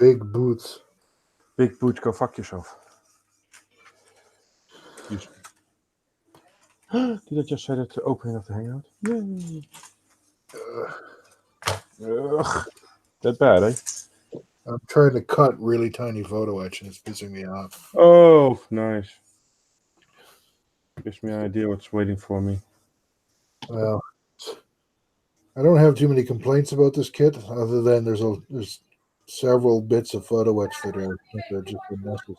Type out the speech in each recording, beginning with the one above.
Big boots. Big boots, go fuck yourself. Did I just say that the opening of the Hangout? Yay. Ugh. That bad, eh? I'm trying to cut really tiny photo etch and it's pissing me off. Oh, nice. Gives me an idea what's waiting for me. Well, I don't have too many complaints about this kit, other than there's several bits of photo etch that are just unnecessary.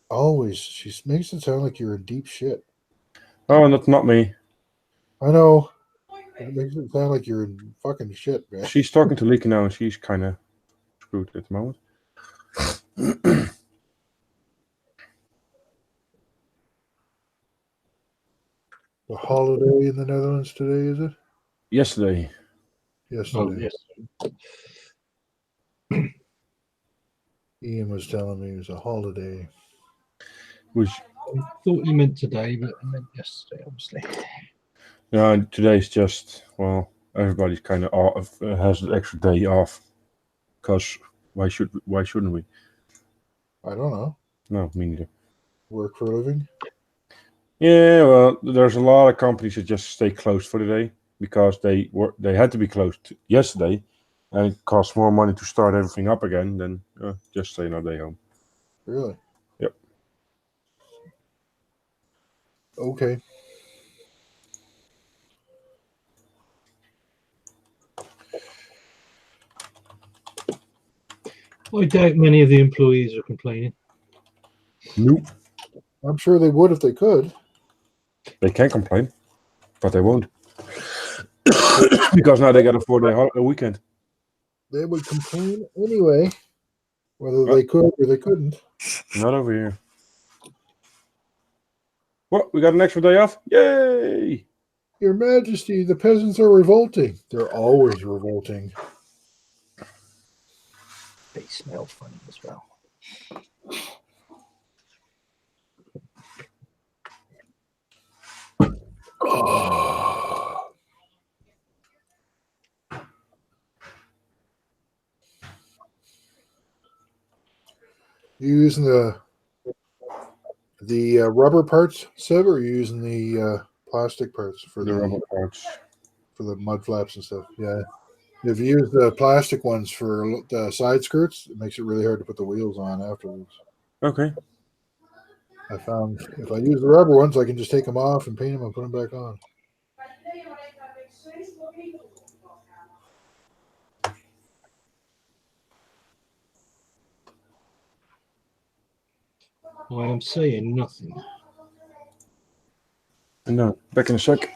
Always, she makes it sound like you're in deep shit. Oh, that's not me. I know. It makes it sound like you're in fucking shit, man. She's talking to Leaky now, and she's kind of screwed at the moment. The holiday in the Netherlands today, is it? Yesterday. Yesterday. Oh, yes. Ian was telling me it was a holiday. Which I thought he meant today, but he meant yesterday, obviously. No, today's just, well, everybody's kind of off, has an extra day off. Because why shouldn't we? I don't know. No, me neither. Work for a living? Yeah, well, there's a lot of companies that just stay closed for the day because they had to be closed yesterday, and it costs more money to start everything up again than just stay another day home. Really? Yep. Okay. I doubt many of the employees are complaining. Nope. I'm sure they would if they could. They can complain, but they won't. Because now they got a 4-day weekend. They would complain anyway, whether they could or they couldn't. Not over here. What? We got an extra day off? Yay! Your Majesty, the peasants are revolting. They're always revolting. They smell funny as well. You using the rubber parts, Seb, or are you using the plastic parts for the rubber parts for the mud flaps and stuff? Yeah. If you use the plastic ones for the side skirts, it makes it really hard to put the wheels on afterwards. Okay. I found if I use the rubber ones, I can just take them off and paint them and put them back on. I am saying nothing. No, back in a sec.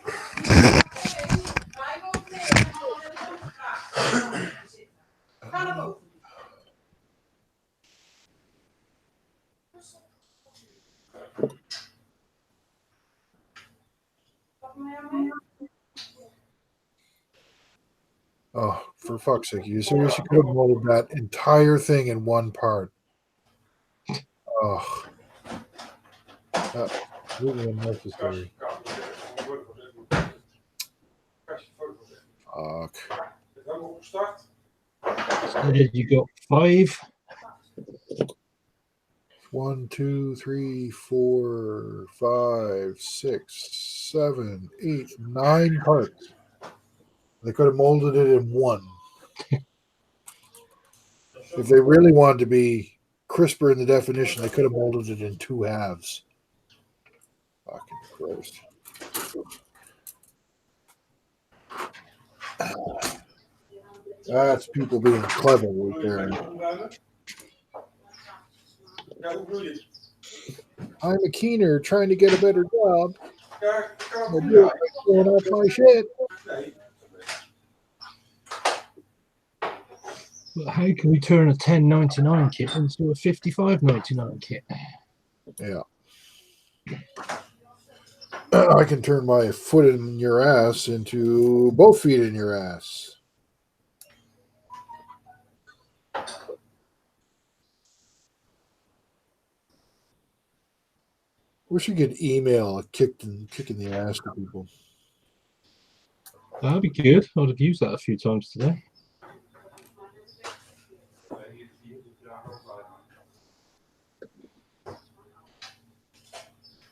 Oh, for fuck's sake. You seriously could have molded that entire thing in one part. Oh. That's completely unnecessary. Fuck. So you got 5. 1, 2, 3, 4, 5, 6, 7, 8, 9 parts. They could have molded it in one. If they really wanted to be crisper in the definition, they could have molded it in 2 halves. Fucking Christ. That's people being clever right there. I'm a keener trying to get a better job. Going off my shit. But how can we turn a $10.99 kit into a $55.99 kit? Yeah. I can turn my foot in your ass into both feet in your ass. Wish you could email a kick in the ass to people. That'd be good. I'd have used that a few times today.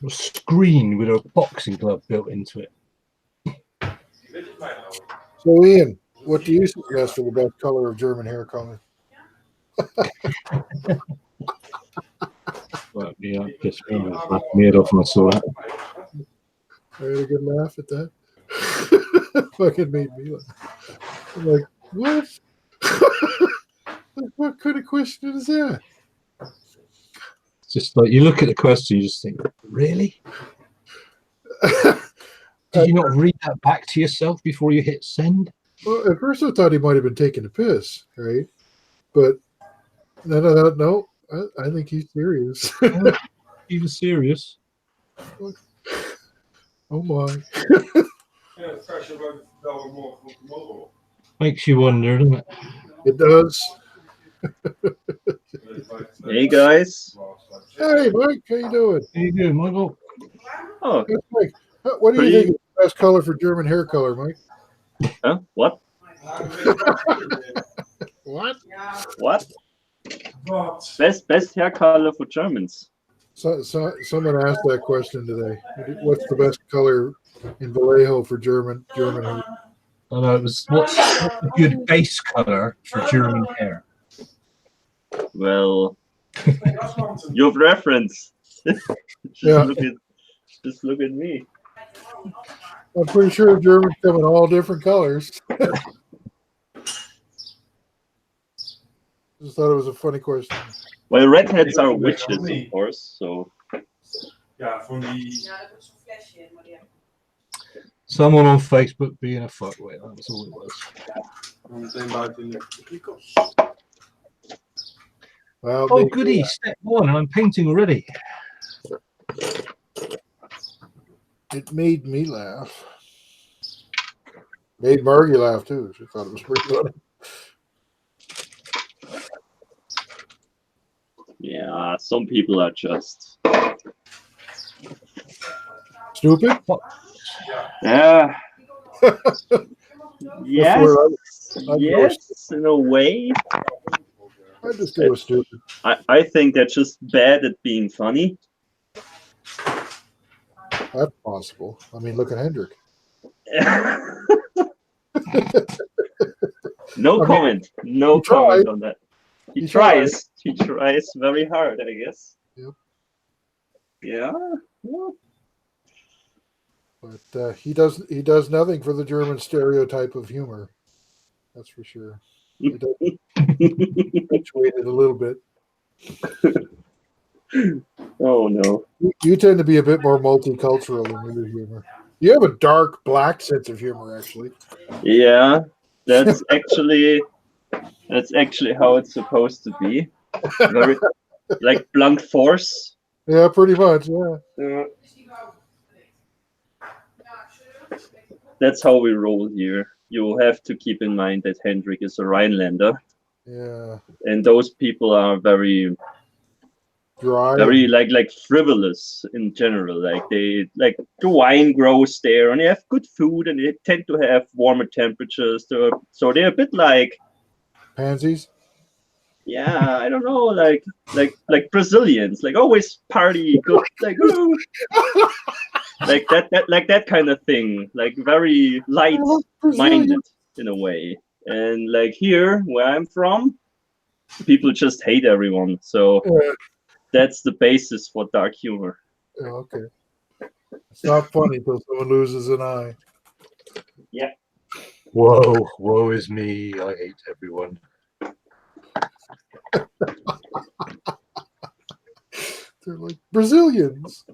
A screen with a boxing glove built into it. So, Ian, what do you suggest for the best color of German hair color? Well, yeah, pissed me off. Laughed me head off when I saw that. I had a good laugh at that. Fucking made me laugh. I'm like, what? Like, what kind of question is that? It's just like you look at the question, you just think, really? Did you not read that back to yourself before you hit send? Well, at first I thought he might have been taking a piss, right? But no, I think he's serious. He was serious. Oh my. Makes you wonder, doesn't it? It does. Hey guys. Hey, Mike, how you doing? How you doing, Michael? Oh, Yes, Mike. What do you think is the best color for German hair color, Mike? huh? What? What? What? Best hair color for Germans. So someone asked that question today. What's the best color in Vallejo for German hair? I know it was what's a good base color for German hair. Well, your reference. Yeah. Just look at me. I'm pretty sure Germans come in all different colors. Just thought it was a funny question. Well, redheads are witches, of course. So Someone on Facebook being a fuckwit. That was all it was. Well, Oh, goody! Step one, and I'm painting already. it made me laugh. Made Margie laugh too. She thought it was pretty funny. yeah, some people are just Stupid? yeah. Yes, I'd yes, in a way. I'd just go with stupid. I think they're just bad at being funny. That's possible. I mean, look at Hendrik. No comment. No he tried. comment on that. He He tries. He tries very hard, I guess. Yep. Yeah. Well, But he does nothing for the German stereotype of humor. That's for sure. He does perpetuate it a little bit. oh no. You tend to be a bit more multicultural in your humor. You have a dark black sense of humor, actually. Yeah. That's actually how it's supposed to be. Very like blunt force. Yeah, pretty much. Yeah. That's how we roll here. You have to keep in mind that Hendrik is a Rhinelander. Yeah. And those people are very Dry. very like frivolous in general. Like they like the wine grows there and they have good food and they tend to have warmer temperatures. So they're a bit like Pansies. yeah, I don't know, like Brazilians, like always party, good, like ooh. like that kind of thing, like very light-minded in a way. And like here, where I'm from, people just hate everyone. So that's the basis for dark humor. Yeah, okay. It's not funny until someone loses an eye. Yeah. Whoa, woe is me. I hate everyone. They're like Brazilians.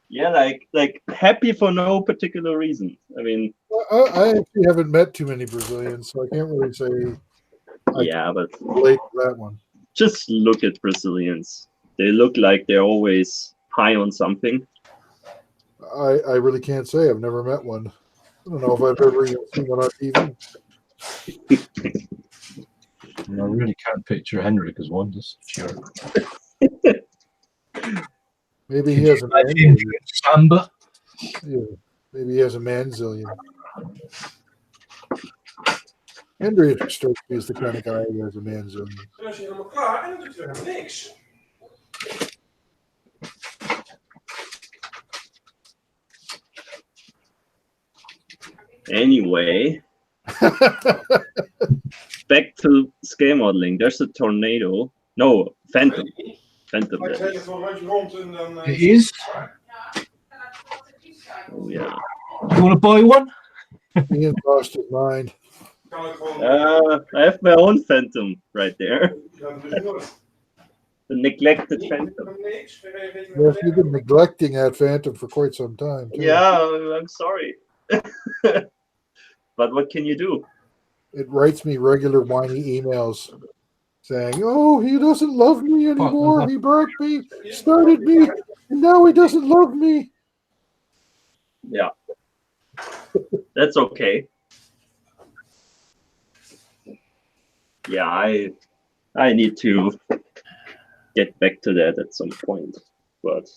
Yeah, like happy for no particular reason. I mean, I actually haven't met too many Brazilians, so I can't really say. yeah, but Relate to that one. just look at Brazilians. They look like they're always high on something. I really can't say. I've never met one. I don't know if I've ever even seen one on TV. And I really can't picture Henrik as one. Just sure. Maybe he has an Samba. Yeah. Maybe he has a manzillion. Henry strikes me as the kind of guy who has a manzillion. En dan is hij helemaal klaar en dan doet hij helemaal niks. Anyway, back to scale modeling. There's a tornado. No, phantom. Phantom. Maar ik that zeg is. het wel een rondje rond en dan... It is. Oh yeah. You want to buy one? Ian lost his mind. Kan ik gewoon... I have my own phantom right there. Ja, dat is nooit. The neglected phantom. Niks. Yes, you've been neglecting that phantom for quite some time. Too. Yeah, I'm sorry. But what can you do? It writes me regular whiny emails saying, "Oh, he doesn't love me anymore. He broke me, started me, and now he doesn't love me." Yeah. That's okay. Yeah, I need to get back to that at some point. But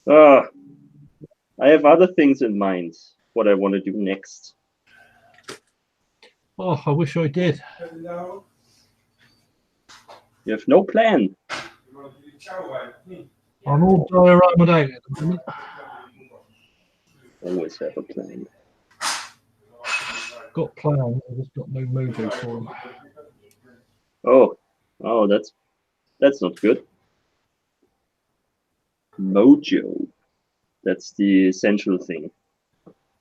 I have other things in mind what I want to do next. Oh, I wish I did. You have no plan. I'm all dioramed out at the moment. Always have a plan. Got plans, I've just got no mojo for them. Oh, that's not good. Mojo. That's the essential thing.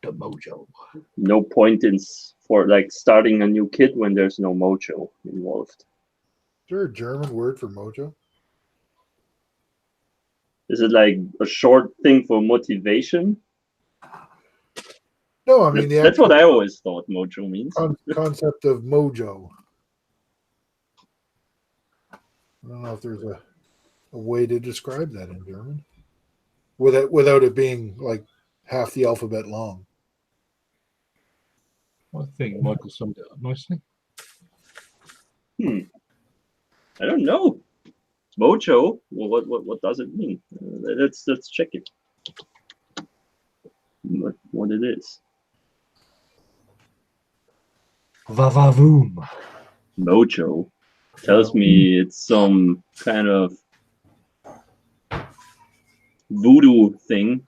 The mojo. No point in for like starting a new kit when there's no mojo involved. Is there a German word for mojo? Is it like a short thing for motivation? No, I mean That's what I always thought mojo means. Concept of mojo. I don't know if there's a way to describe that in German without it being like half the alphabet long. I think Michael summed it up nicely. I don't know. Mojo. Well, what does it mean? Let's check it. What it is. Vavavoom. Mojo tells me it's some kind of voodoo thing.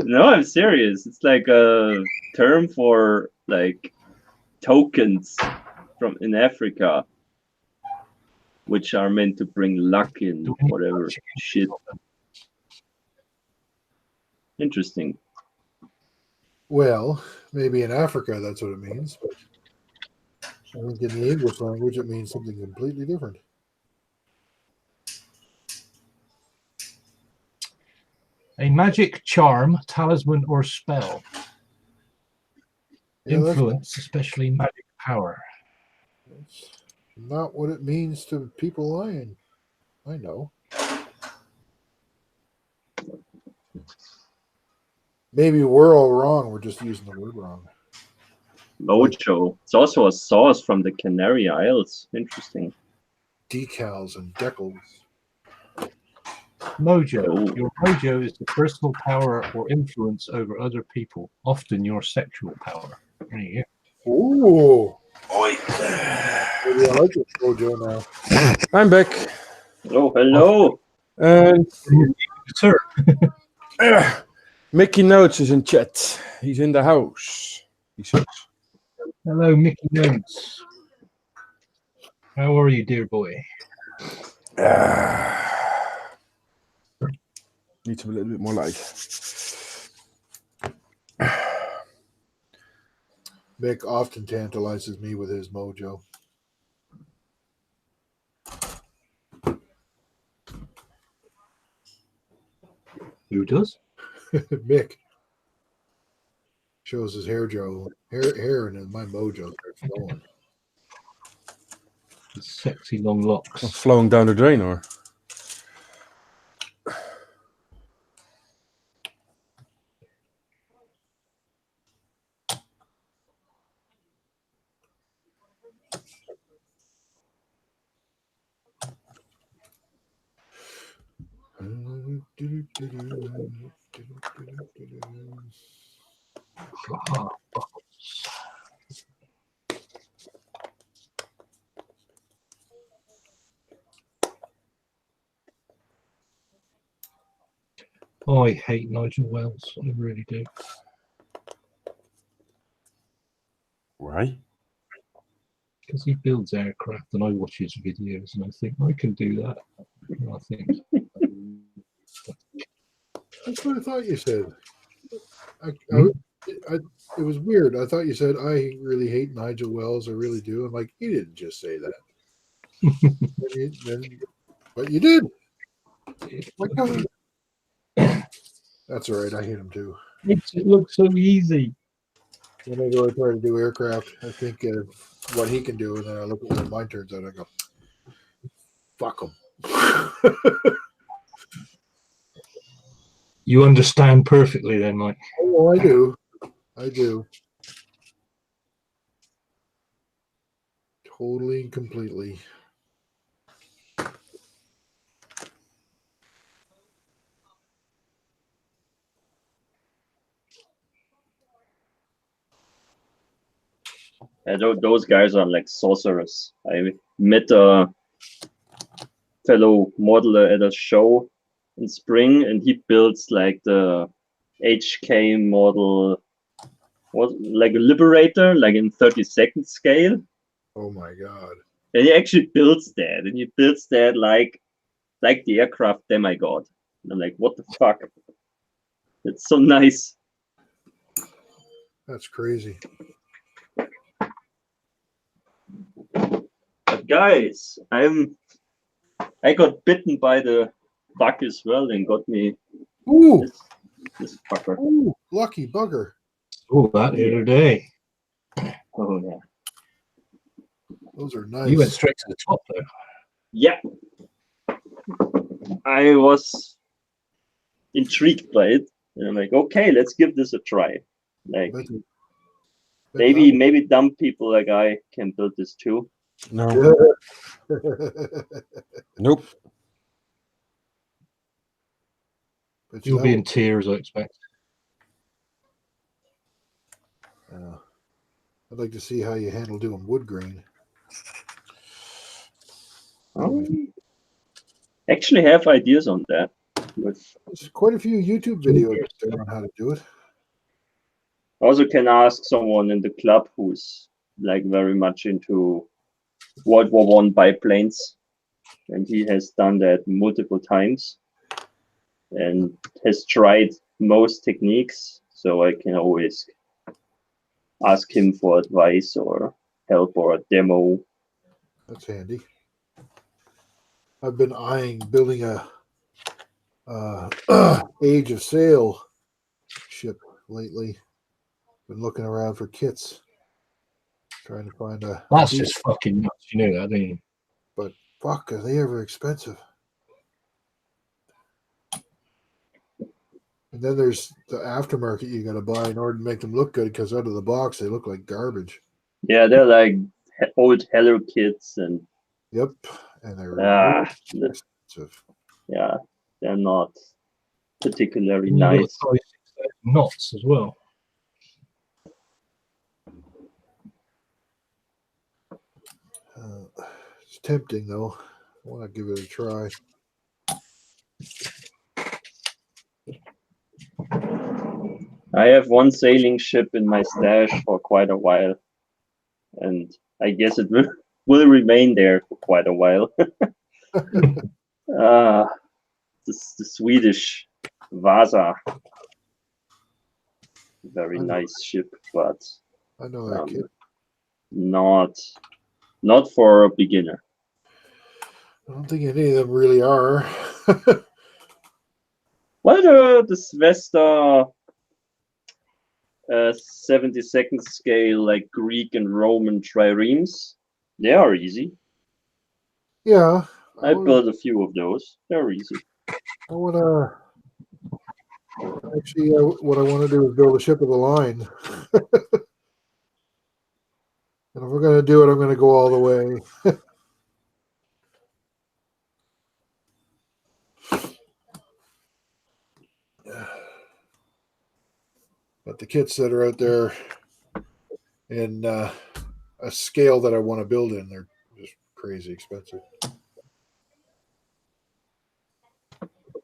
No, I'm serious. It's like a term for like tokens from in Africa, which are meant to bring luck in whatever shit. Interesting. Well, maybe in Africa that's what it means, but I think in the English language it means something completely different. A magic charm, talisman, or spell. Yeah, Influence, especially magic power. that's not what it means to people I know. Maybe we're all wrong. We're just using the word wrong. Mojo. It's also a sauce from the Canary Isles. Interesting. Decals and decals. Mojo. Oh. Your mojo is the personal power or influence over other people, often your sexual power. There you go. Ooh. Oi. Maybe I like this mojo now. I'm back. Oh, hello. And Sir, Mickey Notes is in chat. He's in the house. He says. hello, Mickey Notes. How are you, dear boy? Needs a little bit more light. Mick often tantalizes me with his mojo. Who does? Mick shows his hair and then my mojo starts flowing. His sexy long locks. It's flowing down the drain, or? Oh, I hate Nigel Wells. I really do. Why? Because he builds aircraft and I watch his videos and I think I can do that. And I think That's what I thought you said. Hmm? It was weird. I thought you said I really hate Nigel Wells. I really do. I'm like, you didn't just say that. But you did. My God. That's all right. I hate him too. it looks so easy. When I go and try to do aircraft, I think of what he can do, and then I look at what mine turns out. I go, fuck him. You understand perfectly then, Mike. Oh, I do. I do. Totally and completely. Those guys are like sorcerers. I met a fellow modeler at a show in spring, and he builds like the HK model, like a Liberator, like in 32nd scale. Oh my God. And he actually builds that, and he builds that like the aircraft demigod. And I'm like, what the fuck? It's so nice. That's crazy. But guys, I got bitten by the bug as well and got me Ooh, this fucker. ooh, lucky bugger. Oh, that the other day. Oh yeah. Those are nice. You went straight to the top though. Yeah. I was intrigued by it. And I'm like, okay, let's give this a try. Like maybe dumb people like I can build this too. No. But Nope. You'll be in tears, I expect. I'd like to see how you handle doing wood grain. Actually have ideas on that. There's quite a few YouTube videos there on how to do it. Also can ask someone in the club who's like very much into World War I biplanes, and he has done that multiple times and has tried most techniques, so I can always ask him for advice or help or a demo. That's handy. I've been eyeing building a Age of Sail ship lately. Been looking around for kits, trying to find a. That's just fucking nuts. You know that, don't you? But fuck, are they ever expensive? And then there's the aftermarket you got to buy in order to make them look good, because out of the box they look like garbage. Yeah, they're like old Hello kits, and Yep, and they're really expensive. Yeah, they're not particularly And you got nice. the size knots as well. It's tempting though. I want to give it a try. I have one sailing ship in my stash for quite a while, and I guess it will remain there for quite a while. The Swedish Vasa, very nice ship, but I know that kid. not for a beginner. I don't think any of them really are. Well, the Svesta 72nd scale, like Greek and Roman triremes, they are easy. Yeah. I built a few of those. They're easy. I want to. Actually, what I want to do is build a ship of the line. And if we're going to do it, I'm going to go all the way. But the kits that are out there in a scale that I want to build in, they're just crazy expensive.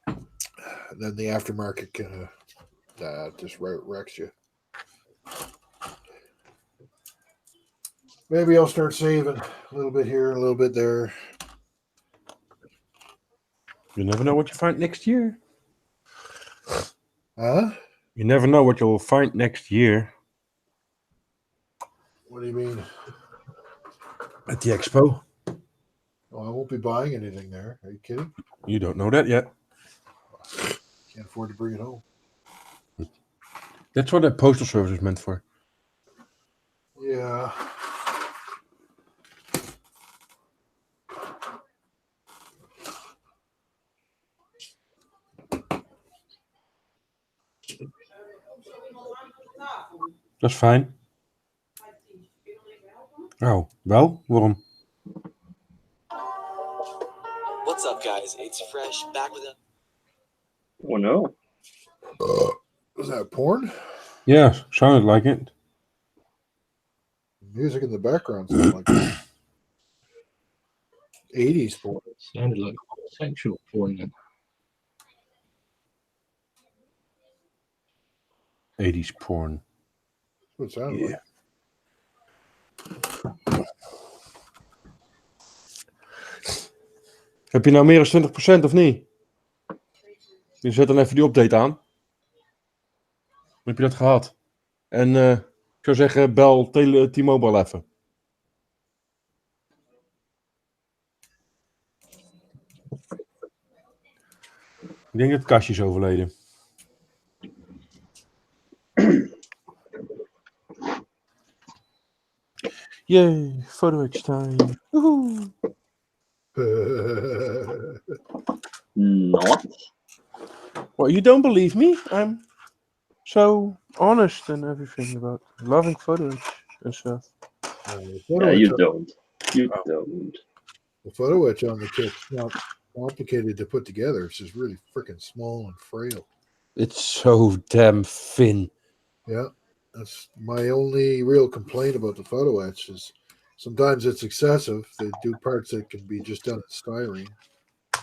And then the aftermarket kind of just wrecks you. Maybe I'll start saving a little bit here, a little bit there. You never know what you find next year. Huh? You never know what you'll find next year What do you mean? at the expo. Oh, I won't be buying anything there. Are you kidding? You don't know that yet. Can't afford to bring it home. That's what the Postal Service is meant for. Yeah. Dat is fijn. Oh, wel? Waarom? What's up, guys? It's Fresh, back with a... Oh no. Was that porn? Yeah, sounded like it. Music in the background sounded like 80s porn. Sounded like sexual porn then. 80s porn. That's what it sounded like. Heb je nou meer dan 20% of niet? Je zet dan even die update aan. Dan heb je dat gehad. En ik zou zeggen, bel T-Mobile even. Ik denk dat Kastje is overleden. Yay, photo edge time. Woehoe. Not. Well, you don't believe me? I'm so honest and everything about loving photo edge and stuff. Yeah, you don't. You don't. The photo etch on the kit's not complicated to put together. It's just really freaking small and frail. It's so damn thin. Yeah, that's my only real complaint about the photo etch is sometimes it's excessive. They do parts that can be just done in styrene,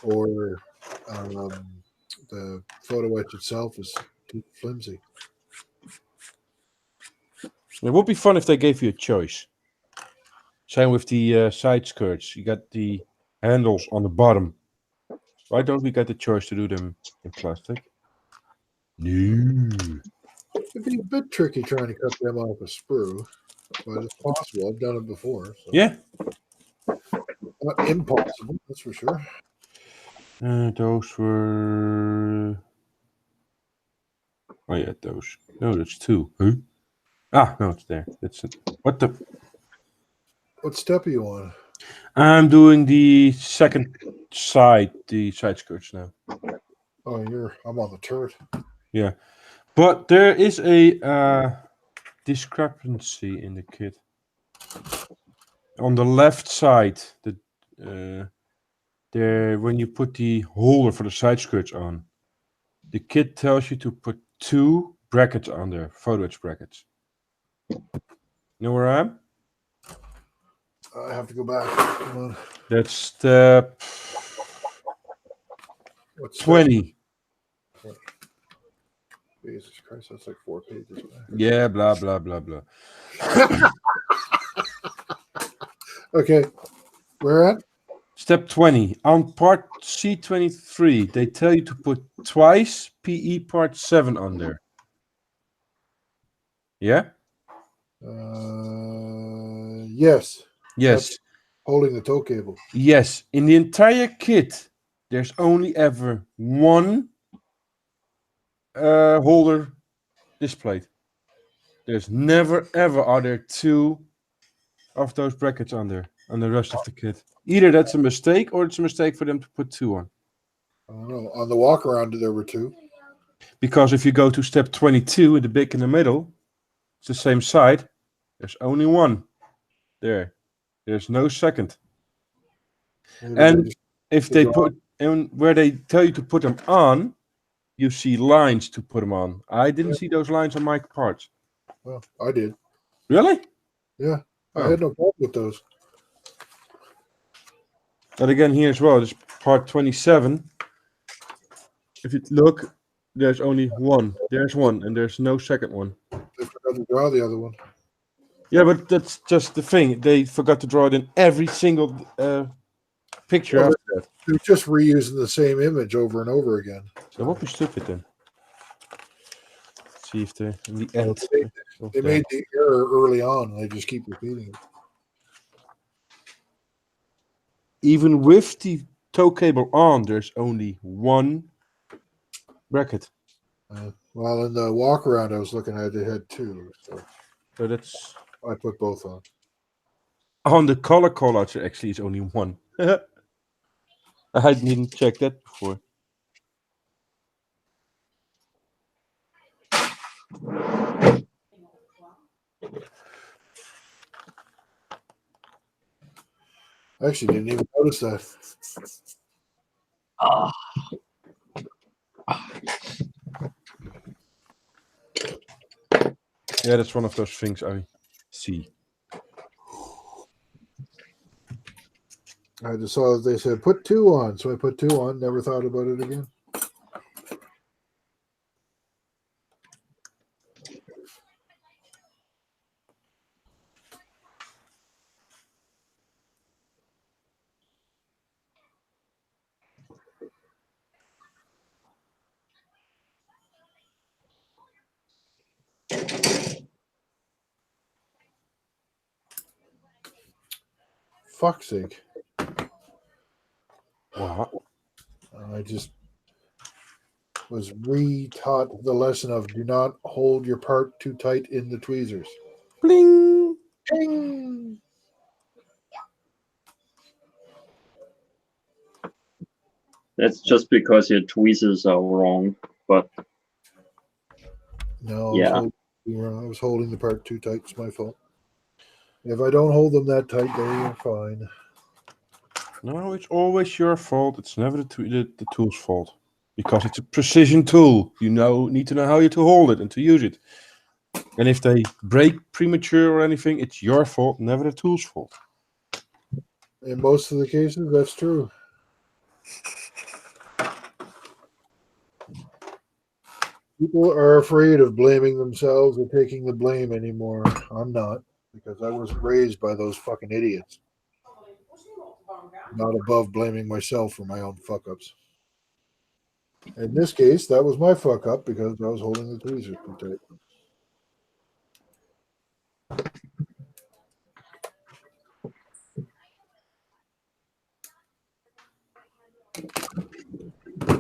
or the photo etch itself is too flimsy. It would be fun if they gave you a choice. Same with the side skirts. You got the handles on the bottom. Why don't we get the choice to do them in plastic? No. It'd be a bit tricky trying to cut them off a sprue, but it's possible. I've done it before. So. Yeah. Not impossible, that's for sure. Those were... Oh yeah, those. No, that's two. Huh? Ah, no, it's there. That's it. What the... What step are you on? I'm doing the second side, the side skirts now. Oh, I'm on the turret. Yeah. But there is a discrepancy in the kit. On the left side, there when you put the holder for the side skirts on, the kit tells you to put 2 brackets on there, photo edge brackets. You know where I am? I have to go back. Come on. That's step What's 20. Jesus Christ, that's like 4 pages. Yeah, blah, blah, blah, blah. Okay. Where at? Step 20. On part C23, they tell you to put twice PE part 7 on there. Yeah? Yes. Yes. That's holding the tow cable. Yes. In the entire kit, there's only ever one holder displayed. There's never ever are there 2 of those brackets on there on the rest of the kit. Either that's a mistake or it's a mistake for them to put 2 on. I don't know. On the walk around, there were 2. Because if you go to step 22, the big in the middle, it's the same side. There's only 1 there. There's no second. Maybe And if they go put, and where they tell you to put them on, you see lines to put them on. I didn't see those lines on my parts. Well, I did. Really? Yeah, I Oh. had no problem with those. But again, here as well, this part 27. If you look, there's only one. There's one, and there's no second one. They forgot to draw the other one. Yeah, but that's just the thing. They forgot to draw it in every single picture Well, after that. They're just reusing the same image over and over again. So what be stupid then? Let's see if they in the end. They made the error early on, and they just keep repeating it. Even with the tow cable on, there's only one bracket. Well, in the walk around I was looking at, they had two. So that's I put both on. on the color callouts. Actually, it's only one. I didn't check that before. I actually didn't even notice that. Ah. Yeah, that's one of those things I see. I just saw that they said put two on, so I put two on. Never thought about it again. Fuck's sake. What? I just was re-taught the lesson of do not hold your part too tight in the tweezers. Bling! Ding! That's just because your tweezers are wrong. But No, yeah, I was holding the part too tight. It's my fault. If I don't hold them that tight, they're fine. No, it's always your fault. It's never the tool's fault. Because it's a precision tool. You need to know how to hold it and to use it. And if they break premature or anything, it's your fault, never the tool's fault. In most of the cases, that's true. People are afraid of blaming themselves or taking the blame anymore. I'm not, because I was raised by those fucking idiots. Not above blaming myself for my own fuck-ups. In this case, that was my fuck-up because I was holding the tweezers too tight.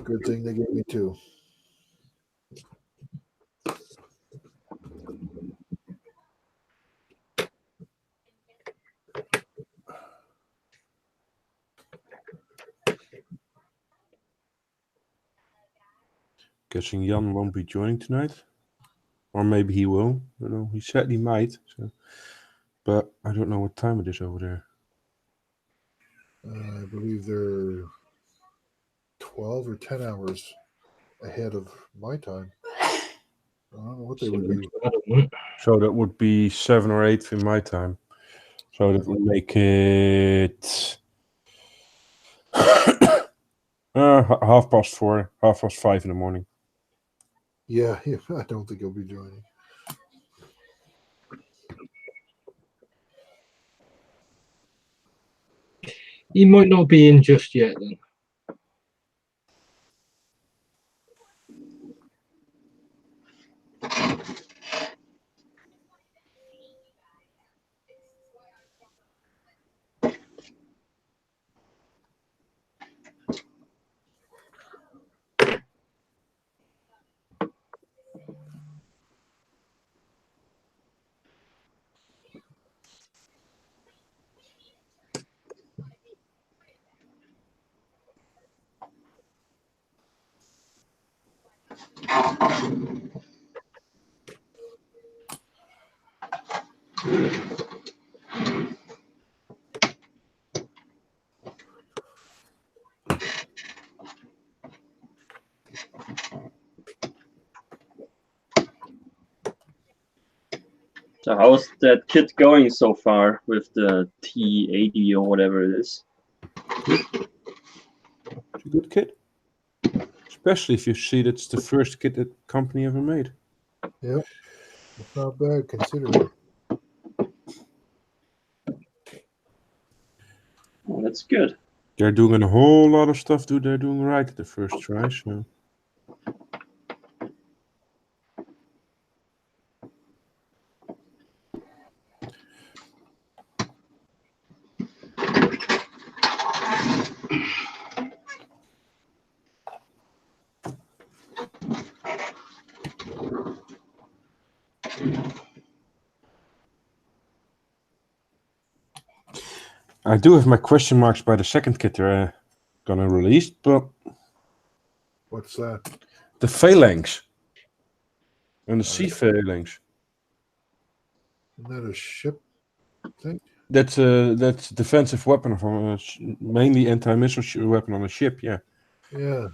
Good thing they gave me two. Guessing Jan won't be joining tonight. Or maybe he will. I don't know. He said he might. So. But I don't know what time it is over there. I believe they're 12 or 10 hours ahead of my time. I don't know what they would be. So that would be 7 or 8 in my time. So that would make it 4:30, 5:30 in the morning. Yeah, I don't think he'll be joining. He might not be in just yet then. So how's that kit going so far with the T80 or whatever it is? It's a good kit. Especially if you see that's the first kit that company ever made. Yep. It's not bad considering. Oh, that's good. They're doing a whole lot of stuff they're doing right at the first try, so. I do have my question marks by the second kit they're gonna release, but What's that? the phalanx and the sea phalanx. Isn't that a ship thing? That's a defensive weapon from mainly anti-missile weapon on a ship. Yeah. Yeah.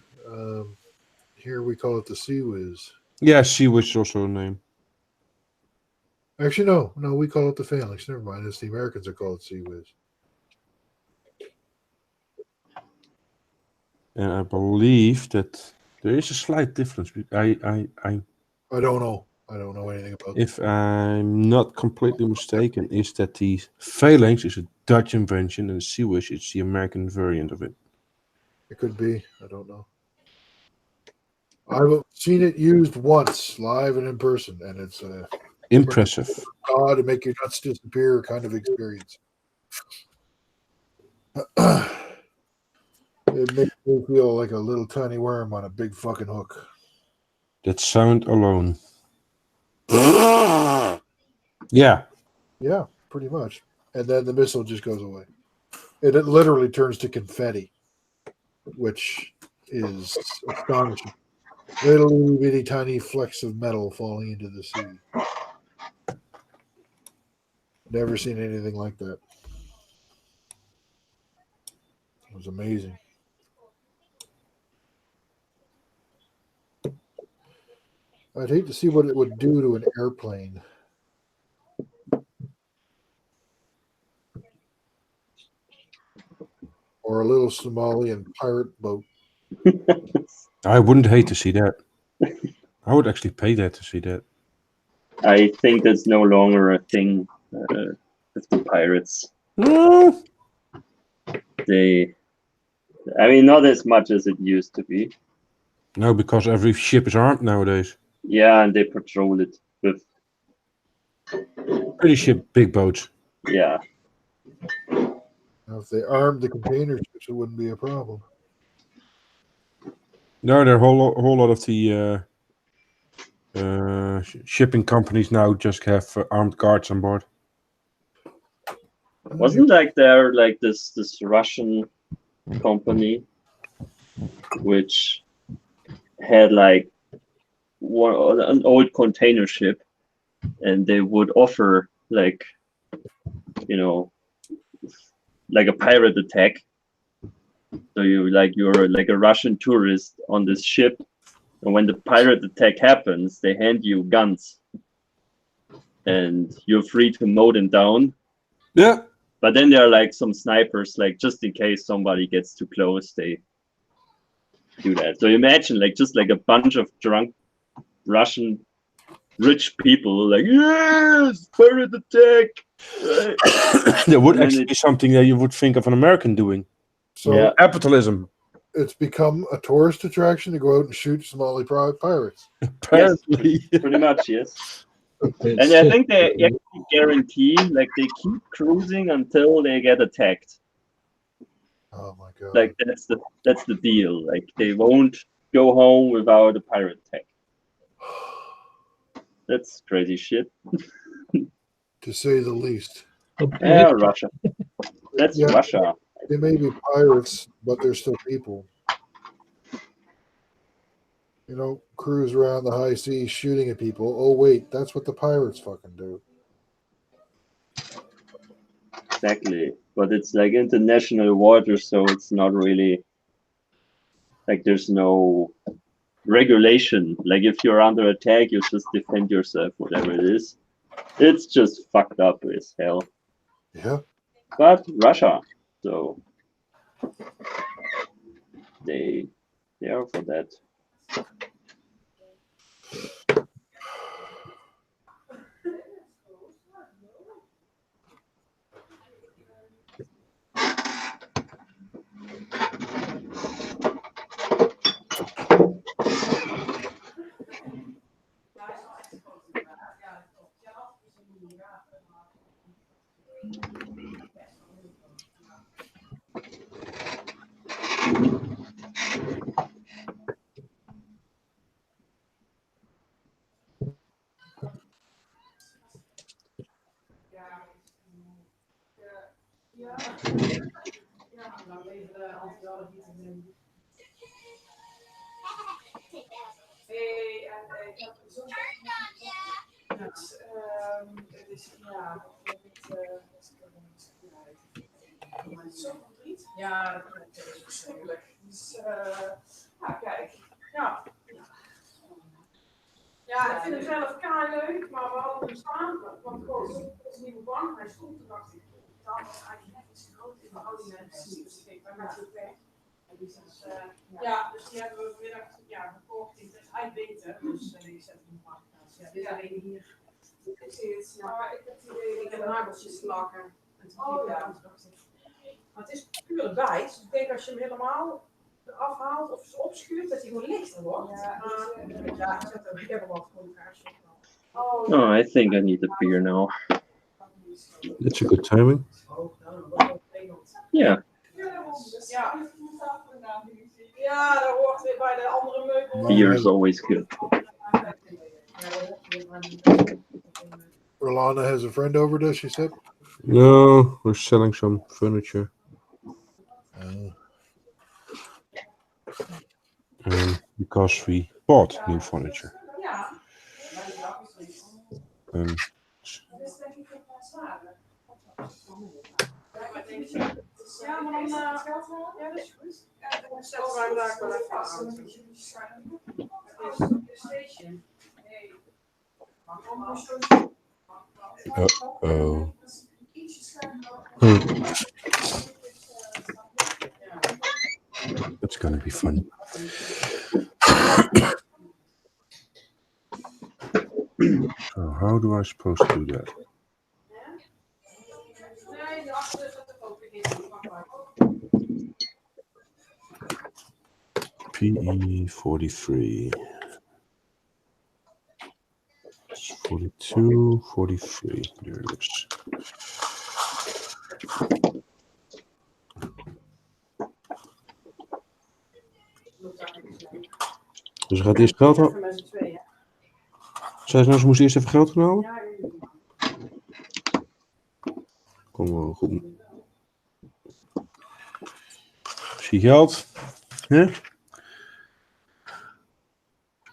Here we call it the Sea Whiz. Yeah, Sea Whiz is also a name. Actually, no, we call it the Phalanx. Never mind. It's the Americans that call it Sea Whiz. And I believe that there is a slight difference. I don't know. I don't know anything about if I'm not completely mistaken, is that the phalanx is a Dutch invention and the Sea Whiz is the American variant of it. it. Could be. I don't know. I've seen it used once, live and in person, and it's Impressive. God to make your nuts disappear kind of experience. It makes me feel like a little tiny worm on a big fucking hook. That sound alone. Yeah. Yeah, pretty much. And then the missile just goes away. And it literally turns to confetti, which is astonishing. Little bitty tiny flecks of metal falling into the sea. Never seen anything like that. It was amazing. I'd hate to see what it would do to an airplane. Or a little Somalian pirate boat. I wouldn't hate to see that. I would actually pay that to see that. I think that's no longer a thing with the pirates. No. I mean, not as much as it used to be. No, because every ship is armed nowadays. Yeah, and they patrol it with. Pretty ship, big boats. Yeah. Now, if they armed the container ships, it wouldn't be a problem. No, there are a whole lot of the shipping companies now just have armed guards on board. Wasn't like there like this Russian company which had like an old container ship, and they would offer like, you know, like a pirate attack. So you're like a Russian tourist on this ship, and when the pirate attack happens, they hand you guns, and you're free to mow them down. Yeah. But then there are like some snipers, like just in case somebody gets too close, they do that. So imagine like just like a bunch of drunk Russian rich people like, yes, pirate attack. There would actually be something that you would think of an American doing. So Yeah. Capitalism. it's become a tourist attraction to go out and shoot Somali pirates. Apparently. Pretty much, yes. It's, And I think they actually guarantee, like they keep cruising until they get attacked. Oh my god! Like that's the deal. Like they won't go home without a pirate attack. That's crazy shit. To say the least. Yeah, Russia. That's Yeah. Russia. They may be pirates, but they're still people. You know, cruise around the high seas shooting at people. Oh wait, that's what the pirates fucking do. Exactly. But it's like international water, so it's not really like there's no regulation. Like if you're under attack, you just defend yourself, whatever it is. It's just fucked up as hell. Yeah. But Russia, so they are for that. Ja, dat is verschrikkelijk. Dus ja, kijk. Ja. Ja, ik vind hem zelf kei leuk, maar we hadden hem staan, want het is een nieuwe bank, hij stond, toen dacht ik, dat was eigenlijk net iets te groot in verhouding met het dus ik ben net zo weg. Dus, ja, dus die hebben we vanmiddag gekocht, het is eigenlijk beter, dus ik zet hem op. Ja, dit alleen hier. Ik zie het, ja. Ik heb nageltjes lakken. Oh ja. Maar het is pure bijt. Ik denk als je hem helemaal afhaalt of opschuurt, dat hij gewoon lichter wordt. Ja, ik heb hem al voor elkaar. Oh, I think I need a beer now. That's a good timing. Yeah. Ja, dat hoort weer bij de andere meubels. Beer is always good. Rolanda has a friend over, does she said? No, we're selling some furniture. Because we bought new furniture. Ja, maar dan ja, dat is goed. Dan zetten wij hem daar wel even aan. Uh-oh. That's gonna be fun. So how do I supposed to do that? PE 43. 42, 43. There it is. Dus ze gaat eerst geld halen. Zei ze nou, ze moest eerst even geld gaan halen? Kom wel goed. Zie geld. Huh?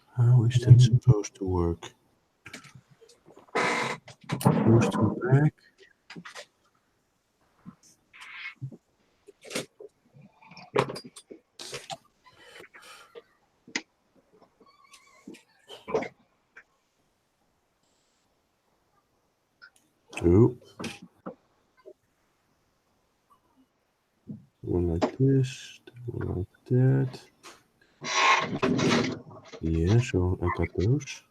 How is that supposed to work? Goes to back. Oh. One like this, one like that. Yeah, so I got those.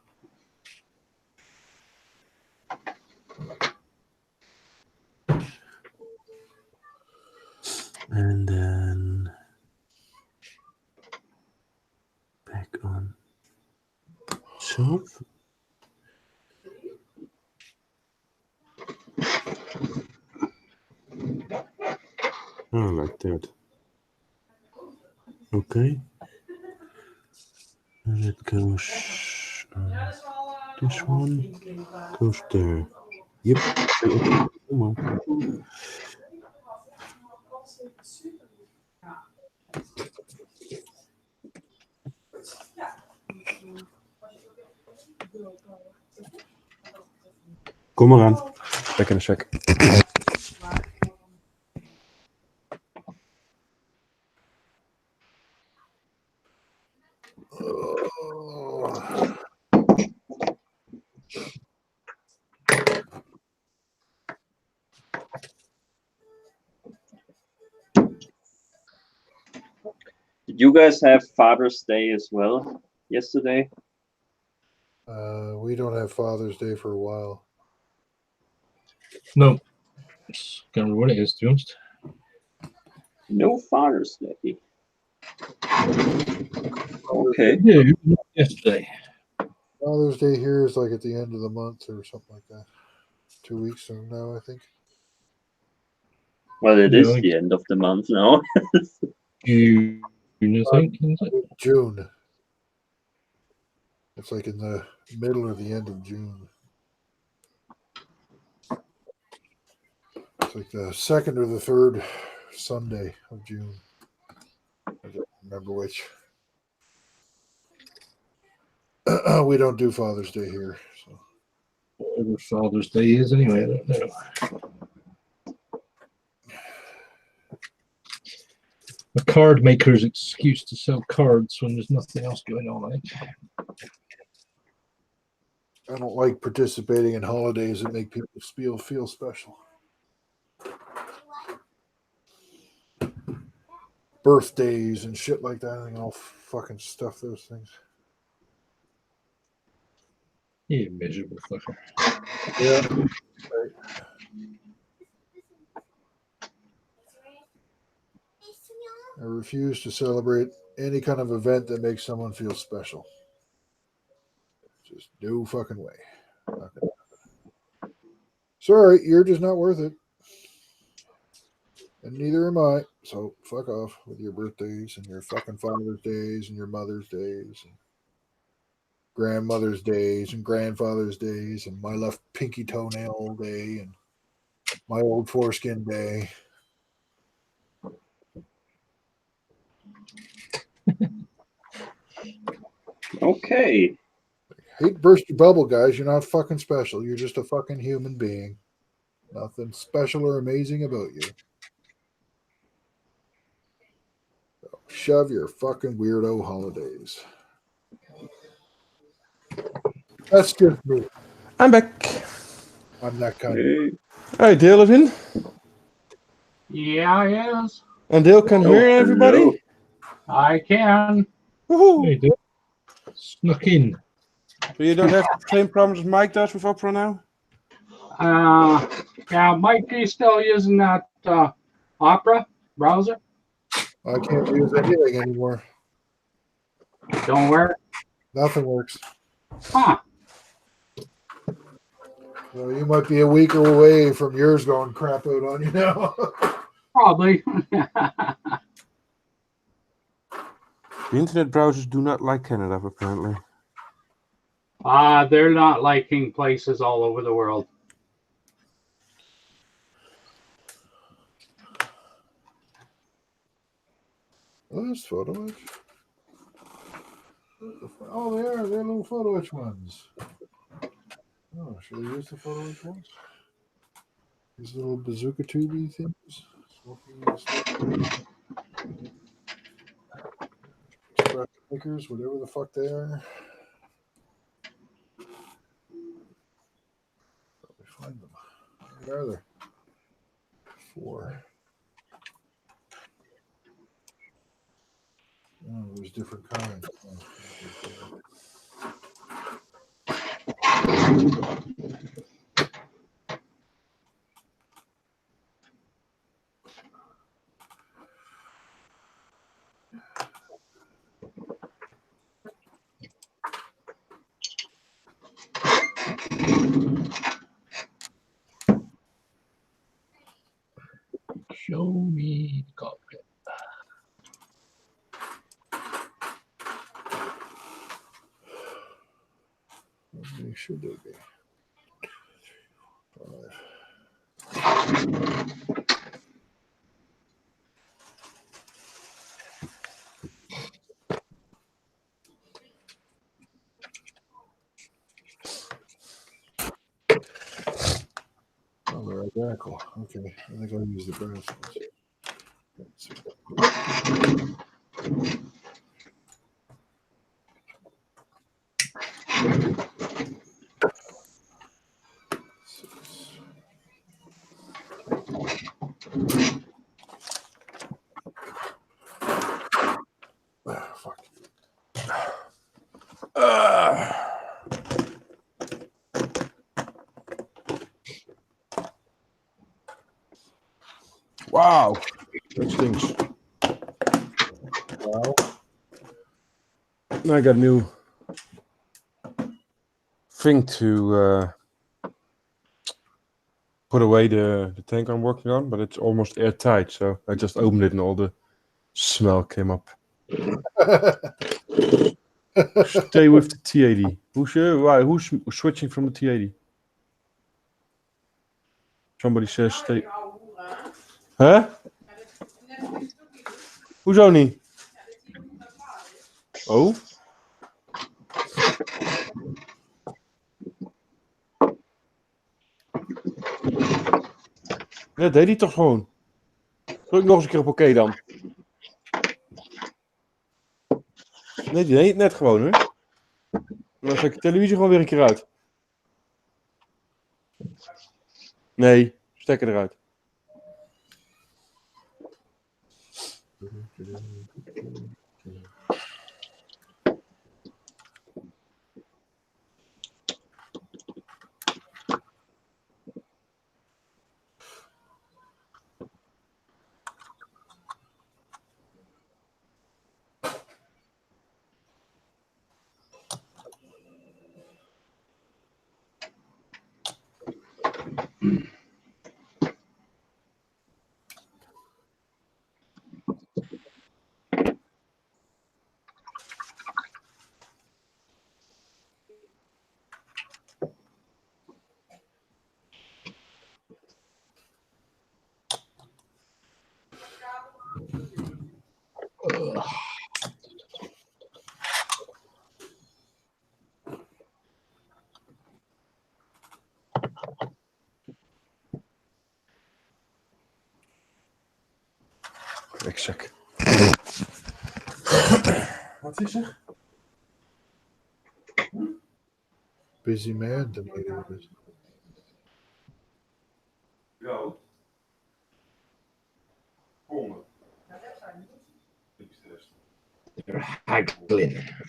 And then back on itself. Oh, like that. Okay. And it goes, this one goes there. Yep. Come on. Kom maar aan. Back in a sec. Did you guys have Father's Day as well yesterday? We don't have Father's Day for a while. No. Can't remember what it is, to be honest. No Father's Day. Okay. Yeah, yesterday. Father's Day here is like at the end of the month or something like that. 2 weeks from now, I think. Well, it Yeah, is like the end of the month now. June, I think, is it? June. It's like in the middle or the end of June. It's like the second or the third Sunday of June. I don't remember which. We don't do Father's Day here. So. Whatever Father's Day is, anyway, I don't know. A card maker's excuse to sell cards when there's nothing else going on, eh? I don't like participating in holidays that make people feel special. Birthdays and shit like that. I think I'll fucking stuff those things. You miserable fucker. Yeah. Right. I refuse to celebrate any kind of event that makes someone feel special. Just no fucking way. Not gonna happen. Sorry, you're just not worth it. And neither am I. So fuck off with your birthdays and your fucking Father's Days and your Mother's Days and grandmother's days and grandfather's days and my left pinky toenail day and my old foreskin day. Okay. Hate to burst your bubble, guys. You're not fucking special. You're just a fucking human being. Nothing special or amazing about you. So shove your fucking weirdo holidays. That's just me. I'm back. I'm that kind Hey. Hi, Dale is in. Yeah, yes, And Dale can Oh, hear everybody. hello. I can. Woohoo. Hey, dude. Snuck in. So you don't have the same problems as Mike does with Opera now? Yeah, Mike is still using that Opera browser. I can't use anything anymore. Don't work. Nothing works. Huh. So you might be a week away from yours going crap out on you now. Probably. The internet browsers do not like Canada, apparently. They're not liking places all over the world. Oh, there's photo etch. Oh, they're little photo etch ones. Oh, should we use the photo etch ones? These little bazooka tubey things. Express makers, whatever the fuck they are. Probably find them. Where are they? 4. Oh, there's different kinds. Show me the cockpit. How many should there be? 5. Oh, they're identical. Okay, I think I'll use the brass ones. Let's see. Wow, that stinks. Wow. Now I got a new thing to put away the tank I'm working on, but it's almost airtight. So I just opened it and all the smell came up. Stay with the T80. Who's switching from the T80? Somebody says stay. Huh? Hoezo niet? Oh? Ja, deed hij toch gewoon. Druk nog eens een keer op oké dan. Nee, die deed het net gewoon, hè? Dan zet ik de televisie gewoon weer een keer uit. Nee, stekker eruit. Exact. Wat is er? Busy man tonight. Ja. Honden. Haggling.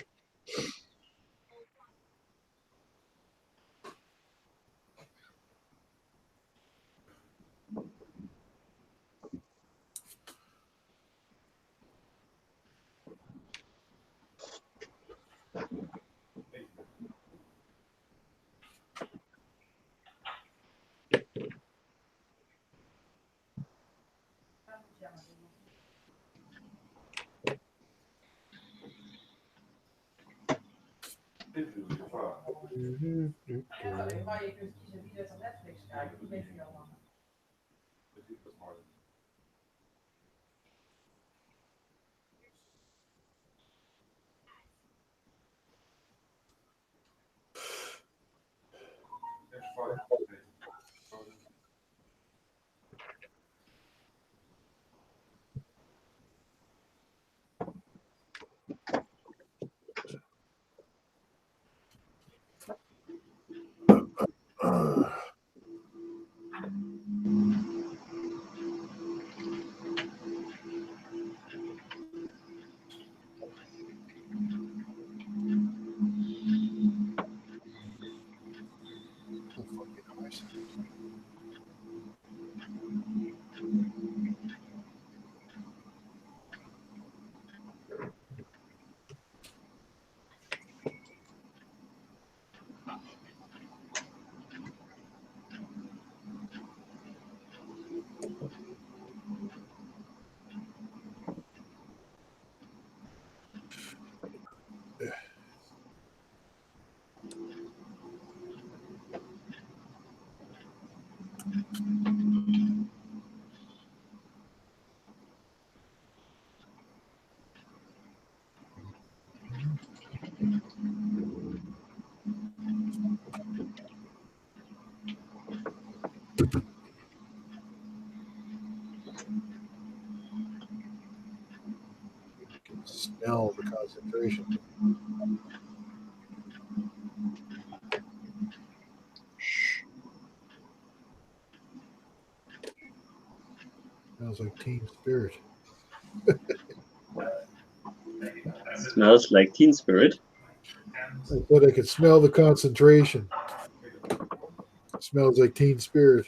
Maar je kunt kiezen wie er op Netflix kijkt. Die weet je allemaal. Smell the concentration. Smells like Teen Spirit. Smells like Teen Spirit. I thought I could smell the concentration. Smells like Teen Spirit.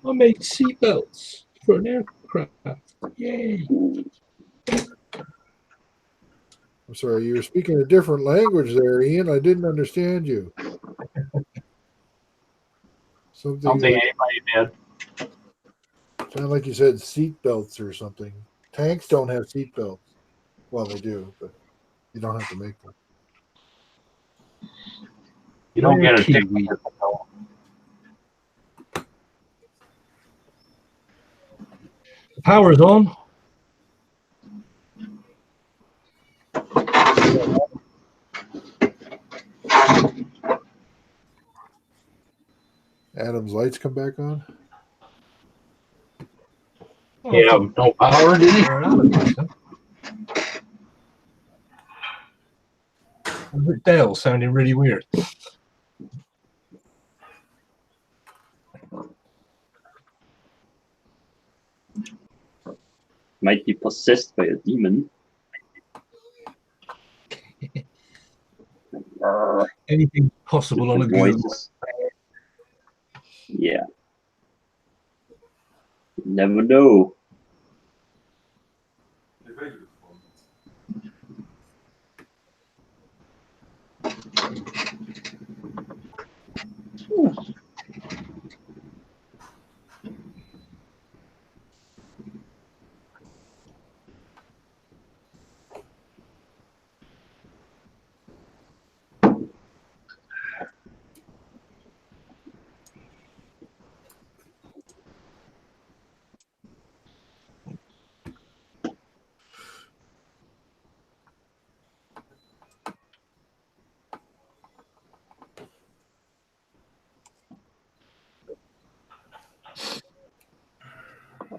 I made seatbelts for an aircraft. Yay! I'm sorry, you were speaking a different language there, Ian. I didn't understand you. Something Something anybody did. sounded like you said seat belts or something. Tanks don't have seat belts. Well, they do, but you don't have to make them. You don't get a Kiwi. ticket. The power's on. Adam's lights come back on. Yeah, no power, did he? Dale sounding really weird. Might be possessed by a demon. Anything possible on a Google. Voices. Yeah. You never know.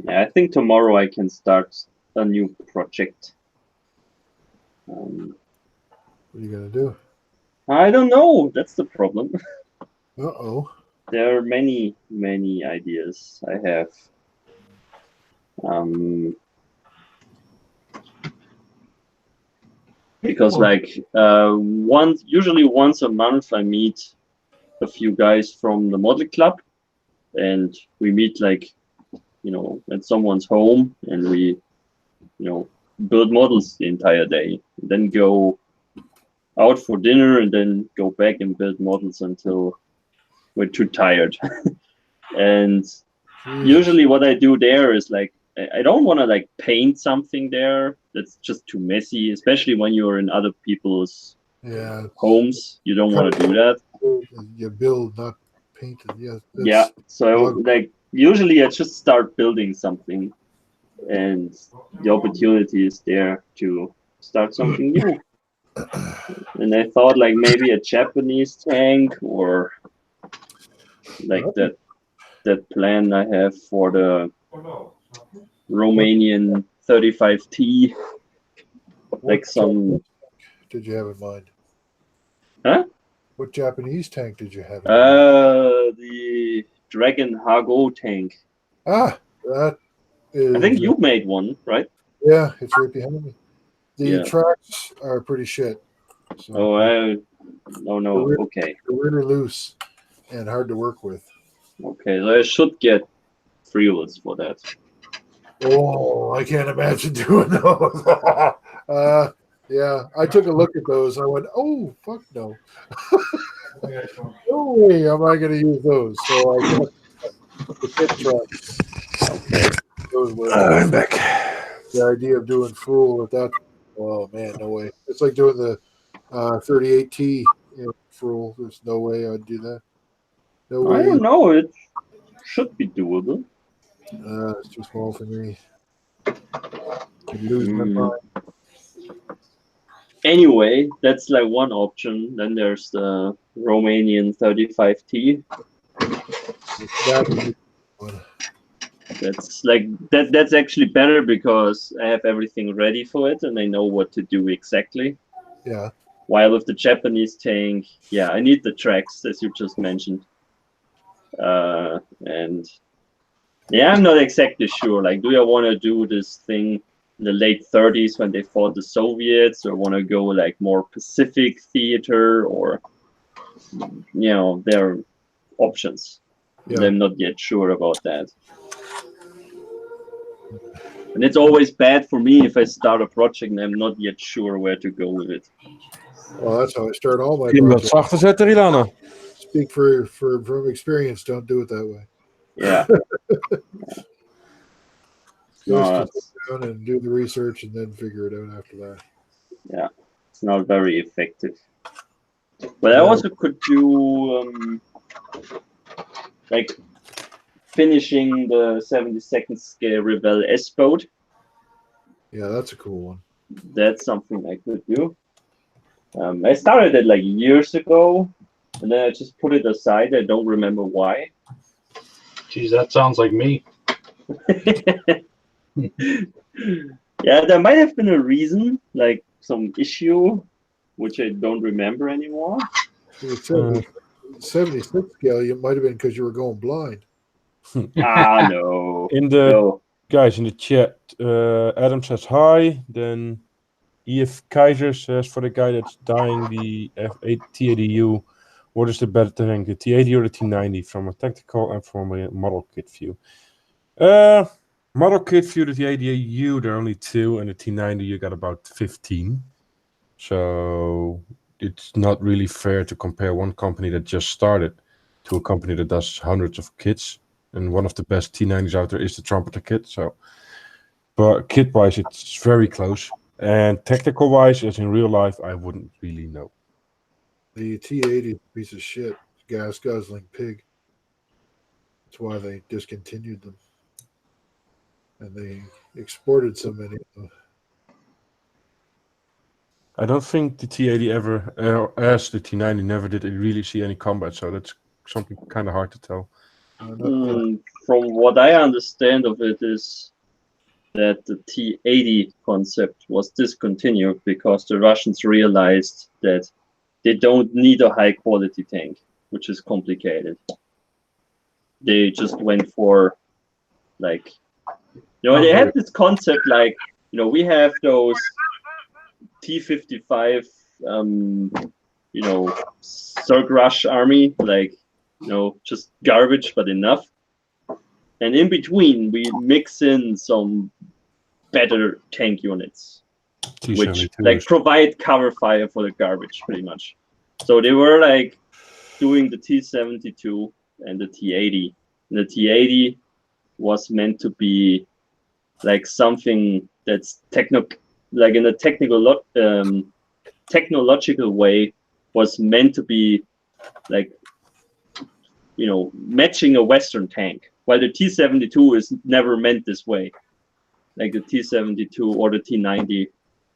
Yeah, I think tomorrow I can start a new project. What are you gonna do? I don't know. That's the problem. Uh-oh. There are many ideas I have. Because usually once a month I meet a few guys from the model club, and we meet at someone's home, and we build models the entire day, then go out for dinner, and then go back and build models until we're too tired. And usually what I do there is I don't want to paint something there. That's just too messy, especially when you're in other people's homes. You don't want to do that. You build, not paint it. Yeah. So usually I just start building something, and the opportunity is there to start something new. And I thought maybe a Japanese tank, or that plan I have for the Romanian 35T, some. Did you have in mind? Huh? What Japanese tank did you have in mind? The Dragon Hago tank. That is. I think you made one, right? Yeah, it's right behind me. The tracks are pretty shit. So okay. They're really loose and hard to work with. Okay, so I should get free wheels for that. Oh, I can't imagine doing those. Yeah, I took a look at those. I went, oh, fuck no. No way am I going to use those. So I got the pit trucks. Okay. Those were I'm back. the idea of doing full with that. Oh, man, no way. It's like doing the 38T full. There's no way I'd do that. No way. I don't know. It should be doable. It's too small for me. I'd lose my mind. Anyway, that's one option. Then there's the Romanian 35T. That's actually better because I have everything ready for it and I know what to do exactly. Yeah. While with the Japanese tank, I need the tracks, as you just mentioned. And I'm not exactly sure. Do I want to do this thing in the late 30s when they fought the Soviets, or want to go more Pacific theater, or there are options. And Yeah. I'm not yet sure about that. And it's always bad for me if I start a project and I'm not yet sure where to go with it. Well, that's how I start all my Kun je hem wat projects. zachter zetten, Rilana? Speak from experience. Don't do it that way. Yeah. Just No, to sit down and do the research and then figure it out after that. yeah, it's not very effective. But I No. also could do like finishing the 72nd scale Revel S boat. Yeah, that's a cool one. That's something I could do. I started it like years ago, and then I just put it aside. I don't remember why. Geez, that sounds like me. Yeah, there might have been a reason, like some issue, which I don't remember anymore. With 76 scale, it might have been because you were going blind. Ah, no. In the No. guys in the chat, Adam says hi. Then EF Kaiser says, for the guy that's dying the F8 T80U, what is the better tank, the T80 or the T90 from a tactical and from a model kit view? Model kit view, the T80U, there are only 2, and the T90 you got about 15. So it's not really fair to compare one company that just started to a company that does hundreds of kits. And one of the best T90s out there is the Trumpeter kit. So, but kit-wise, it's very close. And technical-wise, as in real life, I wouldn't really know. The T80 is a piece of shit, gas guzzling pig. That's why they discontinued them. And they exported so many of them. I don't think the T80 ever, as the T90 never did really see any combat. So that's something kind of hard to tell. From what I understand of it is that the T80 concept was discontinued because the Russians realized that they don't need a high quality tank, which is complicated. They just went for like, they had this concept like, we have those T-55, Zerg Rush army, like, just garbage, but enough. And in between, we mix in some better tank units, which like provide cover fire for the garbage, pretty much. So they were like doing the T-72 and the T-80. And the T-80 was meant to be like something that's like in a technological way, was meant to be like, matching a Western tank. While the T-72 is never meant this way. Like the T-72 or the T-90,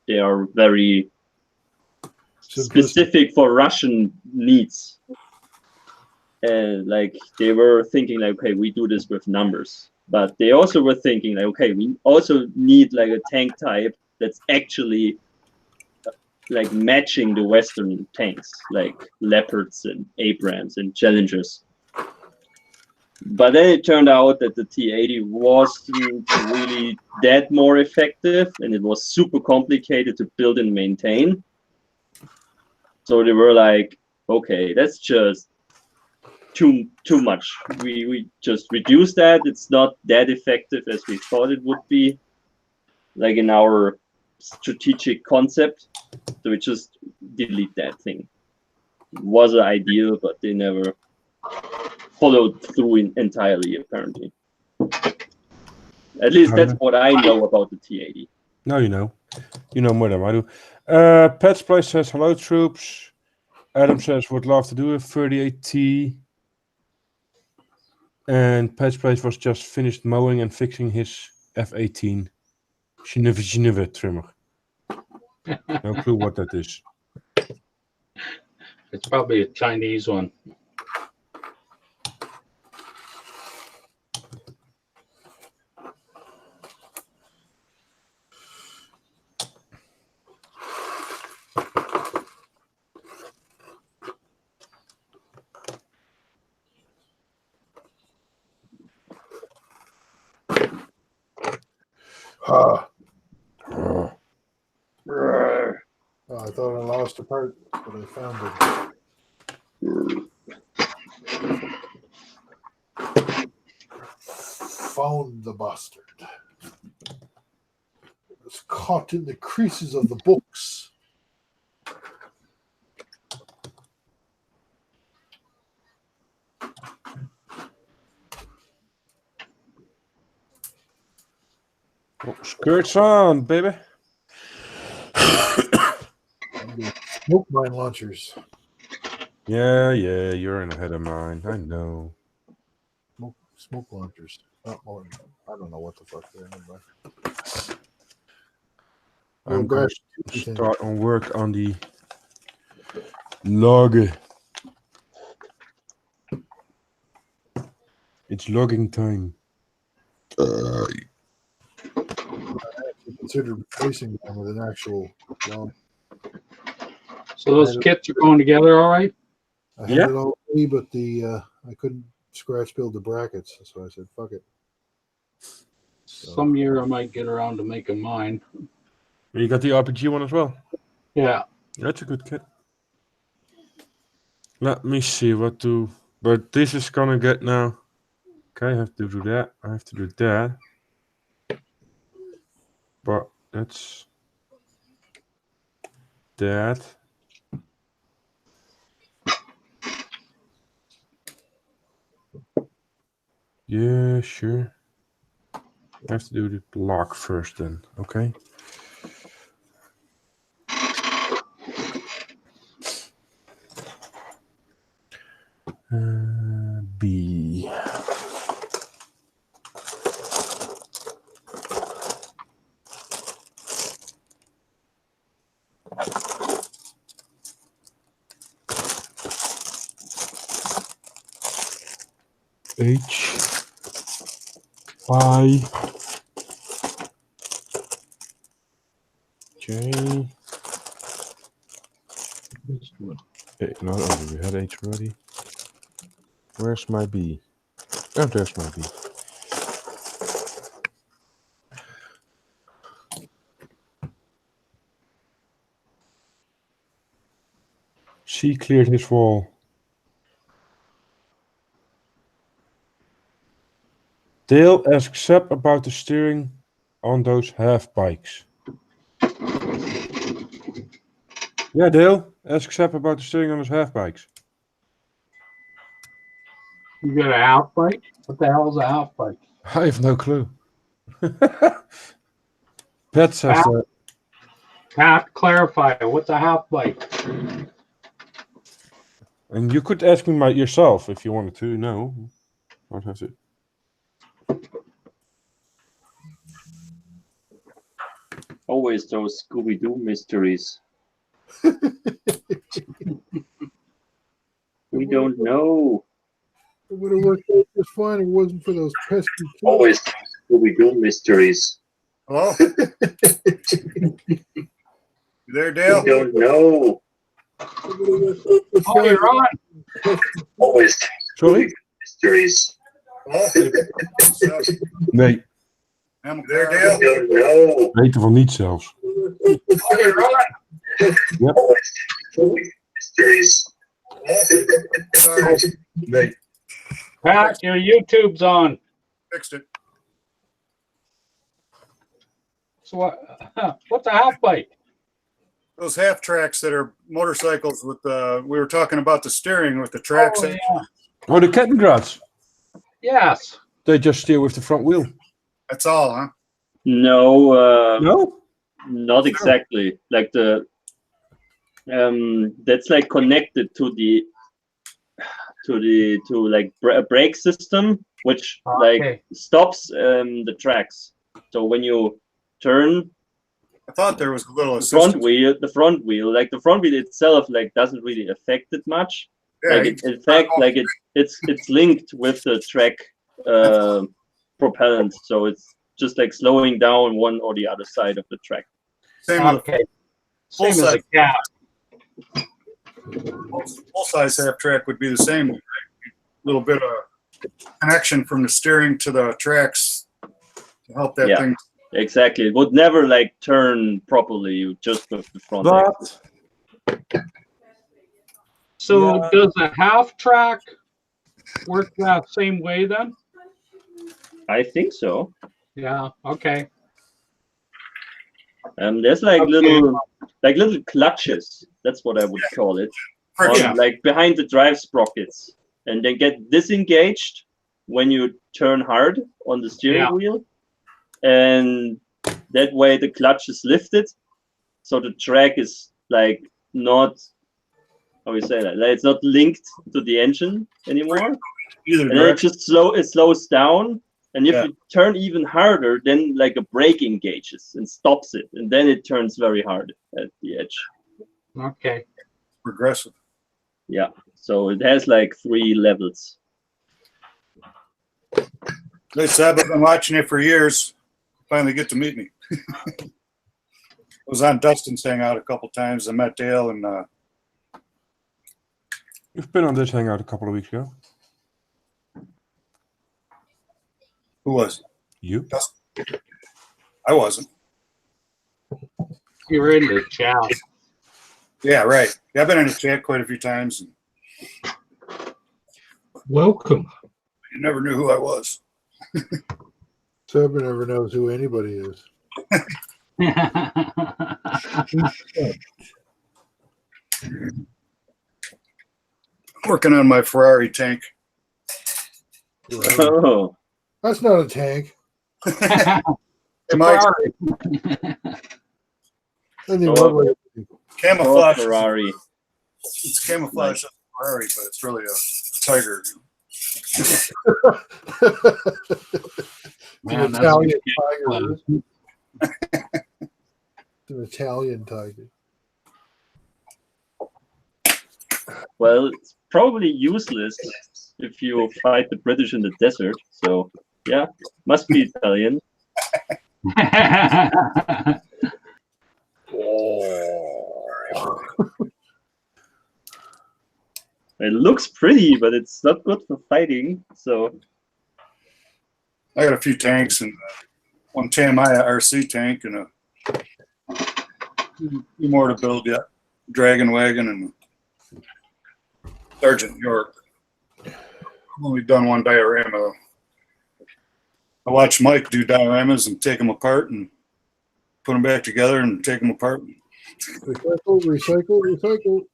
they are very specific for Russian needs. And like they were thinking like, okay, we do this with numbers. But they also were thinking like, okay, we also need like a tank type that's actually like matching the Western tanks, like Leopards and Abrams and Challengers. But then it turned out that the T-80 wasn't really that more effective, and it was super complicated to build and maintain. So they were like, okay, that's just too much. We just reduce that. It's not that effective as we thought it would be, like in our strategic concept. So we just delete that thing. It was an ideal, but they never followed through entirely, apparently. At least that's what I know about the T-80. No, you know more than I do. Pat's Place says, hello, troops. Adam says, would love to do a 38T. And Pat's Place was just finished mowing and fixing his F-18 Geneva trimmer. No clue what that is. It's probably a Chinese one. I thought I lost a part, but I found it. found the bastard. It's caught in the creases of the books. Oh, skirts on, baby. Smoke mine launchers. Yeah, you're in ahead of mine. I know. Smoke launchers. I don't know what the fuck they're in. I'm going to start on work on the log. It's logging time. I actually considered replacing them with an actual log. So those kits are going together all right? I had it all ready, but I couldn't scratch build the brackets, so I said, fuck it. Some year I might get around to making mine. You got the RPG one as well? Yeah. That's a good kit. Let me see what to... But this is gonna get now... Okay, I have to do that. I have to do that. But that's... That. Yeah, sure. I have to do the block first then, okay? B. H. I. J. No, we had H already. Where's my B? Oh, there's my B. C cleared his wall. Dale asks Seb about the steering on those half bikes. Yeah, Dale, ask Seb about the steering on those half bikes. You got a half bike? What the hell is a half bike? I have no clue. Pat says that. Pat, clarify. What's a half bike? And you could ask me yourself if you wanted to. No, I don't have to. Always those Scooby-Doo mysteries. We don't know. It would have worked out just fine if it wasn't for those pesky kids. Always Scooby-Doo mysteries. Hello? You there, Dale? We don't know. Oh, you're on. Always Sorry? mysteries. Hello? Nee, I'm there, Dale? We don't know. weten van niet zelfs. Oh, you're on. Yep. Always mysteries. Sorry, Nee. Pat, your YouTube's on. fixed it. So what's a half bike? Those half tracks that are motorcycles with the, we were talking about the steering with the tracks. Oh, yeah. Oh, the kettengrads. Yes. They just steer with the front wheel. That's all, huh? No, No? not exactly. Like the that's like connected to a brake system, which like Okay. stops the tracks. So when you turn I thought there was a little the front assistance. wheel, the front wheel itself like doesn't really affect it much. Yeah, Like in fact, like it's linked with the track propellant, so it's just like slowing down one or the other side of the track. same with Okay. Full Same as a size. cat. full size half track would be the same. Right? Little bit of connection from the steering to the tracks to help that Yeah. thing. Exactly. It would never like turn properly just with the front axle. But So Yeah. does a half track work that same way then? I think so. Yeah. Okay. There's like little clutches. That's what I would call it. Friction. On, like behind the drive sprockets, and they get disengaged when you turn hard on the steering wheel, and that way the clutch is lifted, so the track is like not, how we say that, like it's not linked to the engine anymore. Either And then it just slows down, and if you turn even harder, then like a brake engages and stops it, and then it turns very hard at the edge. Okay. Progressive. Yeah, so it has like 3 levels. They said I've been watching it for years. Finally get to meet me. I was on Dustin's Hangout a couple times. I met Dale and You've been on this hangout a couple of weeks ago. who was it? You? Dustin. I wasn't. You're in the chat. Yeah, right. Yeah, I've been in the chat quite a few times. And Welcome. you never knew who I was. Seb never knows who anybody is. Working on my Ferrari tank. Oh, That's not a tank. Hey, Mike, Doesn't even Oh. look like camouflage. Ferrari. It's camouflage of Ferrari, but it's really a tiger. It's Man, an that's Italian a- tiger. It's an Italian tiger. Well, it's probably useless if you fight the British in the desert. So, yeah, must be Italian. It looks pretty, but it's not good for fighting. So, I got a few tanks and one Tamiya RC tank and a few more to build yet. Dragon Wagon and Sergeant York. I've only done one diorama. I watch Mike do dioramas and take them apart and put them back together and take them apart. Recycle.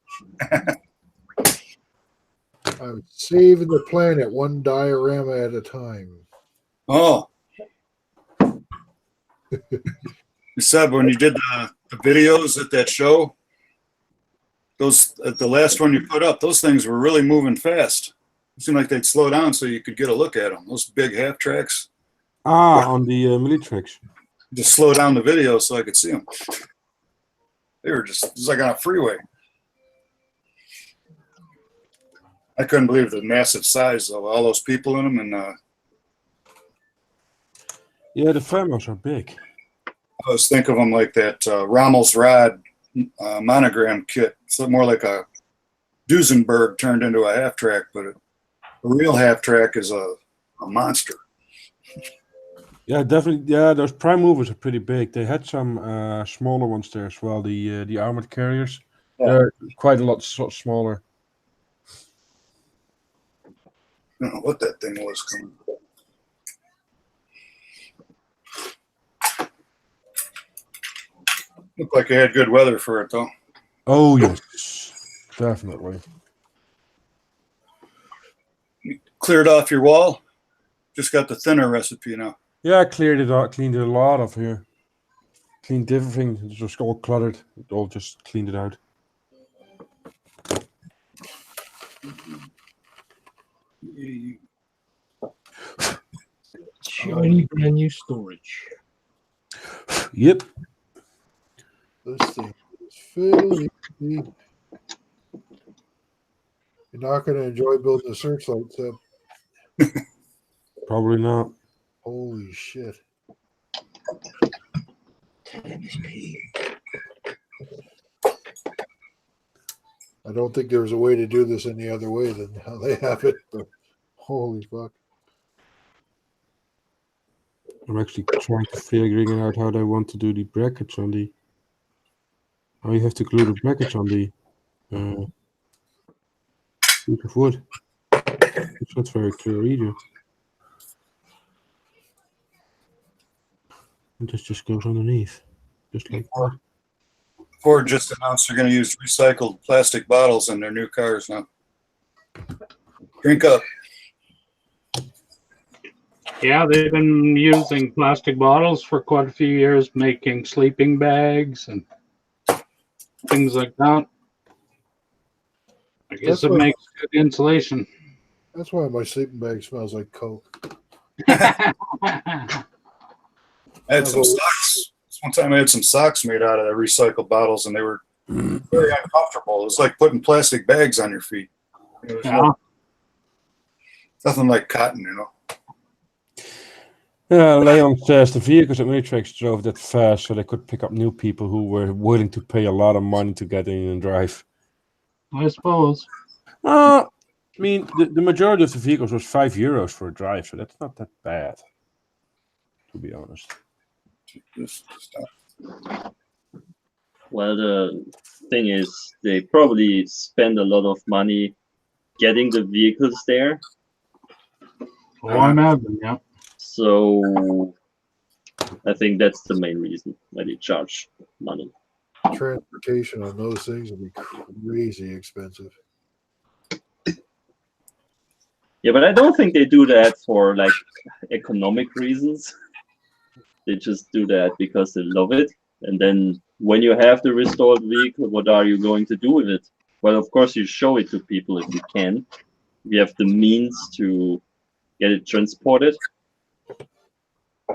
I'm saving the planet one diorama at a time. Oh. You said when you did the videos at that show, those at the last one you put up, those things were really moving fast. It seemed like they'd slow down so you could get a look at them. Those big half tracks. On the Militrix. Just slow down the video so I could see them. They were just, it was like on a freeway. I couldn't believe the massive size of all those people in them. And Yeah, the Famos are big. I always think of them like that Rommel's Rod monogram kit. It's more like a Duesenberg turned into a half track, but a real half track is a monster. Yeah, definitely. Yeah, those prime movers are pretty big. They had some smaller ones there as well. The armored carriers, they're quite a lot smaller. I don't know what that thing was coming. Looked like you had good weather for it, though. Oh yes, definitely. You cleared off your wall. Just got the thinner recipe now. Yeah, I cleared it out, cleaned it a lot of here. Cleaned everything. It was just all cluttered. It all just cleaned it out. Shiny brand new storage. Yep. This thing is filthy. You're not going to enjoy building a searchlight, Seb. Probably not. Holy shit. I don't think there's a way to do this any other way than how they have it, but holy fuck. I'm actually trying to figuring out how they want to do the brackets on the. How you have to glue the brackets on the piece of wood. It's not very clear either. And this just goes underneath. Just like that. Ford just announced they're going to use recycled plastic bottles in their new cars now. Drink up. Yeah, they've been using plastic bottles for quite a few years, making sleeping bags and things like that. I guess That's it what- makes good insulation. That's why my sleeping bag smells like Coke. I had some socks. One time I had some socks made out of the recycled bottles, and they were very uncomfortable. It was like putting plastic bags on your feet. It was Yeah. nothing like cotton, you know. Leon says the vehicles at Matrix drove that fast so they could pick up new people who were willing to pay a lot of money to get in and drive. I suppose. I mean, the majority of the vehicles was €5 for a drive, so that's not that bad, to be honest. Well, the thing is, they probably spend a lot of money getting the vehicles there. Oh, I imagine, yeah. So I think that's the main reason why they charge money. Transportation on those things would be crazy expensive. Yeah, but I don't think they do that for like economic reasons. They just do that because they love it. And then when you have the restored vehicle, what are you going to do with it? Well, of course, you show it to people if you can. You have the means to get it transported.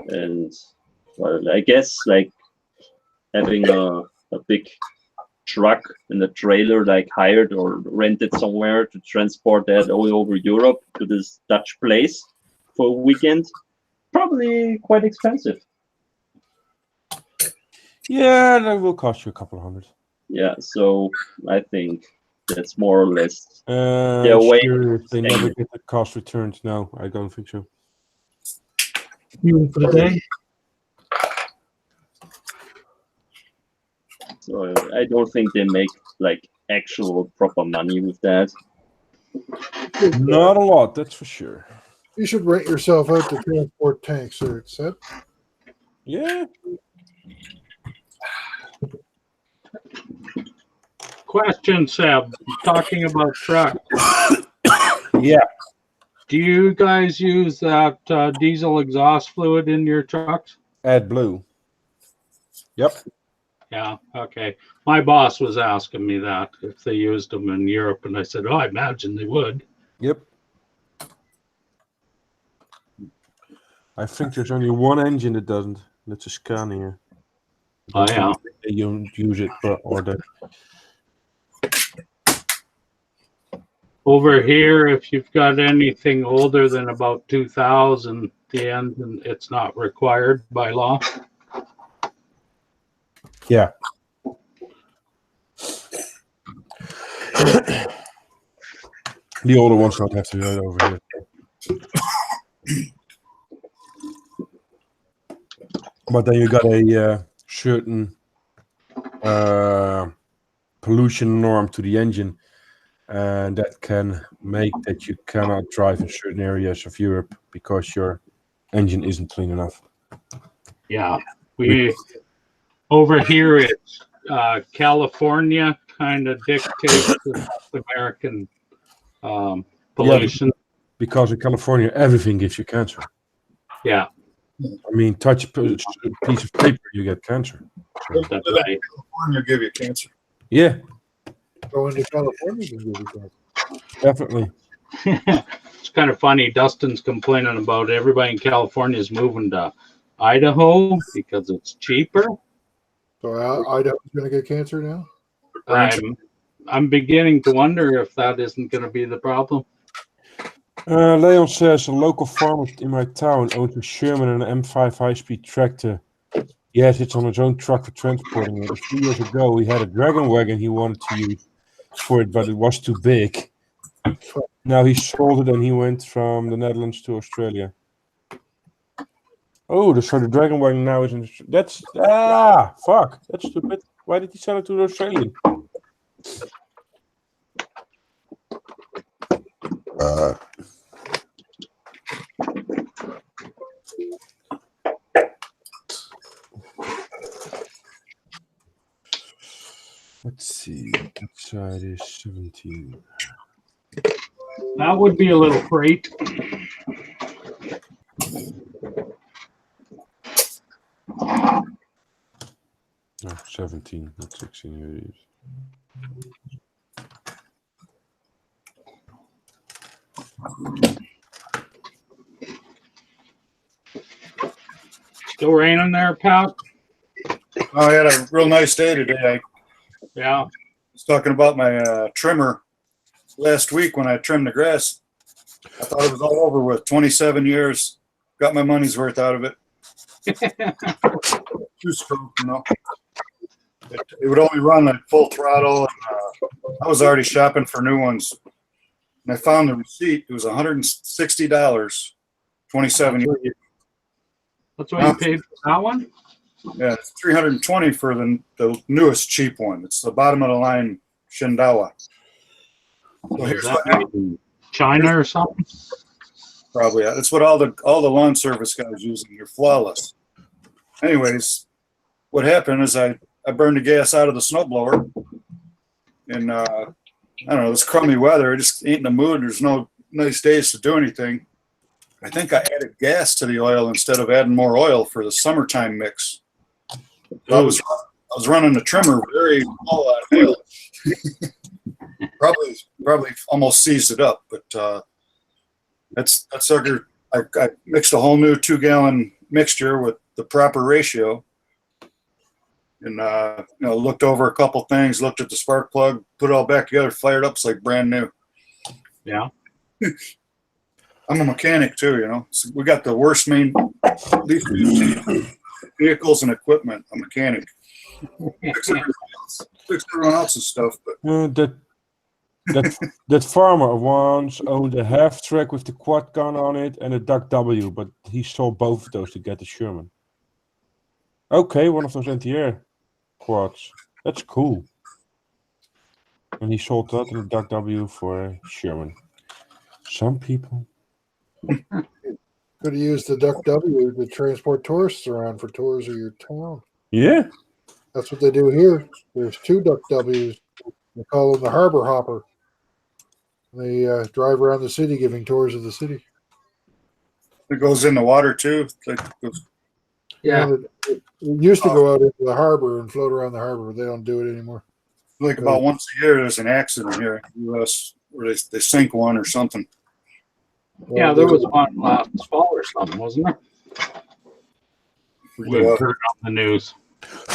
And well, I guess like having a big truck and a trailer like hired or rented somewhere to transport that all over Europe to this Dutch place for a weekend, probably quite expensive. Yeah, that will cost you a couple of hundred. Yeah, so I think that's more or less Sure, way they of never saying get the cost returned. No, I don't think so. You for the day? So I don't think they make like actual proper money with that. Not a lot, that's for sure. You should rent yourself out to transport tanks, sir. It's that. Yeah. Question, Seb. Talking about trucks. Yeah. Do you guys use that diesel exhaust fluid in your trucks? AdBlue. Yep. Yeah, okay. My boss was asking me that if they used them in Europe, and I said, oh, I imagine they would. Yep. I think there's only one engine that doesn't. That's a Scania. Oh, yeah. They don't use it, but or the Over here, if you've got anything older than about 2000, the engine, it's not required by law. yeah. The older ones don't have to go over here. But then you got a certain pollution norm to the engine, and that can make that you cannot drive in certain areas of Europe because your engine isn't clean enough. Yeah. We over here, it's California kind of dictates the American pollution. Because in California, everything gives you cancer. Yeah, I mean, touch a piece of paper, you get cancer. that's right. California give you cancer. Yeah, Go into California and give you that. definitely. It's kind of funny. Dustin's complaining about everybody in California is moving to Idaho because it's cheaper. So Idaho's going to get cancer now? I'm beginning to wonder if that isn't going to be the problem. Leon says a local farmer in my town owns a Sherman and an M5 high-speed tractor. Yes, it's on his own truck for transporting it. A few years ago, he had a Dragon Wagon he wanted to use for it, but it was too big. Now he sold it and he went from the Netherlands to Australia. Oh, so the Dragon Wagon now is in. That's fuck. That's stupid. Why did he sell it to the Australian? see. That side is 17. That would be a little freight. No, 17, not 16. Here it is. Still raining there, Pat? I had a real nice day today. Yeah. I was talking about my trimmer last week when I trimmed the grass. I thought it was all over with. 27 years, got my money's worth out of it. Two-stroke, you know. It would only run at full throttle. And, I was already shopping for new ones, and I found the receipt. It was $160, 27 years. That's what you paid for that one? Yeah, it's $320 for the newest cheap one. It's the bottom of the line Shindawa. So Is here's that what made in China or something? probably that's what all the lawn service guys use, and they're flawless. Anyways, what happened is I burned the gas out of the snowblower, and I don't know, it's crummy weather. I just ain't in the mood. There's no nice days to do anything. I think I added gas to the oil instead of adding more oil for the summertime mix. So I was running the trimmer very low on oil. probably almost seized it up, but that's sucker. I mixed a whole new 2-gallon mixture with the proper ratio, and looked over a couple things, looked at the spark plug, put it all back together, fired up. It's like brand new. Yeah. I'm a mechanic too, you know. So we got the worst least vehicles and equipment. A mechanic. Fix everyone else's stuff, but That farmer once owned a half track with the quad gun on it and a Duck W, but he sold both of those to get the Sherman. Okay, one of those anti-air quads. That's cool. And he sold that and a Duck W for a Sherman. Some people. Could have used the Duck W to transport tourists around for tours of your town. Yeah. That's what they do here. There's 2 Duck Ws. They call them the Harbor Hopper. They drive around the city giving tours of the city. it goes in the water too. Yeah. It used to go out into the harbor and float around the harbor, but they don't do it anymore. Like about once a year, there's an accident here in the U.S. where they sink one or something. Yeah, there was one last fall or something, wasn't there? We heard on the news.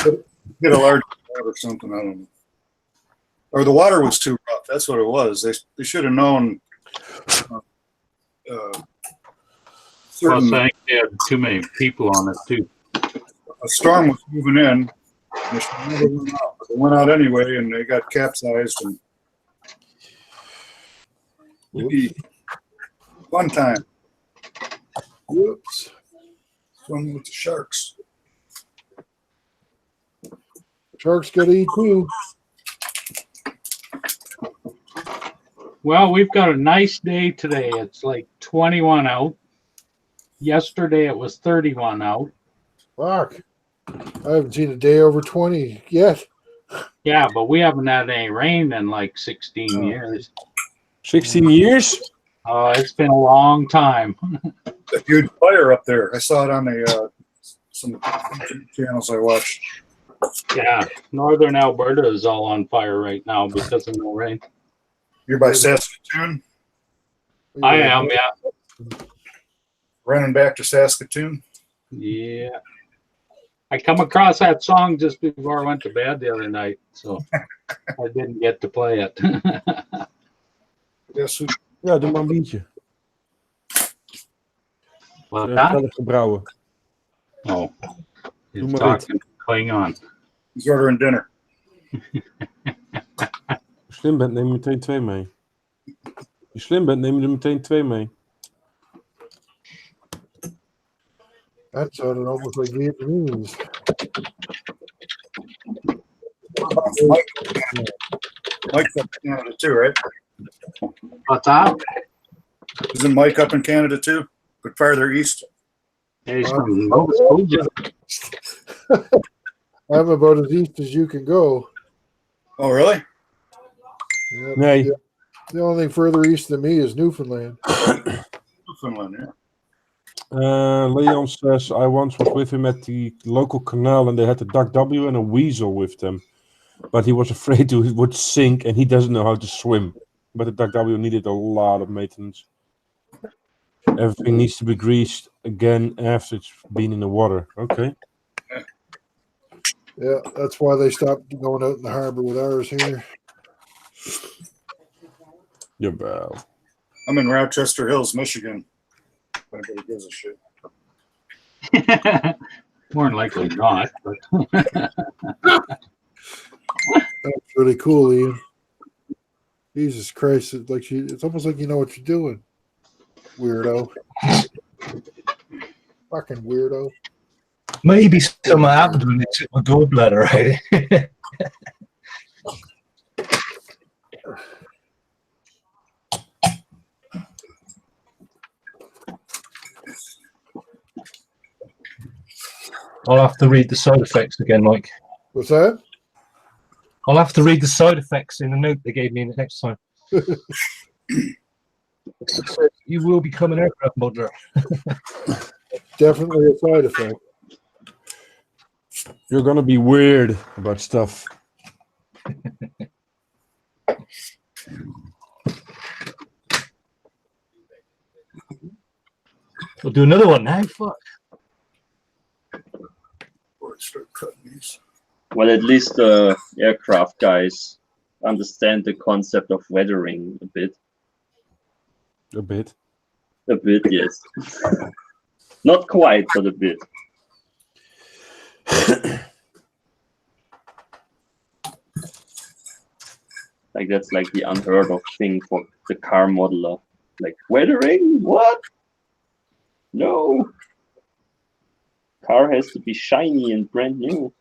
Hit a large wave or something. I don't know. Or the water was too rough. That's what it was. They should have known. Plus, I think they had too many people on it too. A storm was moving in. They never went out, but they went out anyway, and they got capsized. And fun time. Whoops. Swimming with the sharks. Sharks got to eat too. Well, we've got a nice day today. It's like 21 out. Yesterday it was 31 out. Fuck. I haven't seen a day over 20 yet. Yeah, but we haven't had any rain in like 16 years. 16 years? Oh, it's been a long time. A huge fire up there. I saw it on the some channels I watched. Yeah, northern Alberta is all on fire right now because of no rain. You're by Saskatoon? I am, yeah. Running back to Saskatoon? Yeah. I come across that song just before I went to bed the other night, so I didn't get to play it. Yes. Ja, doe maar een biertje. Wat that? Zelf gebrouwen. Oh, he's maar talking Klingon. He's ordering dinner. Als je slim bent, neem je meteen 2 mee. Als je slim bent, neem je er meteen 2 mee. That sounded almost like Vietnamese. Mike's up in Canada too, right? What's that? Isn't Mike up in Canada too, but farther east? He's from Nova Scotia. I'm about as east as you can go. Oh, really? Yep. Nee. Yeah. The only thing further east than me is Newfoundland. Newfoundland, yeah. Leon says, I once was with him at the local canal and they had a duck W and a weasel with them. But he was afraid it would sink and he doesn't know how to swim. But the duck W needed a lot of maintenance. Everything needs to be greased again after it's been in the water. Okay. Yeah, that's why they stopped going out in the harbor with ours here. Jawel. I'm in Rochester Hills, Michigan. Nobody gives a shit. More than likely not, but That's really cool, Ian. Jesus Christ! It's almost like you know what you're doing, weirdo. Fucking weirdo. Maybe something happened when they took my gallbladder out. I'll have to read the side effects again, Mike. What's that? I'll have to read the side effects in the note they gave me next time. You will become an aircraft modeler. Definitely a side effect. You're gonna be weird about stuff. We'll do another one now. Fuck. Or start cutting these. Well, at least the aircraft guys understand the concept of weathering a bit. A bit. A bit, yes. Not quite, but a bit. Like that's like the unheard of thing for the car modeler. Like weathering? What? No. Car has to be shiny and brand new.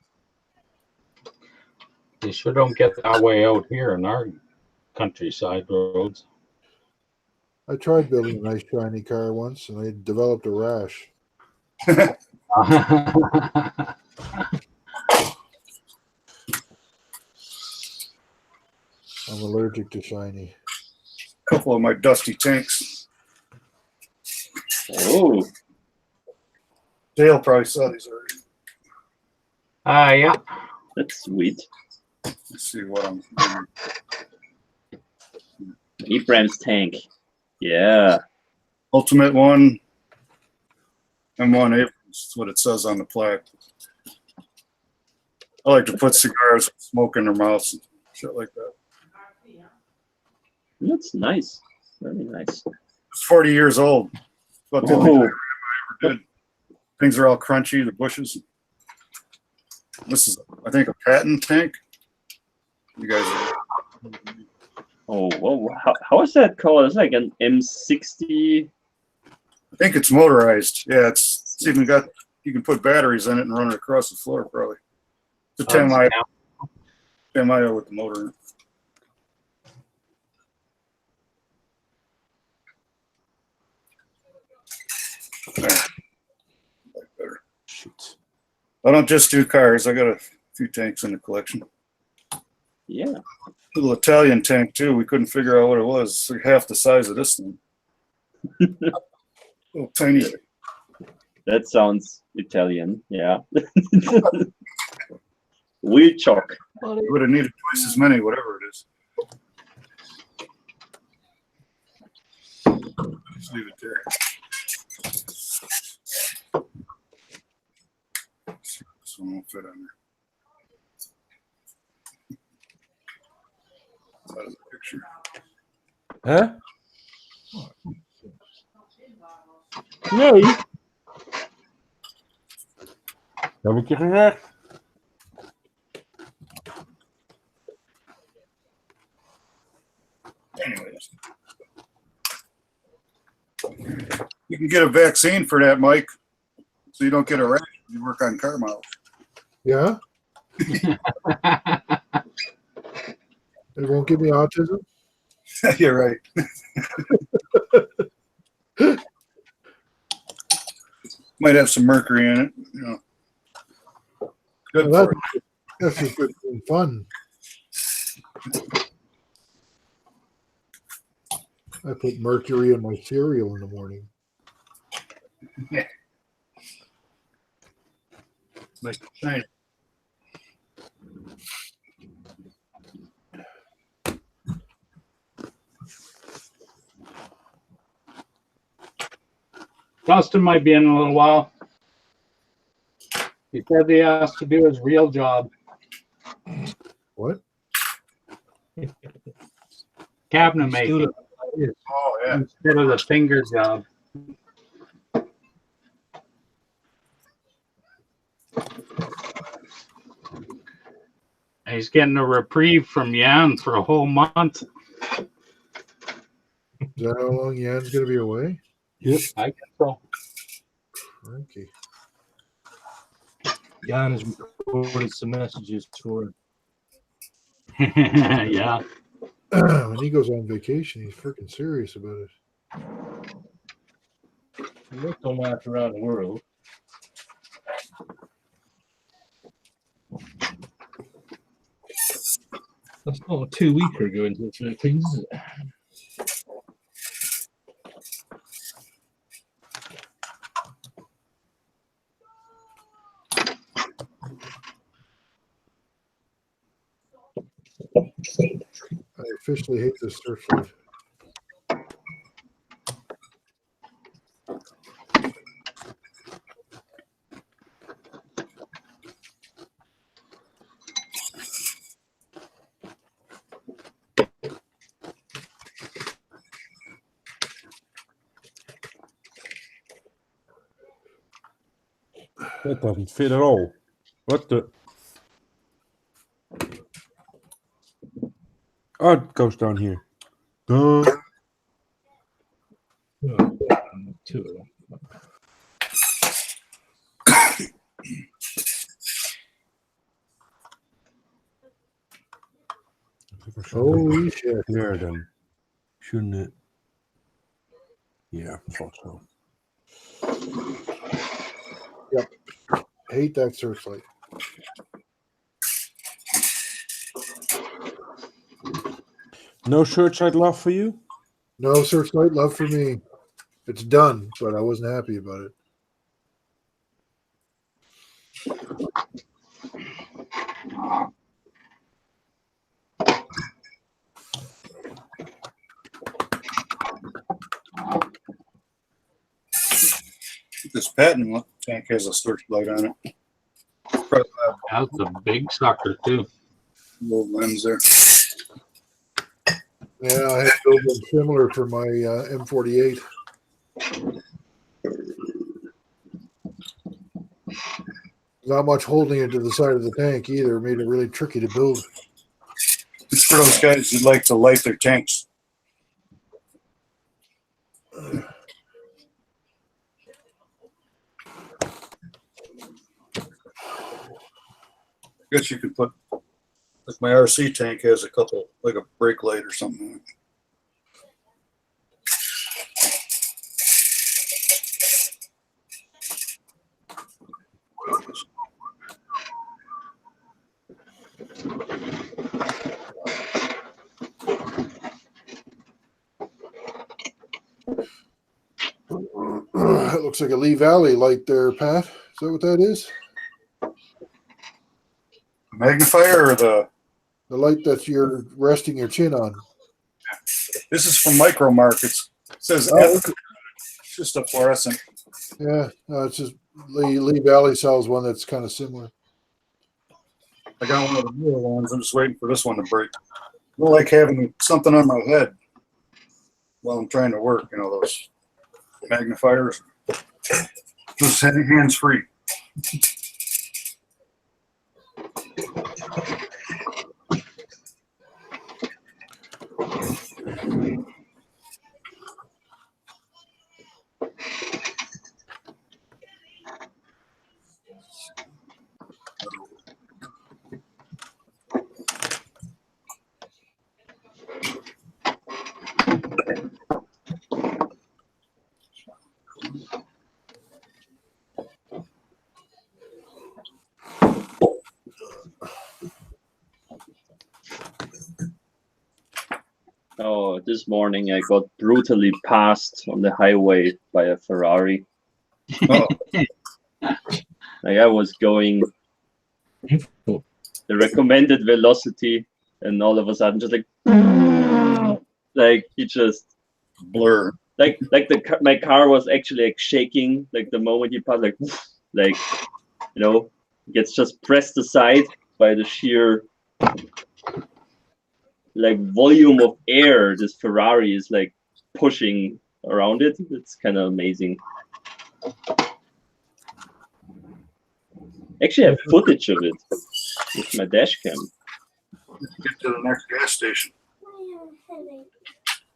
you sure don't get that way out here in our countryside roads. I tried building a nice shiny car once, and I developed a rash. I'm allergic to shiny. A couple of my dusty tanks. Oh, Dale probably saw these already. Yeah. that's sweet. Let's see what I'm. Abrams tank. Yeah. Ultimate one. M1 Abrams. That's what it says on the plaque. I like to put cigars with smoke in their mouths and shit like that. That's nice. Very nice. It's 40 years old. About the only Oh, thing I ever did. Things are all crunchy, the bushes. This is, I think, a patent tank. You guys are. oh, whoa. How is that called? It's like an M60. I think it's motorized. Yeah, it's even got, you can put batteries in it and run it across the floor, probably. It's a 10 mile with the motor in it. There. Better. Shoot. I don't just do cars. I got a few tanks in the collection. Yeah. Little Italian tank too. We couldn't figure out what it was. It's like half the size of this thing. Little tiny. That sounds Italian. Yeah. Wheel chalk. Would have needed twice as many, whatever it is. Just leave it there. This one won't fit on there. Out of the picture. Huh? Nee. Dat heb ik je gezegd. Anyways. You can get a vaccine for that, Mike, so you don't get a rash when you work on car models. Yeah? It won't give me autism? You're right. Might have some mercury in it. You know. Good Well, for it. that's just good and fun. I put mercury in my cereal in the morning. Make it shiny. Dustin might be in a little while. He said he has to do his real job. What? Cabinet He's making still- Oh, yeah. instead of the finger job. And he's getting a reprieve from Yan for a whole month. Is that how long Yan's going to be away? Yep. I guess so. Crikey. Jan has recorded some messages for him. Yeah. When he goes on vacation, he's freaking serious about it. He worked on Life Around the World. That's not a 2-weeker going to the Philippines, is it? I officially hate this Searchlight. That doesn't fit at all. What the? Oh, it goes down here. Duh. Oh, 2 of them. Holy shit. There then. Shouldn't it? Yeah, I thought so. Hate that Searchlight. No Searchlight love for you? No Searchlight love for me. It's done, but I wasn't happy about it. This patent tank has a searchlight on it. Probably have That's a big sucker, too. a little lens there. Yeah, I had to build one similar for my M48. Not much holding it to the side of the tank either. It made it really tricky to build. It's for those guys who like to light their tanks. I guess you could put, like my RC tank has a couple, like a brake light or something. It looks like a Lee Valley light there, Pat. Is that what that is? Magnifier or the, The light that you're resting your chin on. this is from Micro Markets. It says Oh, F, it's just a fluorescent. Yeah, no, it's just Lee Valley sells one that's kind of similar. I got one of the newer ones. I'm just waiting for this one to break. I don't like having something on my head while I'm trying to work, you know, those magnifiers. Just hands free. Oh, this morning I got brutally passed on the highway by a Ferrari. Oh, Like I was going Beautiful. the recommended velocity, and all of a sudden, just like he just blur. my car was actually like shaking like the moment he passed, like you know, gets just pressed aside by the sheer like volume of air this Ferrari is like pushing around it. It's kind of amazing. Actually, I have footage of it with my dash cam. Get to the next gas station.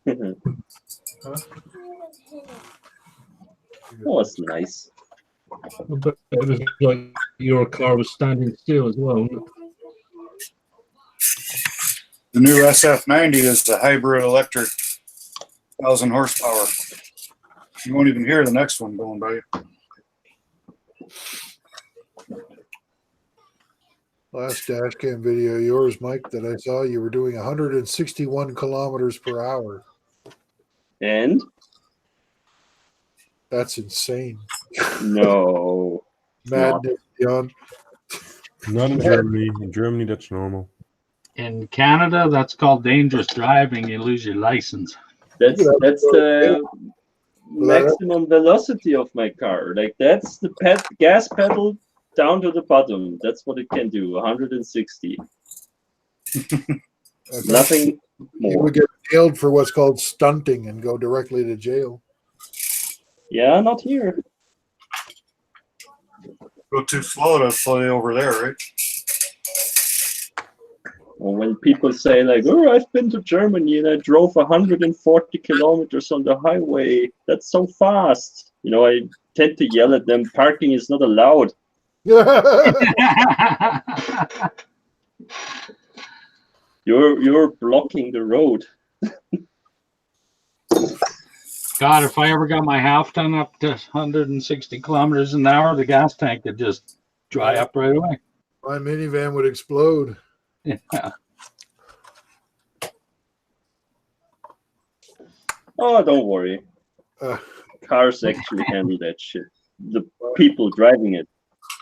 That was nice. But it was like your car was standing still as well. Wasn't it? The new SF90 is the hybrid electric, 1,000 horsepower. You won't even hear the next one going by. Last dash cam video of yours, Mike, that I saw, you were doing 161 kilometers per hour. And That's insane. no, Madness beyond. Not in Germany. In Germany, that's normal. In Canada, that's called dangerous driving. You lose your license. that's the maximum velocity of my car. Like that's the gas pedal down to the bottom. That's what it can do. 160. Nothing You more. would get nailed for what's called stunting and go directly to jail. Yeah, not here. Go too slow to fly over there, right? Or when people say like, "Oh, I've been to Germany and I drove 140 kilometers on the highway. That's so fast." You know, I tend to yell at them. Parking is not allowed. You're blocking the road. God, if I ever got my half ton up to 160 kilometers an hour, the gas tank would just dry up right away. My minivan would explode. Yeah. Oh, don't worry. Uh, Cars actually handle that shit. The people driving it,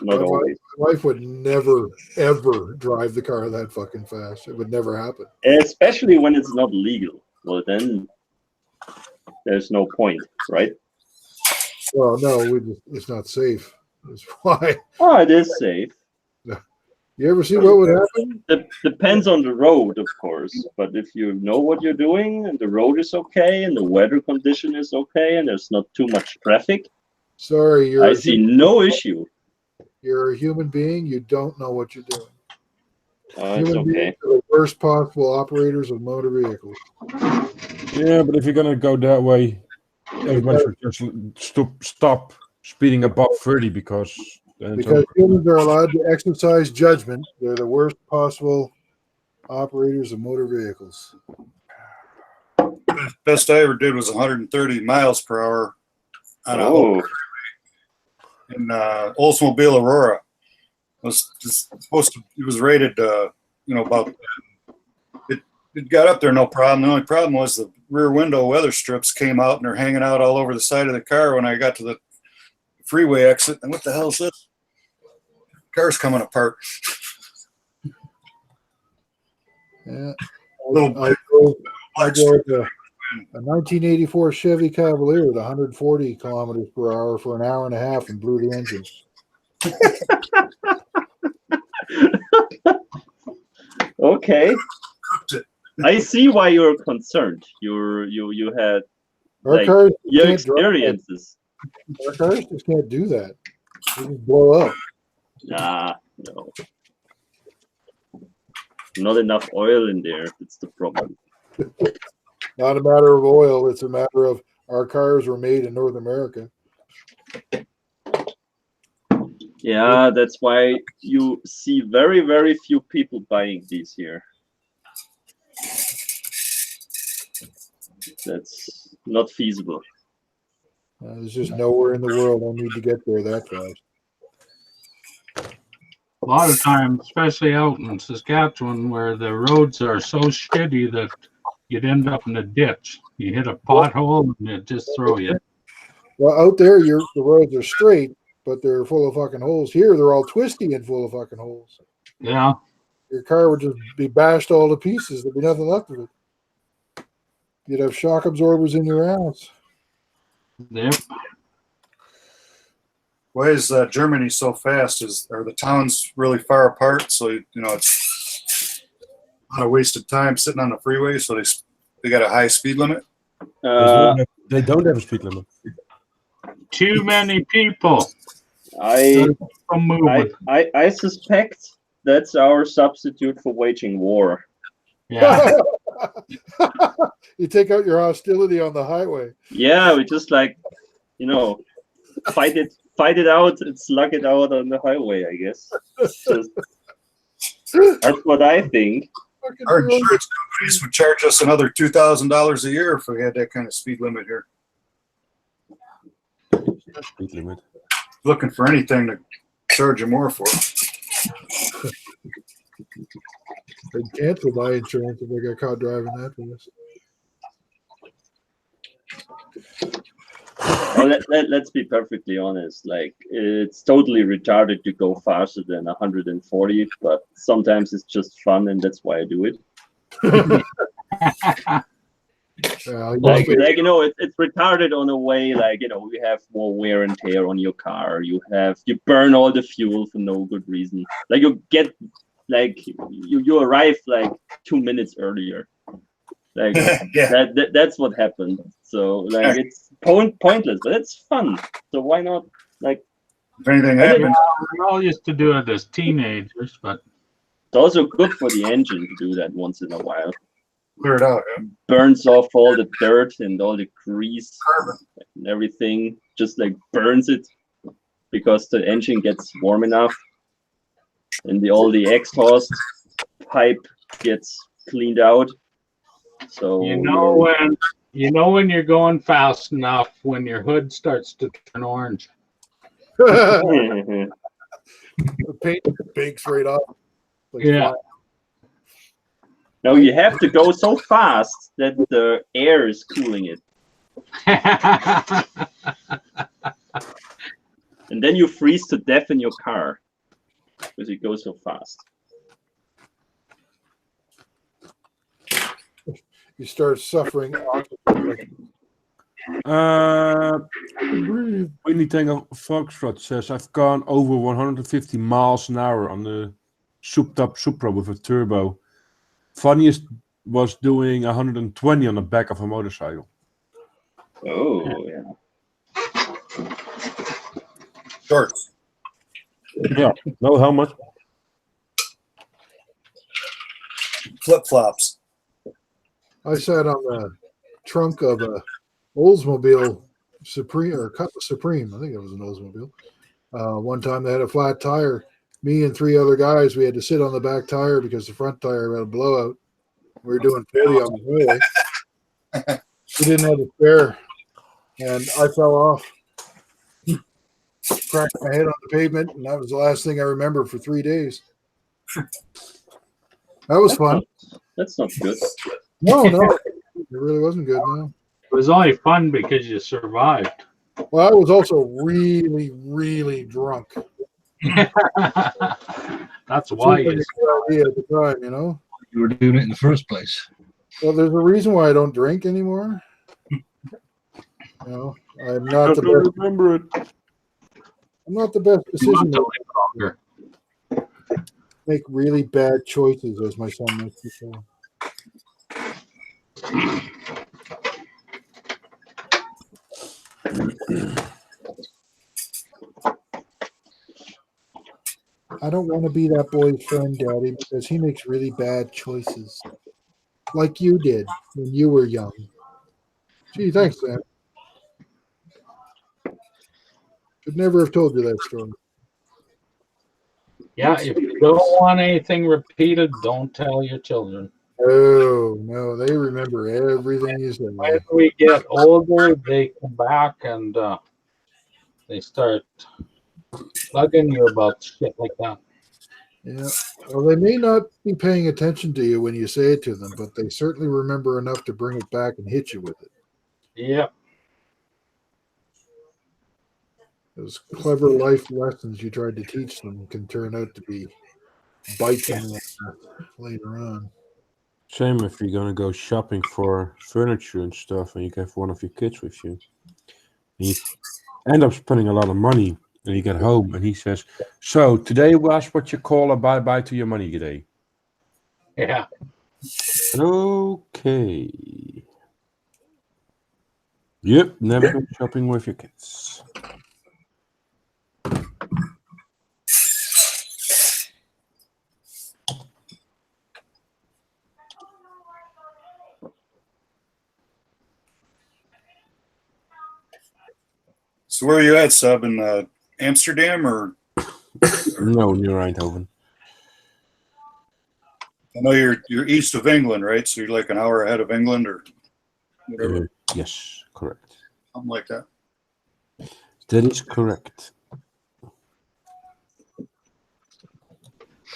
not my always. wife would never, ever drive the car that fucking fast. It would never happen. Especially when it's not legal. Well, then there's no point, right? Well, no, it's not safe. That's why. Oh, it is safe. You ever see what would happen? Depends on the road, of course. But if you know what you're doing and the road is okay and the weather condition is okay and there's not too much traffic, Sorry, I see no issue. You're a human being. You don't know what you're doing. It's Human beings okay. are the worst possible operators of motor vehicles. Yeah, but if you're gonna go that way, everybody should just stop speeding above 30 because then it's Because over. humans are allowed to exercise judgment, they're the worst possible operators of motor vehicles. Best I ever did was 130 miles per hour on a Oh, in Oldsmobile Aurora. It was supposed to. It was rated, about. It got up there no problem. The only problem was the rear window weather strips came out and they're hanging out all over the side of the car when I got to the freeway exit. And what the hell is this? Car's coming apart. Yeah. Little I drove a 1984 Chevy Cavalier with 140 kilometers per hour for an hour and a half and blew the engine. okay. cooked it. I see why you're concerned. You had Our like cars your can't drive experiences. that. Our cars just can't do that. They just blow up. Nah, no. Not enough oil in there. That's the problem. Not a matter of oil. It's a matter of our cars were made in North America. Yeah, that's why you see very, very few people buying these here. That's not feasible. There's just nowhere in the world I need to get there that fast. A lot of times, especially out in Saskatchewan, where the roads are so shitty that you'd end up in a ditch. You hit a pothole and it'd just throw you. Well, out there, the roads are straight, but they're full of fucking holes. Here, they're all twisty and full of fucking holes. Yeah. Your car would just be bashed all to pieces. There'd be nothing left of it. You'd have shock absorbers in your ass. Yep. Why is Germany so fast? Are the towns really far apart? So it's a lot of wasted time sitting on the freeway. So they got a high speed limit. They don't have a speed limit. Too many people. I moving. I suspect that's our substitute for waging war. Yeah. You take out your hostility on the highway. Yeah, we just fight it out and slug it out on the highway, I guess. That's what I think. Our insurance companies would charge us another $2,000 a year if we had that kind of speed limit here. Speed limit. Looking for anything to charge you more for. They'd cancel my insurance if they got caught driving that fast. Well, let's be perfectly honest. Like, it's totally retarded to go faster than 140, but sometimes it's just fun, and that's why I do it. It's retarded on a way, you have more wear and tear on your car. You burn all the fuel for no good reason. You arrive 2 minutes earlier. Yeah. That's what happened. So it's pointless, but it's fun. So why not? If anything happens, We all used to do it as teenagers, but it's also good for the engine to do that once in a while. clear it out. Yeah. Burns off all the dirt and all the grease Carbon. and everything. Just burns it because the engine gets warm enough, and all the exhaust pipe gets cleaned out. So when you're going fast enough when your hood starts to turn orange. The paint bakes right off. Yeah. No, you have to go so fast that the air is cooling it, and then you freeze to death in your car because it goes so fast. You start suffering. Winnie Tango Foxtrot says, I've gone over 150 miles an hour on the souped-up Supra with a turbo. Funniest was doing 120 on the back of a motorcycle. Oh, yeah. Shorts. Yeah, no helmet. Flip flops. I sat on the trunk of a Oldsmobile Supreme or Cutlass Supreme. I think it was an Oldsmobile. One time they had a flat tire. Me and 3 other guys, we had to sit on the back tire because the front tire had a blowout. We were doing 40 on the highway. We didn't have a spare, and I fell off. Cracked my head on the pavement, and that was the last thing I remember for 3 days. That was fun. That's not good. No, it really wasn't good. No. It was only fun because you survived. Well, I was also really, really drunk. That's why you idea at the time, You were doing it in the first place. Well, there's a reason why I don't drink anymore. I'm not Remember it. I'm not the best decision maker. Make really bad choices, as my son likes to say. I don't want to be that boy's friend, Daddy, because he makes really bad choices. Like you did when you were young. Gee, thanks, Sam. Could never have told you that story. Yeah, if you don't want anything repeated, don't tell your children. Oh, no, they remember everything you said. When we get older, they come back and they start bugging you about shit like that. Yeah. Well, they may not be paying attention to you when you say it to them, but they certainly remember enough to bring it back and hit you with it. Yep. Those clever life lessons you tried to teach them can turn out to be bites in the ass later on. Same if you're gonna go shopping for furniture and stuff, and you have one of your kids with you. And you end up spending a lot of money, and you get home, and he says, "So today was what you call a bye-bye to your money day." Yeah. Okay. Yep, never go shopping with your kids. So where are you at, Sub? In Amsterdam or? No, near Eindhoven. I know you're east of England, right? So you're like an hour ahead of England or whatever, Yes, correct. something like that. That is correct.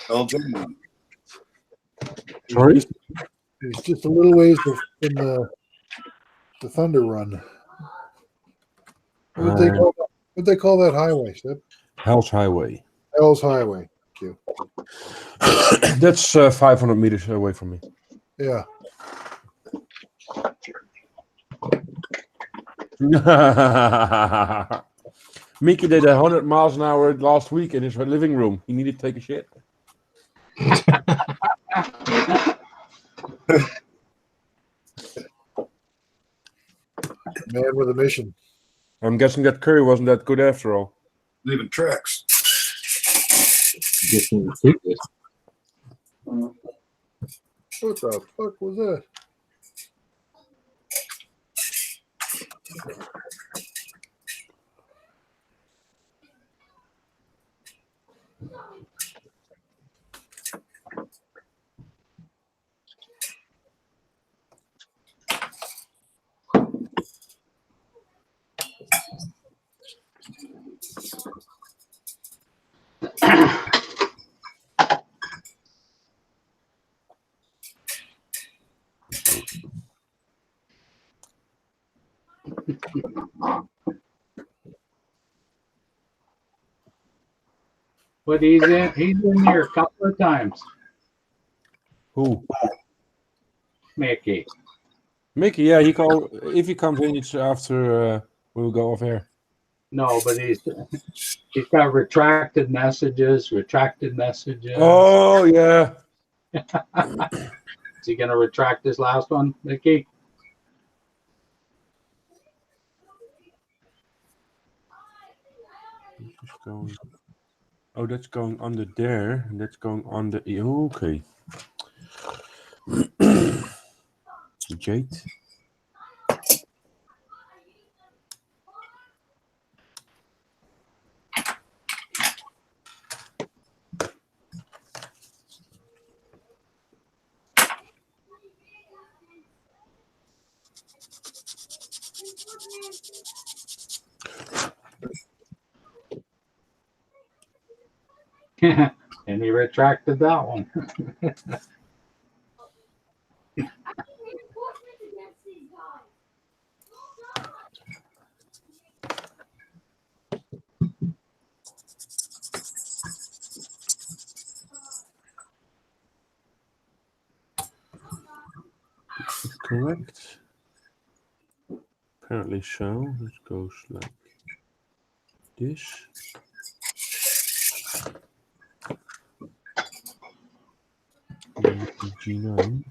Belgium. Sorry? It's just a little ways from the Thunder Run. What would they call that highway, Step? Hell's Highway. Hell's Highway. Thank you. That's 500 meters away from me. Yeah. Mickey did 100 miles an hour last week in his living room. He needed to take a shit. Man with a mission. I'm guessing that curry wasn't that good after all. Leaving tracks. What the fuck was that? But he's in here a couple of times, Who? Mickey. Mickey, yeah, he called. If he comes in, it's after we'll go off air. No, but he's got retracted messages. Oh, yeah. Is he going to retract this last one, Mickey? Just going. Oh, that's going under there. And that's going under. Okay. Jade. And he retracted that one. Correct. Apparently so. It goes like this. G9.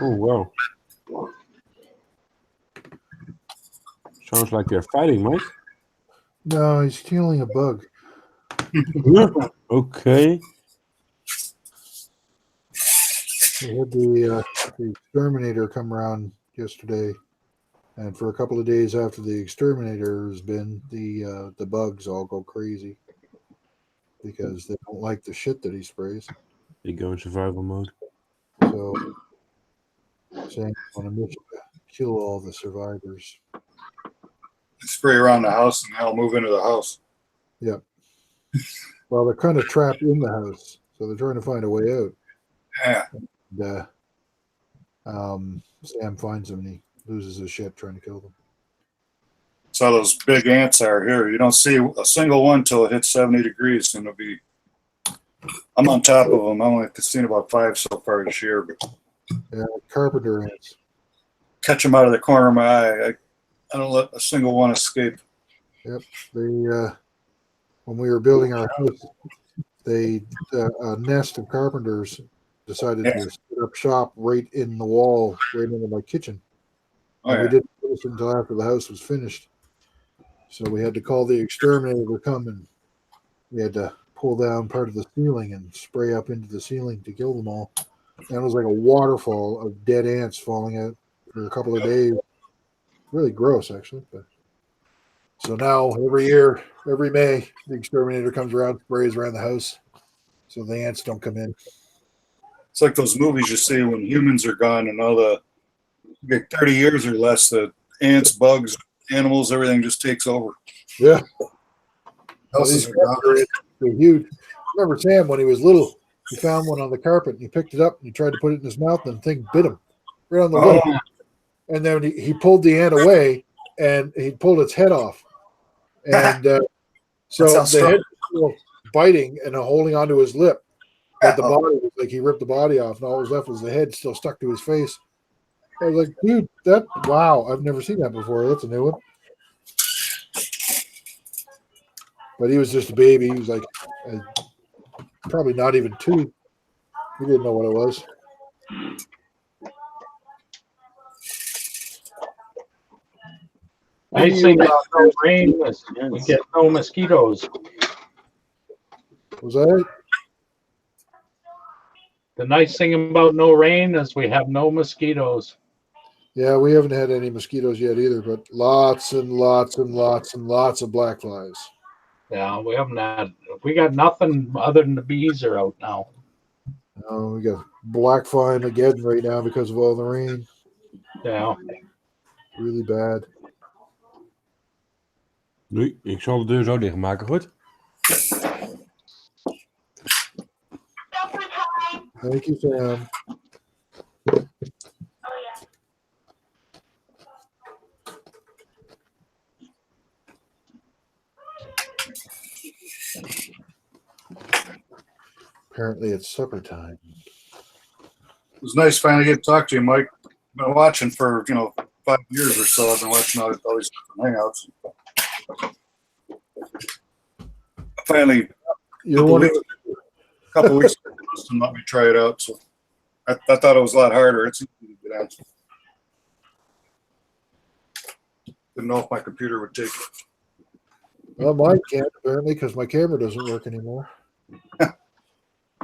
Oh, wow. Sounds like they're fighting, Mike. No, he's stealing a bug. Okay. We had the exterminator come around yesterday, and for a couple of days after the exterminator has been, the bugs all go crazy. because they don't like the shit that he sprays. You go in survival mode. So Sam on a mission to kill all the survivors. They spray around the house and they'll move into the house. Yep. Well, they're kind of trapped in the house, so they're trying to find a way out. Yeah. And, Sam finds them and he loses his shit trying to kill them. That's how those big ants are here. You don't see a single one till it hits 70 degrees, and it'll be. I'm on top of them. I've only seen about 5 so far this year, but Yeah, carpenter ants. catch them out of the corner of my eye. I don't let a single one escape. Yep. They when we were building our house, they a nest of carpenters decided to set up shop right in the wall, right into my kitchen. Oh, And we yeah. didn't finish until after the house was finished. So we had to call the exterminator to come, and we had to pull down part of the ceiling and spray up into the ceiling to kill them all. And it was like a waterfall of dead ants falling out for a couple of days. Really gross, actually. But so now every year, every May, the exterminator comes around, sprays around the house, so the ants don't come in. It's like those movies you see when humans are gone and all the like 30 years or less, the ants, bugs, animals, everything just takes over. Yeah. Houses These are gone. they're huge. I remember Sam when he was little, he found one on the carpet and he picked it up and he tried to put it in his mouth and the thing bit him right on the lip. And then he pulled the ant away and he pulled its head off. And so That the sounds strong. head was still biting and holding onto his lip. But the body was like he ripped the body off and all that was left was the head still stuck to his face. I was like, dude, wow, I've never seen that before. That's a new one. But he was just a baby. He was like probably not even 2. He didn't know what it was. Nice thing about no rain is we get no mosquitoes. Was that it? The nice thing about no rain is we have no mosquitoes. Yeah, we haven't had any mosquitoes yet either, but lots and lots and lots and lots of black flies. Yeah, we haven't had. We got nothing other than the bees are out now. We got black fly again right now because of all the rain. Yeah. Really bad. Nee, ik zal de deur zo dichtmaken, goed? Thank you, Sam. Apparently it's supper time. It was nice finally getting to talk to you, Mike. I've been watching for 5 years or so. I've been watching all these different hangouts. Finally, You're one of a couple weeks ago, Justin let me try it out. So I thought it was a lot harder. It's easy to get on. Didn't know if my computer would take it. Well, mine can't apparently because my camera doesn't work anymore. It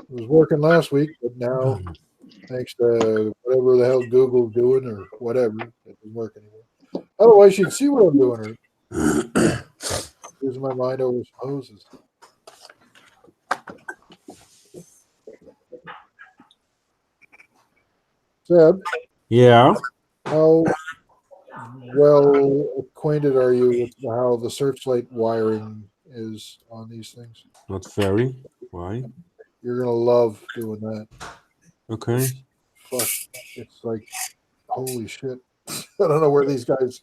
was working last week, but now, thanks to whatever the hell Google's doing or whatever, it doesn't work anymore. Otherwise, you'd see what I'm doing. Right? Losing my mind over some hoses. Seb, Yeah. how well acquainted are you with how the searchlight wiring is on these things? Not very. Why? You're gonna love doing that. Okay. Fuck, it's like, holy shit! I don't know where these guys.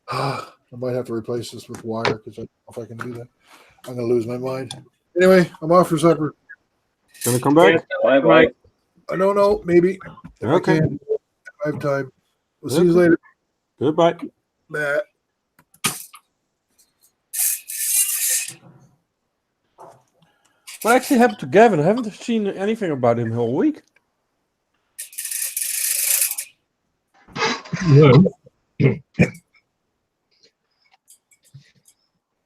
I might have to replace this with wire because I don't know if I can do that. I'm gonna lose my mind. Anyway, I'm off for supper. Can I come back? Bye bye. I don't know. Maybe if Okay. I can. If I have time. We'll see you later. Goodbye. Bye. What actually happened to Gavin? I haven't seen anything about him all week.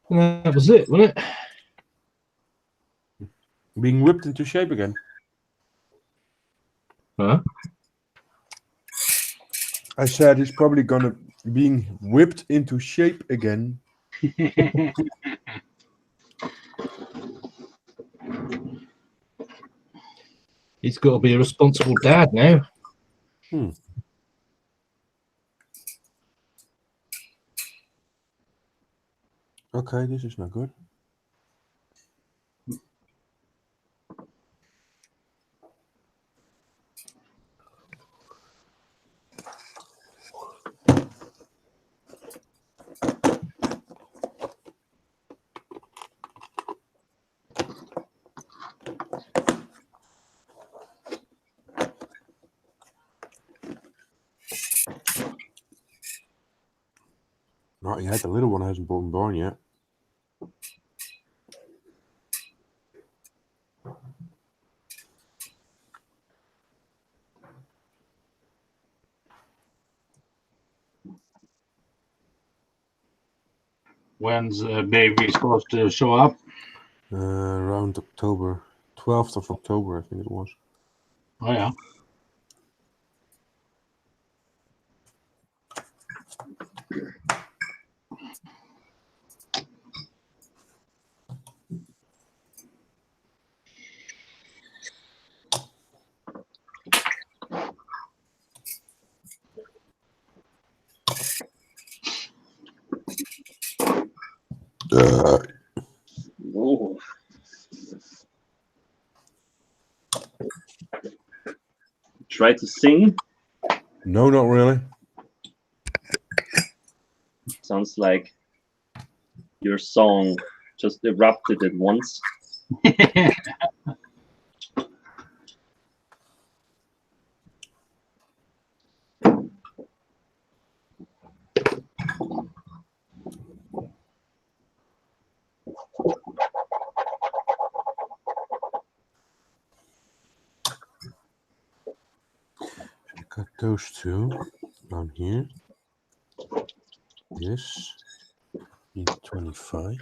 Well, that was it, wasn't it? Being whipped into shape again. Huh? I said he's probably gonna being whipped into shape again. He's got to be a responsible dad now. Okay, this is not good. Not yet. The little one hasn't been born yet. When's the baby supposed to show up? Around October, 12th of October, I think it was. Oh yeah. Oh. Try to sing. No, not really. Sounds like your song just erupted at once. Got those two down here. This. Need 25.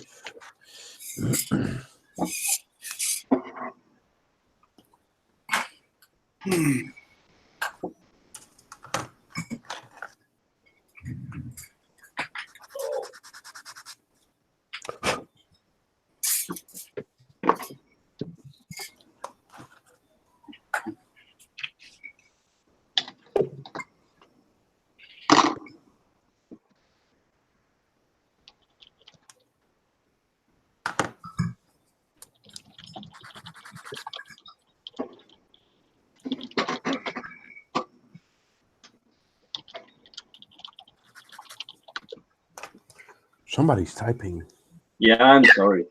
Somebody's typing. Yeah, I'm sorry.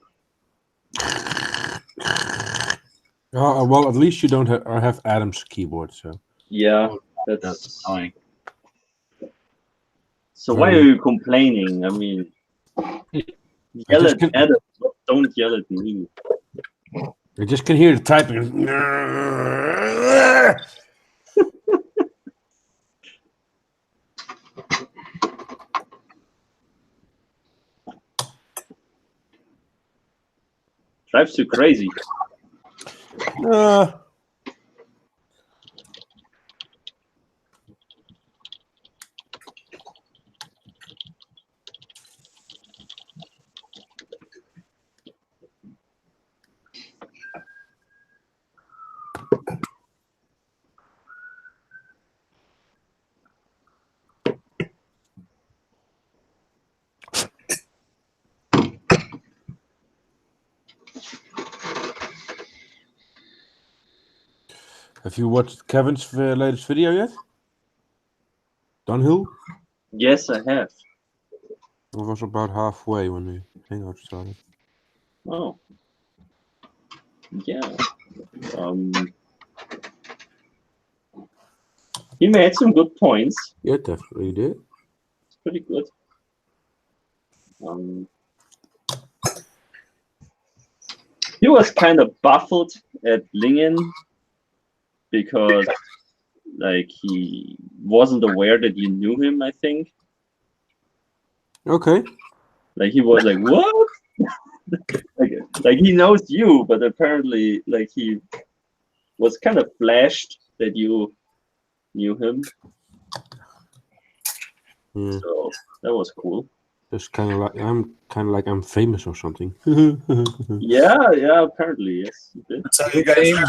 Well, at least you don't have Adam's keyboard, so. Yeah, That's that's annoying. So why are you complaining? I mean, yell just at can't- Adam, but don't yell at me. I just can hear the typing. Drives you crazy. Have you watched Kevin's latest video yet? Downhill? Yes, I have. I was about halfway when the hangout started. Oh. Yeah. He made some good points. Yeah, definitely did. It's pretty good. He was kind of baffled at Lingen because, like, he wasn't aware that you knew him, I think. Okay. Like, he was like, what? like he knows you, but apparently, like, he was kind of flashed that you knew him. Yeah. So that was cool. It's kind of like I'm famous or something. Yeah, apparently, yes. You did. That's how you guys are.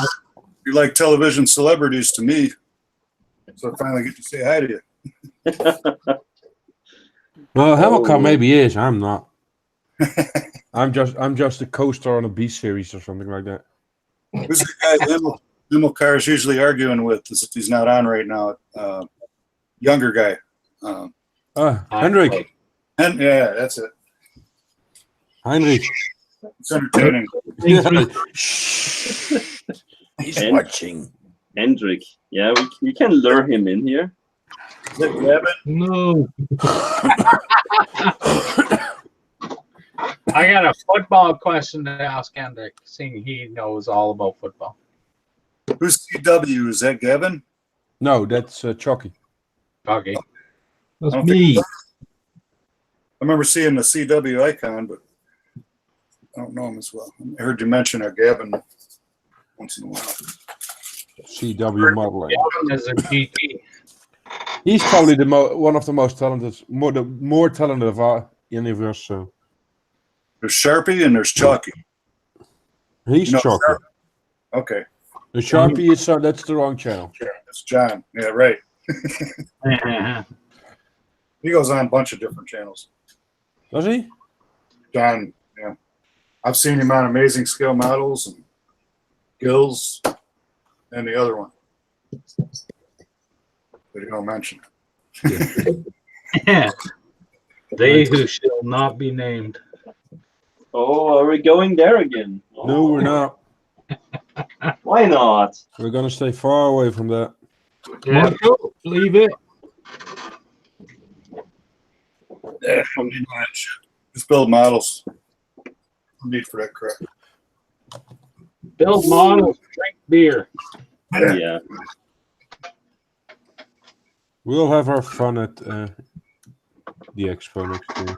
You're like television celebrities to me. So I finally get to say hi to you. Well, Hamilcar maybe is. I'm not. I'm just a co-star on a B series or something like that. Who's the guy Hamilcar is usually arguing with? He's not on right now. Younger guy. Hendrik. And yeah, that's it. Heinrich. It's entertaining. He's watching. Hendrik. Yeah, we can lure him in here. Is that Gavin? No. I got a football question to ask Hendrik, seeing he knows all about football. Who's CW? Is that Gavin? No, that's Chucky. Okay. That's I don't me. I remember seeing the CW icon, but I don't know him as well. I heard you mention a Gavin once in a while. CW modeling. Gavin is a GT. He's probably the one of the most talented, more talented of our universe. So There's Sharpie and there's Chalky. he's You know, Chucky. Okay, The Sharpie is that's the wrong channel. that's John. Yeah, right. He goes on a bunch of different channels. Does he? John, yeah. I've seen him on Amazing Scale Models and Gills and the other one. But you don't mention it. They who shall not be named. Oh, are we going there again? Oh, No, we're not. Why not? We're gonna stay far away from that. Yeah. Michael, leave it. Yeah, don't need that shit. Just build models. No need for that crap. Build models, drink beer. Yeah. We'll have our fun at the expo next year.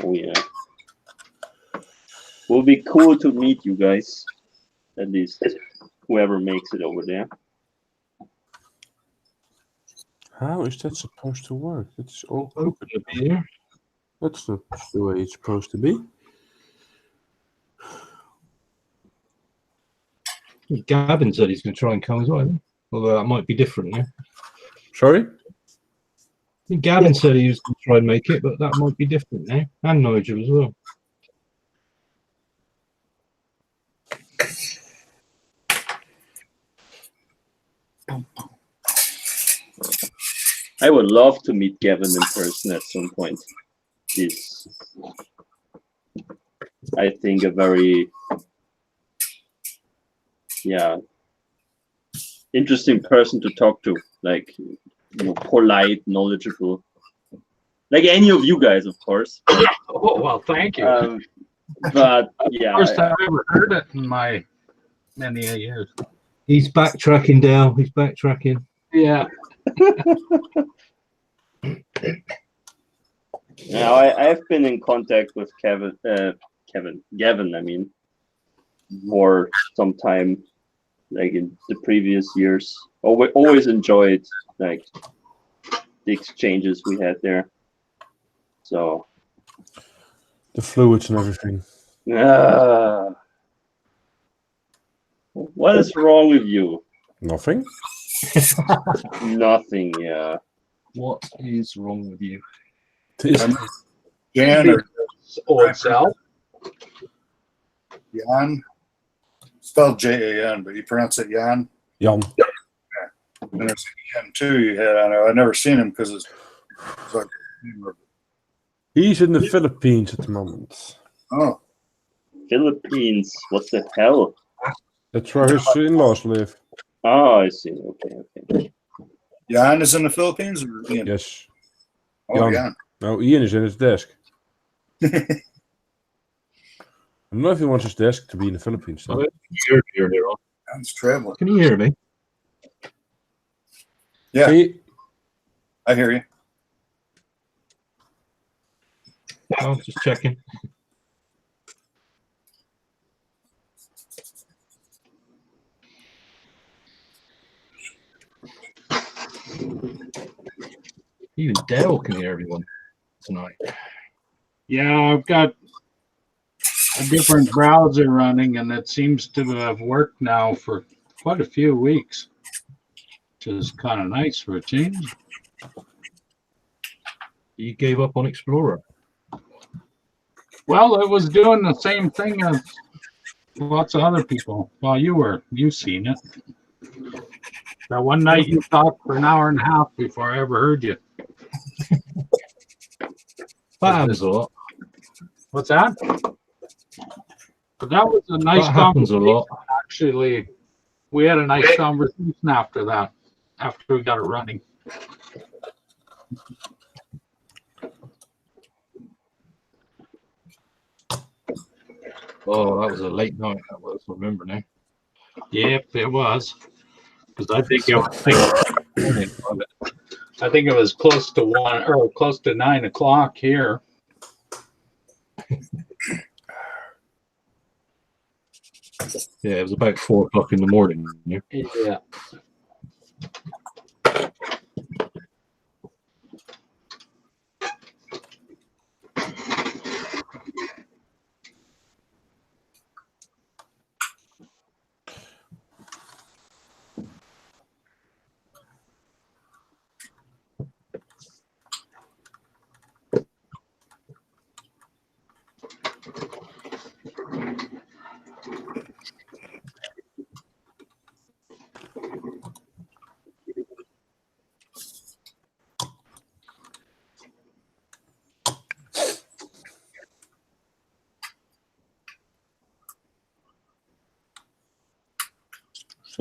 Oh yeah. Will be cool to meet you guys. At least whoever makes it over there. How is that supposed to work? It's all Open the beer. That's not the way it's supposed to be. Gavin said he's going to try and come as well. Although that might be different now. Sorry? I think Gavin said he was going to try and make it, but that might be different now. And Nigel as well. I would love to meet Gavin in person at some point. He's, I think, a very, interesting person to talk to. Like, polite, knowledgeable. Like any of you guys, of course. Oh, well, thank you. But yeah, First time I ever heard it in my many years. He's backtracking, Dale. He's backtracking. Yeah. now I've been in contact with Gavin, I mean, for some time, like in the previous years. Always enjoyed like the exchanges we had there. So The fluids and everything. what is wrong with you? Nothing. Nothing, yeah. What is wrong with you? Jan or Old self. Jan? Spelled Jan, but you pronounce it Jan. Jan. And there's Jan too you had on there. I've never seen him because it's like, He's in the Philippines at the moment. oh, Philippines, what the hell? That's where his in-laws live. Oh, I see. Okay. Jan is in the Philippines or Ian? Yes. Oh, Jan. Jan. No, Ian is in his desk. I don't know if he wants his desk to be in the Philippines. Though. Jan's traveling. Can you hear me? Yeah, Hey, I hear you. Oh, just checking. Even Dale can hear everyone tonight. Yeah, I've got a different browser running, and it seems to have worked now for quite a few weeks, which is kind of nice for a change. You gave up on Explorer. Well, it was doing the same thing as lots of other people. Well, you've seen it. That one night you talked for an hour and a half before I ever heard you. That happens a lot. What's that? But that was a nice That happens a conversation. lot. Actually, we had a nice conversation after that, after we got it running. Oh, that was a late night. That was, I remember now. Yep, it was. Because I think it was close to 1 or close to 9 o'clock here. Yeah, it was about 4 o'clock in the morning. Yeah. Yeah.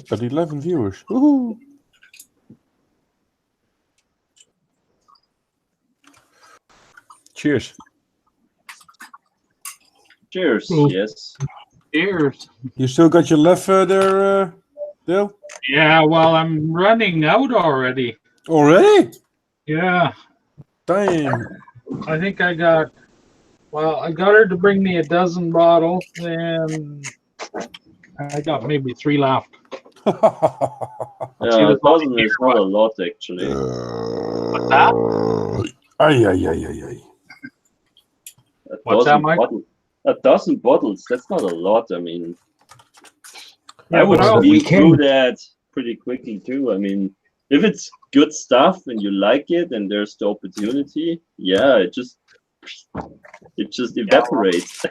Got 11 viewers. Woohoo! Cheers. Cheers. Cool. Yes. Cheers. You still got your left there, Dale? Yeah, well, I'm running out already. Already? Yeah. Damn. I think I got her to bring me a dozen bottles, and I got maybe 3 left. Yeah, a dozen is not a lot, actually. What's that? Ay. What's that, Mike? A dozen bottles, that's not a lot. I mean, Yeah, I would well, speed we can- through that pretty quickly, too. I mean, if it's good stuff and you like it and there's the opportunity, yeah, it just evaporates.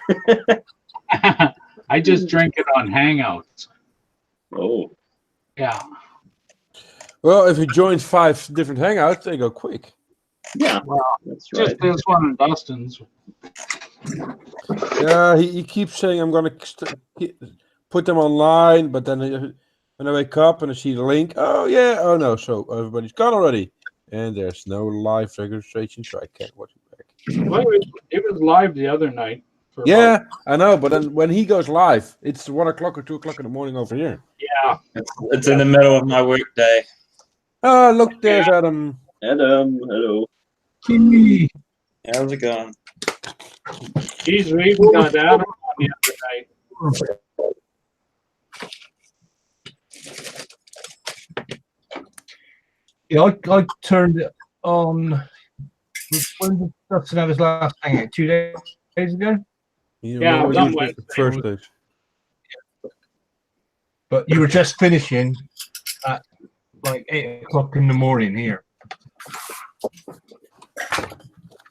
I just drank it on Hangouts. Oh, Yeah. Well, if you join 5 different hangouts, they go quick. yeah, Well, that's right. Just this one and Dustin's. Yeah, he keeps saying I'm gonna put them online, but then when I wake up and I see the link, oh yeah, oh no, so everybody's gone already, and there's no live registration, so I can't watch it back. Well, it was live the other night. For Yeah, I know, but then when he goes live, it's 1 o'clock or 2 o'clock in the morning over here. Yeah. It's in the middle of my workday. Oh, look, there's Adam. Adam, hello. How's it going? Geez, we even got Adam on the other night. Yeah, I turned it on. When did Dustin have his last hangout? 2 days ago? Yeah, it was on Wednesday. First days. But you were just finishing at like 8 o'clock in the morning here.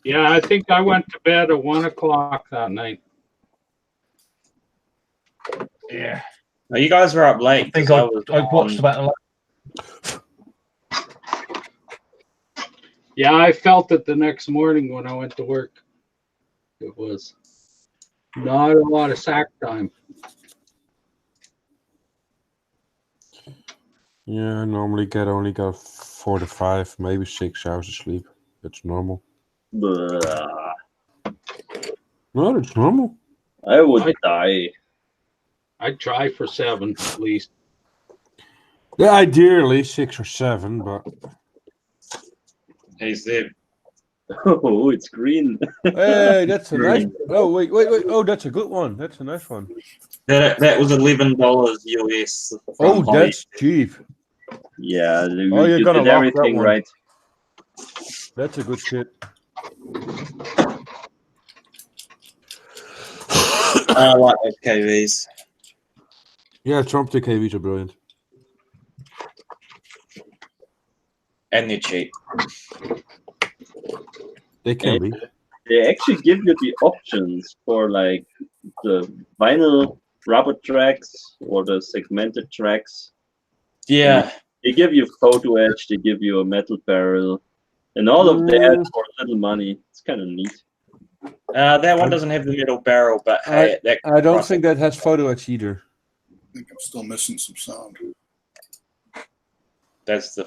Yeah, I think I went to bed at 1 o'clock that night. Yeah. No, you guys were up late. I think 'cause I watched about 11. Yeah, I felt it the next morning when I went to work. It was not a lot of sack time. Yeah, I normally only got 4 to 5, maybe 6 hours of sleep. That's normal. Blah. No, that's normal. I would die. I'd try for 7 at least. Yeah, ideally 6 or 7, but Hey, Steve. Oh, it's green. hey, that's a nice. Oh wait. Oh, that's a good one. That's a nice one. That was $11 US. from Oh, Holly. that's cheap. Yeah, you, Oh, you're you gonna did love that everything one. right. That's a good shit. I like those KVs. Yeah, trumpeter KVs are brilliant. And they're cheap. They can be. They actually give you the options for like the vinyl rubber tracks or the segmented tracks. Yeah. They give you photo etch, they give you a metal barrel, and all of that for little money. It's kind of neat. That one doesn't have the metal barrel, but hey, that I don't think that has photo etch either. I think I'm still missing some sound. that's the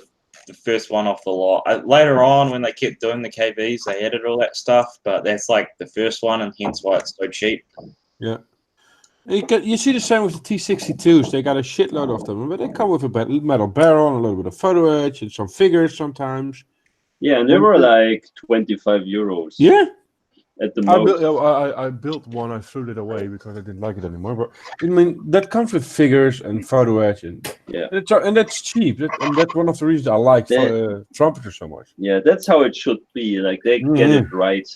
first one off the lot. Later on, when they kept doing the KVs, they added all that stuff, but that's like the first one, and hence why it's so cheap. Yeah. You see the same with the T62s. They got a shitload of them, but they come with a metal barrel and a little bit of photo etch and some figures sometimes. Yeah, and they were like 25 euros. Yeah. At the most. I built one. I threw it away because I didn't like it anymore. But I mean, that comes with figures and photo etch, and yeah, and that's cheap. And that's one of the reasons I like trumpeters so much. Yeah, that's how it should be. Like they get it right.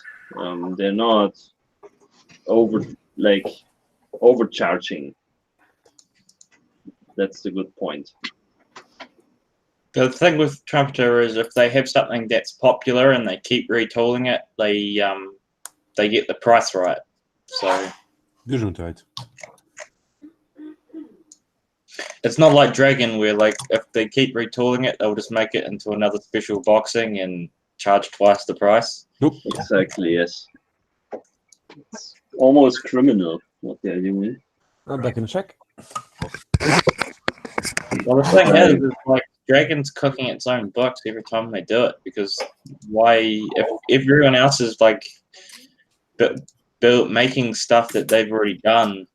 They're not overcharging. That's the good point. The thing with trumpeter is if they have something that's popular and they keep retooling it, they get the price right. So Gesundheit. It's not like Dragon where like if they keep retooling it, they'll just make it into another special boxing and charge twice the price. Nope. Exactly, yes. It's almost criminal what they're doing. I'm back in a sec. Well, the thing is like Dragon's cooking its own books every time they do it, because why? If everyone else is like making stuff that they've already done,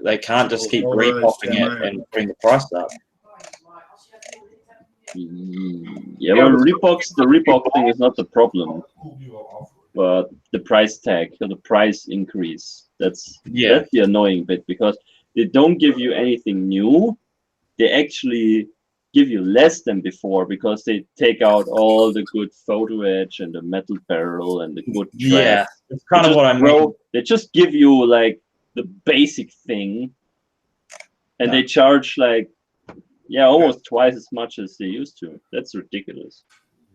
they can't just keep repopping it and putting the price up. Yeah, well, the Reebok thing is not the problem, but the price tag, or the price increase. That's the annoying bit, because they don't give you anything new. They actually give you less than before because they take out all the good photo etch and the metal barrel and the good track. Yeah, it's kind of what I mean. They just give you like the basic thing, and they charge like almost twice as much as they used to. That's ridiculous.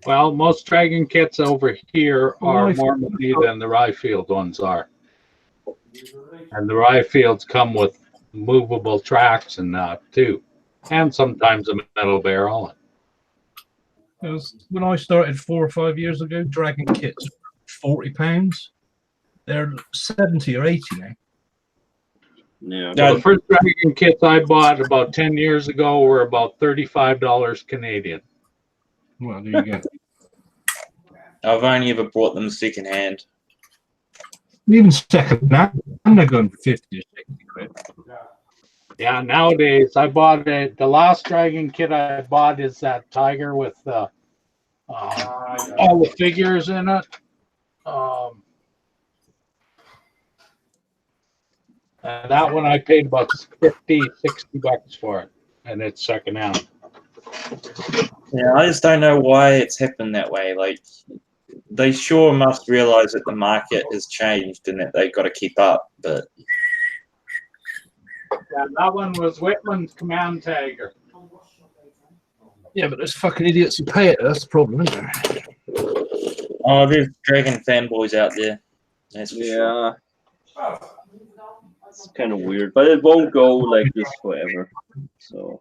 Well, most Dragon kits over here are more money than the Ryefield ones are, and the Ryefields come with movable tracks and that too. And sometimes a metal barrel. When I started 4 or 5 years ago, Dragon kits £40. They're 70 or 80 now. Yeah. Now, the first Dragon kits I bought about 10 years ago were about $35 Canadian. Well, there you go. I've only ever bought them secondhand. Even second hand, they're going for 50 or 60 quid. Yeah, nowadays I bought it. The last Dragon kit I bought is that Tiger with all the figures in it. And that one I paid about 50, 60 bucks for it, and it's secondhand. Yeah, I just don't know why it's happened that way. Like, they sure must realize that the market has changed and that they've got to keep up, but. Yeah, that one was Whitman's Command Tiger. Yeah, but there's fucking idiots who pay it. That's the problem, isn't there? Oh, there's Dragon fanboys out there. That's for sure. It's kind of weird, but it won't go like this forever. So.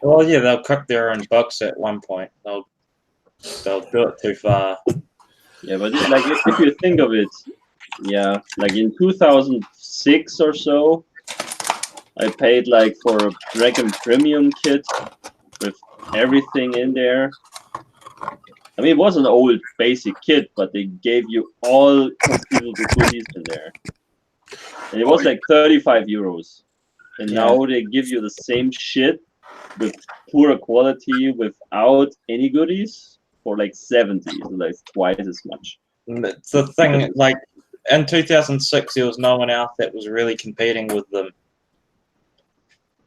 Well, yeah, they'll cook their own books at one point. They'll do it too far. Yeah, but like if you think of it, like in 2006 or so, I paid like for a Dragon Premium kit with everything in there. I mean, it was an old basic kit, but they gave you all conceivable goodies in there. And it was like 35 euros. And now they give you the same shit with poorer quality without any goodies for like 70, so like twice as much. The thing, like, in 2006, there was no one else that was really competing with them.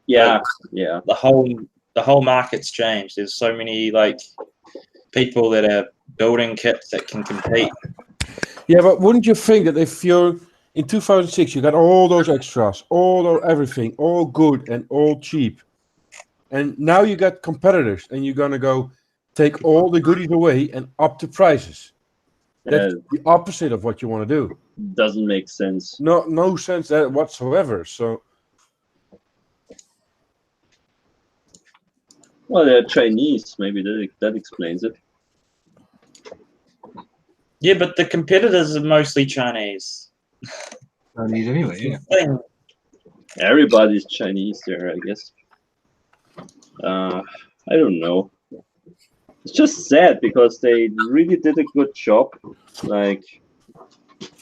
Yeah, The whole market's changed. There's so many like people that are building kits that can compete. Yeah, but wouldn't you think that if in 2006, you got all those extras, everything, all good and all cheap. And now you got competitors, and you're gonna go take all the goodies away and up the prices. That's the opposite of what you want to do. Doesn't make sense. No sense that whatsoever. So, Well, they're Chinese. Maybe that explains it. Yeah, but the competitors are mostly Chinese. Chinese anyway, yeah. Thing. Everybody's Chinese there, I guess. I don't know. It's just sad because they really did a good job, like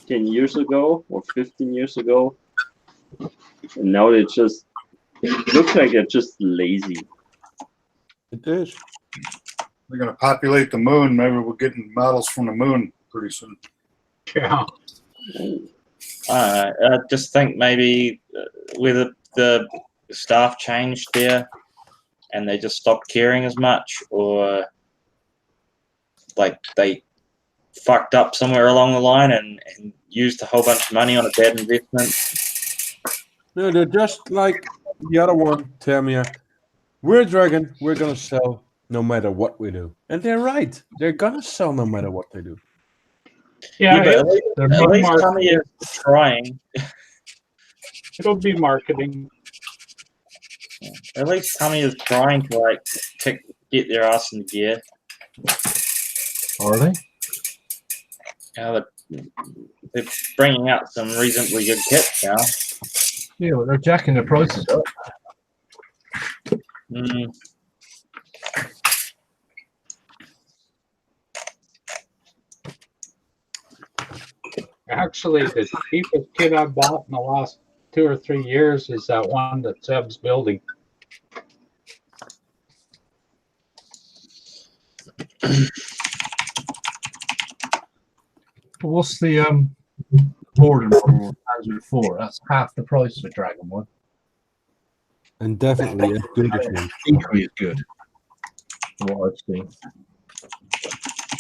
10 years ago or 15 years ago, and now they just look like they're just lazy. it is. They're gonna populate the moon. Maybe we're getting models from the moon pretty soon. Yeah. I just think maybe whether the staff changed there and they just stopped caring as much, or like they fucked up somewhere along the line and used a whole bunch of money on a bad investment. No, they're just like the other one, Tamiya. We're a dragon. We're gonna sell no matter what we do, and they're right. They're gonna sell no matter what they do. Yeah, but at least, they're at least marketing. Tommy is trying. It'll be marketing. At least Tommy is trying to like get their ass in gear. Are they? They're bringing out some reasonably good kits now. Yeah, well, they're jacking the prices up. Mm. Actually, the cheapest kit I bought in the last 2 or 3 years is that one that Seb's building. What's the board for Panzer 4? That's half the price of a Dragon one. And definitely as good as one. Equally as good. From what I've seen.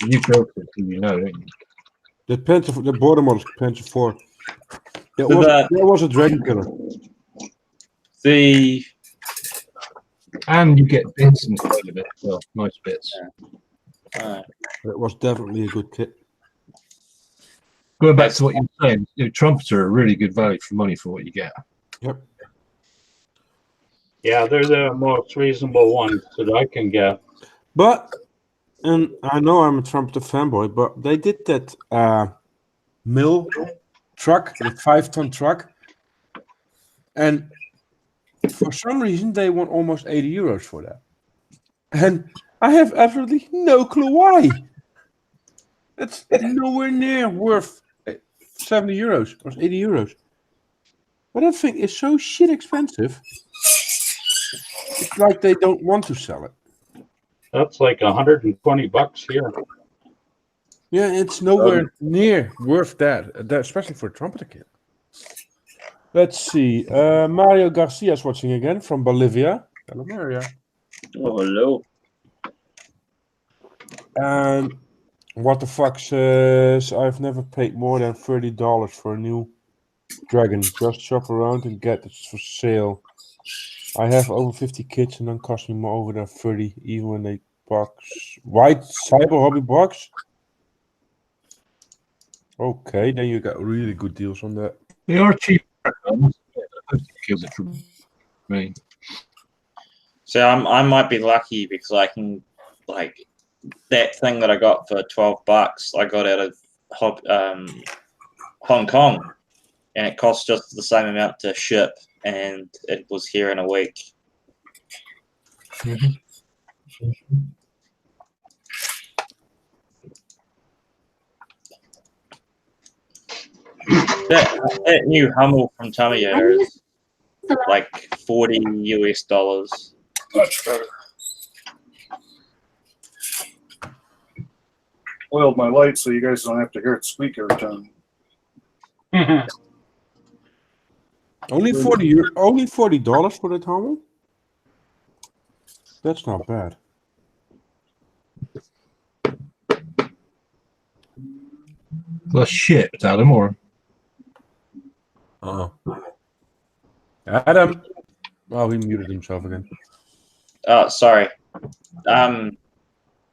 You built it, so you know, don't you? The border model is Panzer 4. That So was a dragon killer. And you get bits inside of it, well, nice bits. It was definitely a good kit. Going back to what you were saying, trumpets are a really good value for money for what you get. Yep. Yeah, they're the most reasonable ones that I can get. But, and I know I'm a trumpeter fanboy, but they did that mill truck, the 5-ton truck, and for some reason they want almost 80 euros for that. And I have absolutely no clue why. It's nowhere near worth 70 euros or 80 euros. But that thing is so shit expensive. It's like they don't want to sell it. That's like $120 here. Yeah, it's nowhere near worth that, especially for a trumpeter kit. Let's see. Mario Garcia is watching again from Bolivia. Hello, Mario. Oh, hello. And what the fuck says, I've never paid more than $30 for a new dragon. Just shop around and get it for sale. I have over 50 kits and don't cost me more over than 30, even when they box. White Cyber Hobby box? Okay, then you got really good deals on that. They are cheap. Kills it for me. So I might be lucky because I can, like, that thing that I got for $12, I got out of Hong Kong, and it cost just the same amount to ship, and it was here in a week. Mm-hmm. That new Hummel from Tamiya is like $40 US. Much better. Oiled my light so you guys don't have to hear it squeak every time. Only $40 for that Hummel? That's not bad. Plus shit, Adam, or Adam. Oh, he muted himself again. Oh, sorry.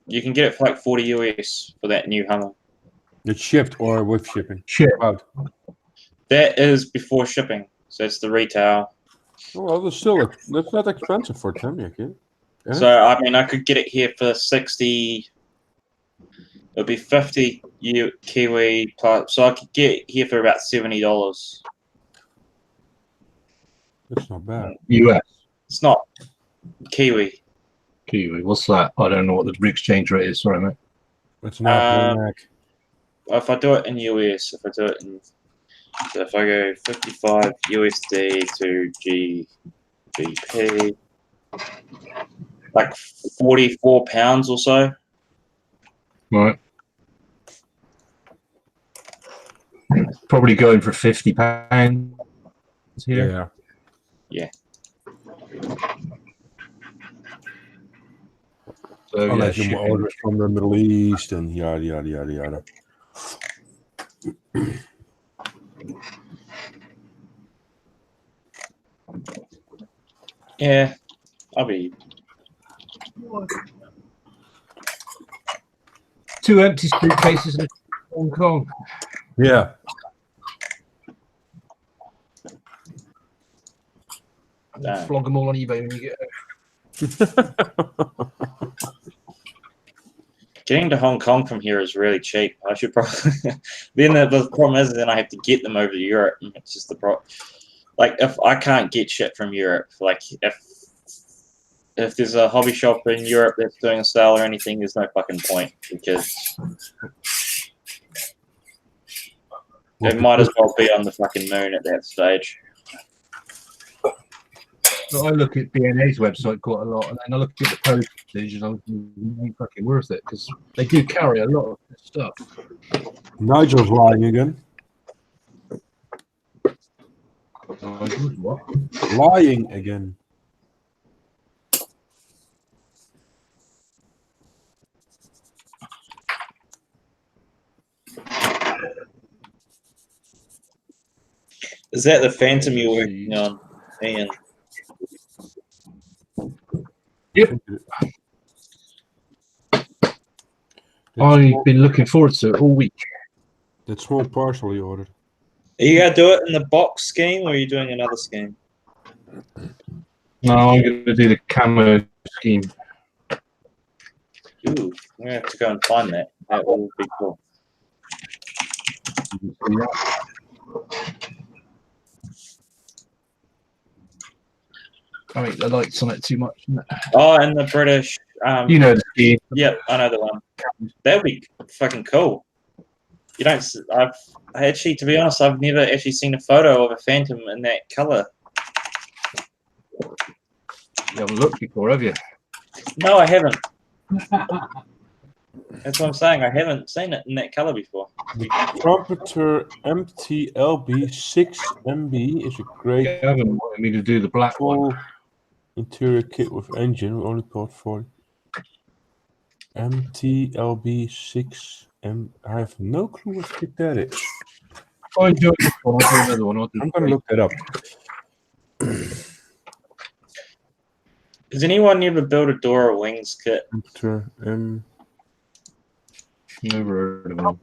You can get it for like 40 US for that new Hummer. It's shipped or with shipping? Shit. Out. That is before shipping, so it's the retail. Well, that's not expensive for a Tamiya, kid. Yeah. So I mean, I could get it here for 60. It'll be 50 Kiwi plus. So I could get it here for about $70. That's not bad. US. It's not Kiwi. Kiwi. What's that? I don't know what the exchange rate is. Sorry, mate. That's not Mac. If I do it in US, if I go 55 USD to GBP, like 44 pounds or so. Right. Probably going for £50 here. Yeah. So Unless you shipping. orders from the Middle East and yada yada yada yada. Yeah, I'll be. 2 empty suitcases in Hong Kong. Yeah. Damn. Flog them all on eBay when you get Getting to Hong Kong from here is really cheap. I should probably. Then the problem is, then I have to get them over to Europe. It's just the problem. Like, if I can't get shit from Europe, like if there's a hobby shop in Europe that's doing a sale or anything, there's no fucking point because it might as well be on the fucking moon at that stage. So I look at BNA's website quite a lot, and then I look at the postage, and I'm ain't fucking worth it because they do carry a lot of stuff. Nigel's lying again. What? Lying again. Is that the Phantom you're working on, Ian? Yep. I've been looking forward to it all week. That small parcel you ordered. Are you gonna do it in the box scheme, or are you doing another scheme? No, I'm going to do the camo scheme. Ooh, I'm gonna have to go and find that. That will be cool. I mean, the lights on it too much. Isn't it? Oh, and the British. You know the scheme. Yep, I know the one. That would be fucking cool. You don't. I've actually, to be honest, I've never actually seen a photo of a Phantom in that color. You haven't looked before, have you? No, I haven't. That's what I'm saying. I haven't seen it in that color before. The Trumpeter MT-LB6MB is a great You haven't wanted me to do the black one. full interior kit with engine. We only bought 40. MT-LB6M. I have no clue what kit that is. I enjoyed this one. I'll do another one. I'm going to look that up. Has anyone ever built a Dora Wings kit? Trumpeter Never heard of them.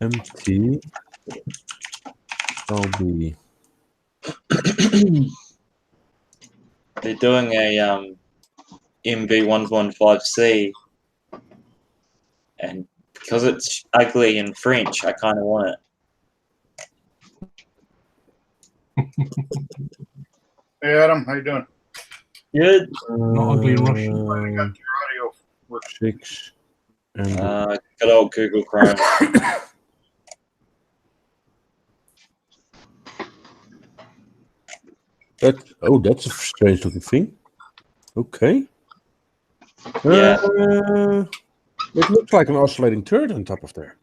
MT-LB. They're doing a MV115C, and because it's ugly in French, I kind of want it. Hey Adam, how you doing? Good. Not ugly in Russian. I got your audio. 6 and Good old Google Chrome. that's a strange looking thing. Okay. Yeah. It looks like an oscillating turret on top of there.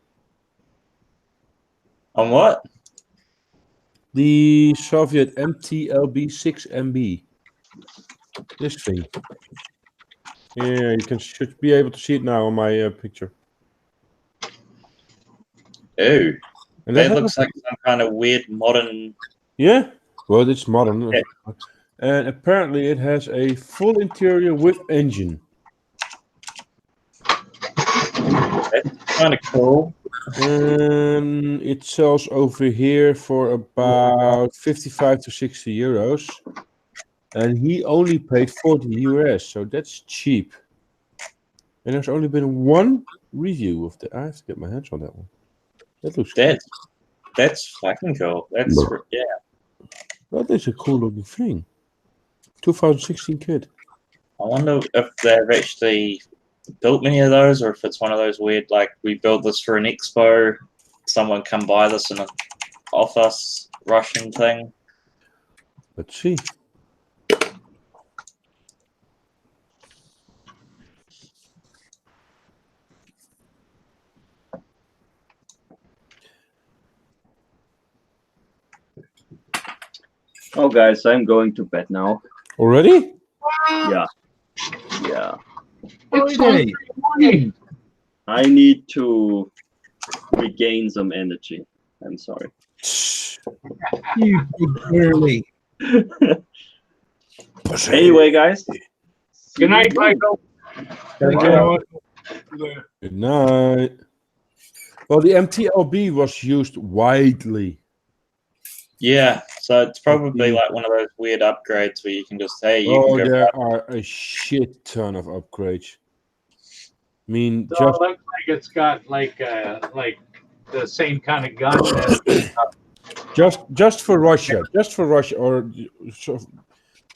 On what? The Soviet MT-LB6MB. This thing. Yeah, you should be able to see it now on my picture. Ooh. And That looks like some kind of weird modern Yeah, well, it's modern. Yeah. And apparently it has a full interior with engine. Kind of cool. And it sells over here for about 55 to 60 euros. And he only paid 40 US, so that's cheap. And there's only been one review of the. I have to get my hands on that one. That looks cool. That's fucking cool. That's yeah. That is a cool looking thing. 2016 kit. I wonder if they've actually built many of those, or if it's one of those weird, like, we built this for an expo, someone come buy this and off us Russian thing. Let's see. Oh, guys, I'm going to bed now. Already? Yeah. Yeah. It's Sunday morning. I need to regain some energy. I'm sorry. You big girly. Anyway, guys. Good night, Michael. Good night. Well, the MTLB was used widely. Yeah, so it's probably like one of those weird upgrades where you can just, hey, you Oh, can go. there are a shit ton of upgrades. I mean, So it looks like it's got like the same kind of gun as just for Russia, or so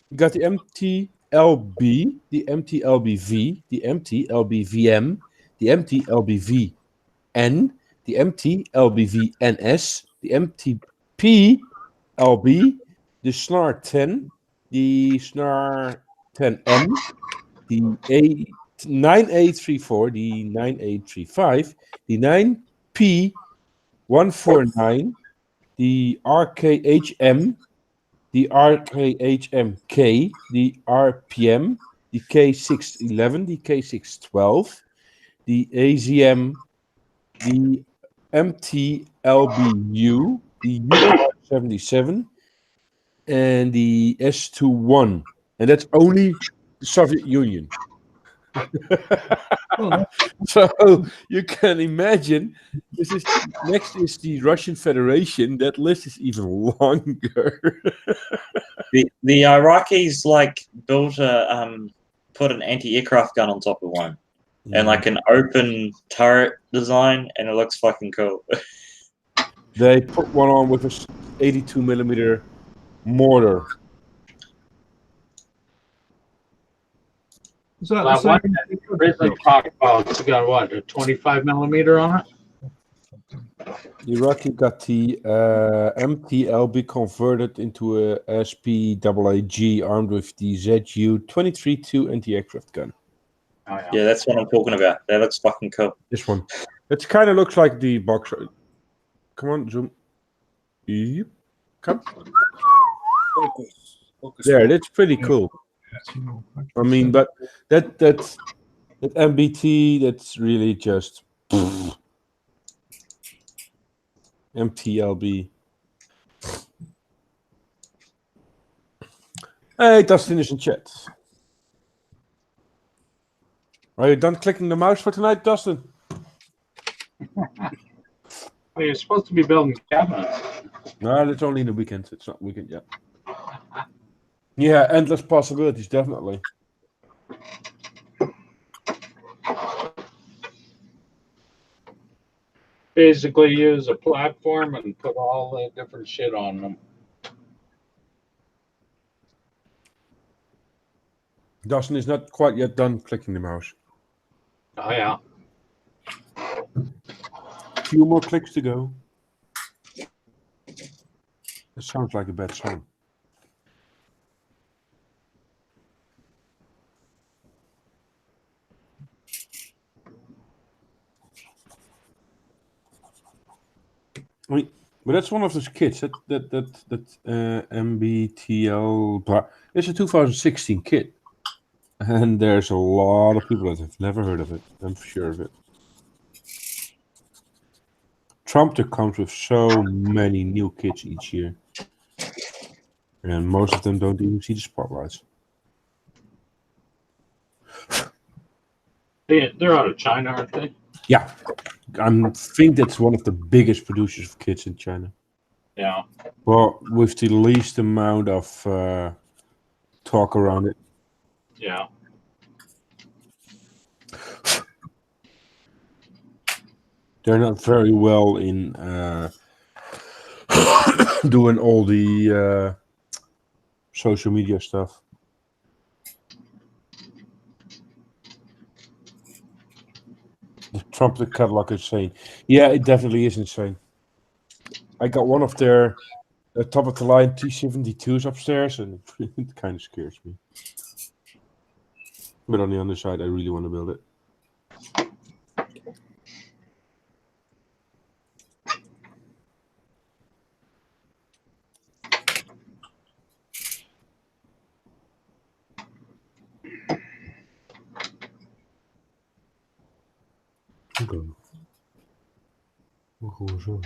you got the MTLB, the MTLBV, the MTLBVM, the MTLBVN, the MTLBVNS, the MTPLB, the SNAR 10, the SNAR 10M, the 9834, the 9835, the 9P149, the RKHM, the RKHMK, the RPM, the K611, the K612, the AZM, the MTLBU, the UR77, and the S21. And that's only the Soviet Union. So you can imagine next is the Russian Federation. That list is even longer. The Iraqis like built put an anti-aircraft gun on top of one, and like an open turret design, and it looks fucking cool. They put one on with a 82mm mortar. So that one that originally talked about. It's got what, a 25mm on it? Iraqi got the MTLB converted into a SPAAG armed with the ZU-23-2 anti-aircraft gun. Oh, yeah. Yeah, that's what I'm talking about. That looks fucking cool. This one. It kind of looks like the boxer. Come on, zoom. Yep. Come. There, that's pretty cool. I mean, but that MBT, that's really just MTLB. Hey, Dustin is in chat. Are you done clicking the mouse for tonight, Dustin? Well, you're supposed to be building cabinets. No, that's only in the weekend. It's not weekend yet. Yeah, endless possibilities, definitely. Basically use a platform and put all the different shit on them. Dustin is not quite yet done clicking the mouse. Oh, yeah. A few more clicks to go. That sounds like a bad song. I mean, but that's one of those kits. That MBTL. It's a 2016 kit, and there's a lot of people that have never heard of it. I'm sure of it. Trump comes with so many new kits each year. And most of them don't even see the spotlights. They're out of China, aren't they? Yeah, I think that's one of the biggest producers of kits in China. Yeah. Well, with the least amount of talk around it. Yeah. They're not very well in doing all the social media stuff. The Trump catalog is insane. Yeah, it definitely is insane. I got one of their top of the line T72s upstairs, and it kind of scares me. But on the other side, I really want to build it. Oké. Maar gewoon zo.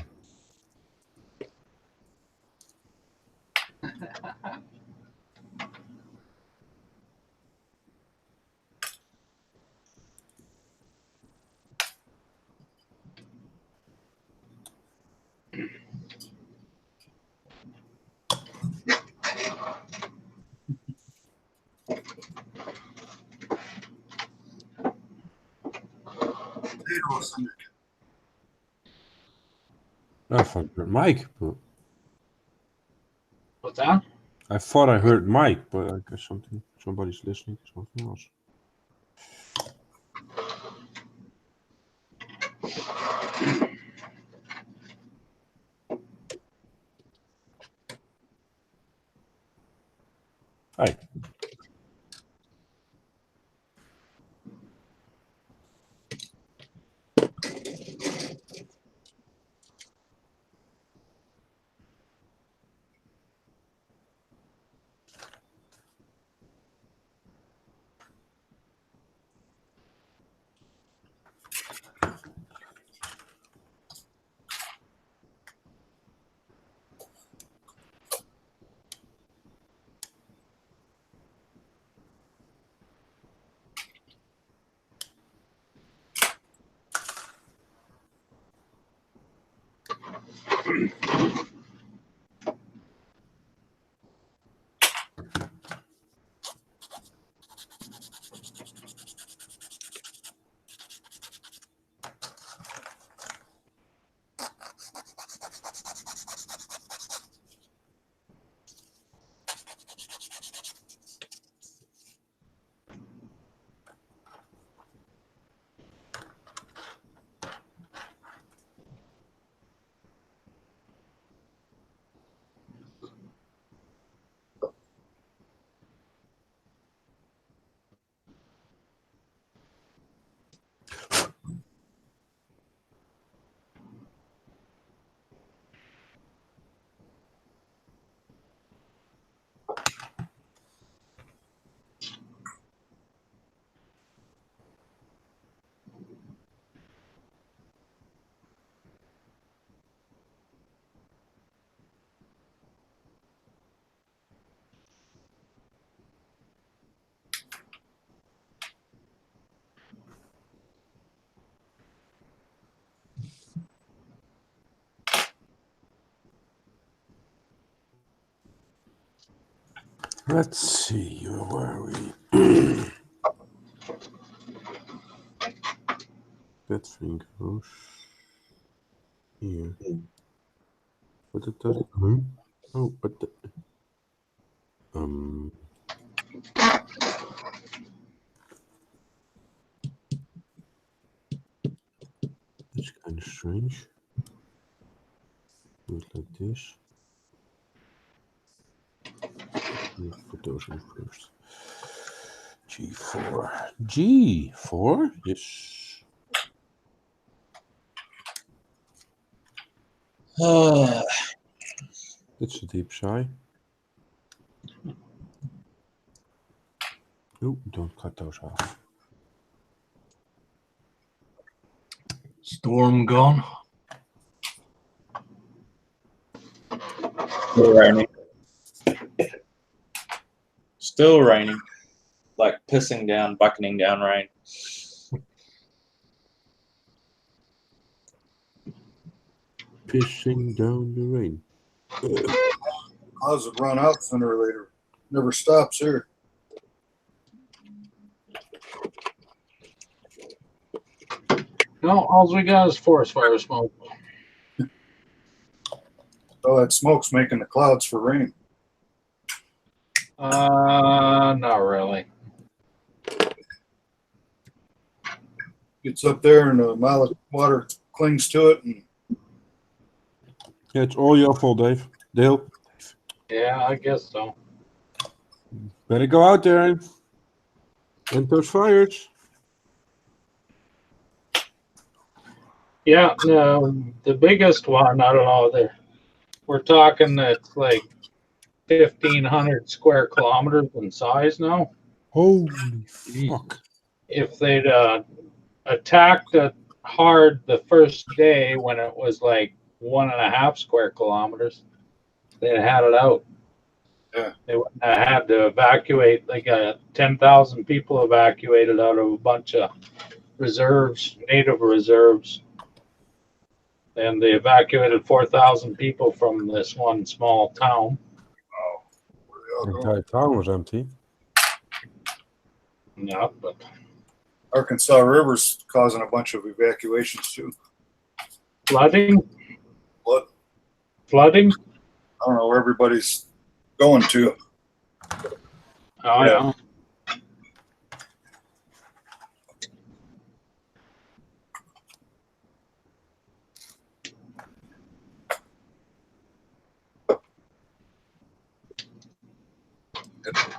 I thought I heard Mike, but What's that? I thought I heard Mike, but I guess somebody's listening to something else. Hi. Let's see, where are we? That thing goes here. But it doesn't. Oh, but the, it's kind of strange. Do it like this. Let's put those in first. G4. G4? Yes. That's a deep sigh. Oh, don't cut those off. Storm gone. Still raining. Like pissing down, bucketing down rain. Pissing down the rain. Clouds would run out sooner or later. Never stops here. No, all we got is forest fire smoke. Oh, that smoke's making the clouds for rain. Not really. Gets up there and a mile of water clings to it, and Yeah, it's all your fault, Dave. Dale, Yeah, I guess so. better go out there and end those fires. Yeah, no, the biggest one, I don't know, we're talking that's like 1,500 square kilometers in size now. Holy fuck. If they'd attacked it hard the first day when it was like 1.5 square kilometers, they'd had it out. Yeah. They wouldn't have had to evacuate, like 10,000 people evacuated out of a bunch of reserves, native reserves. And they evacuated 4,000 people from this one small town. The entire town was empty. Yeah, but Arkansas River's causing a bunch of evacuations too. flooding, I flooding. don't know where everybody's going to. Oh yeah.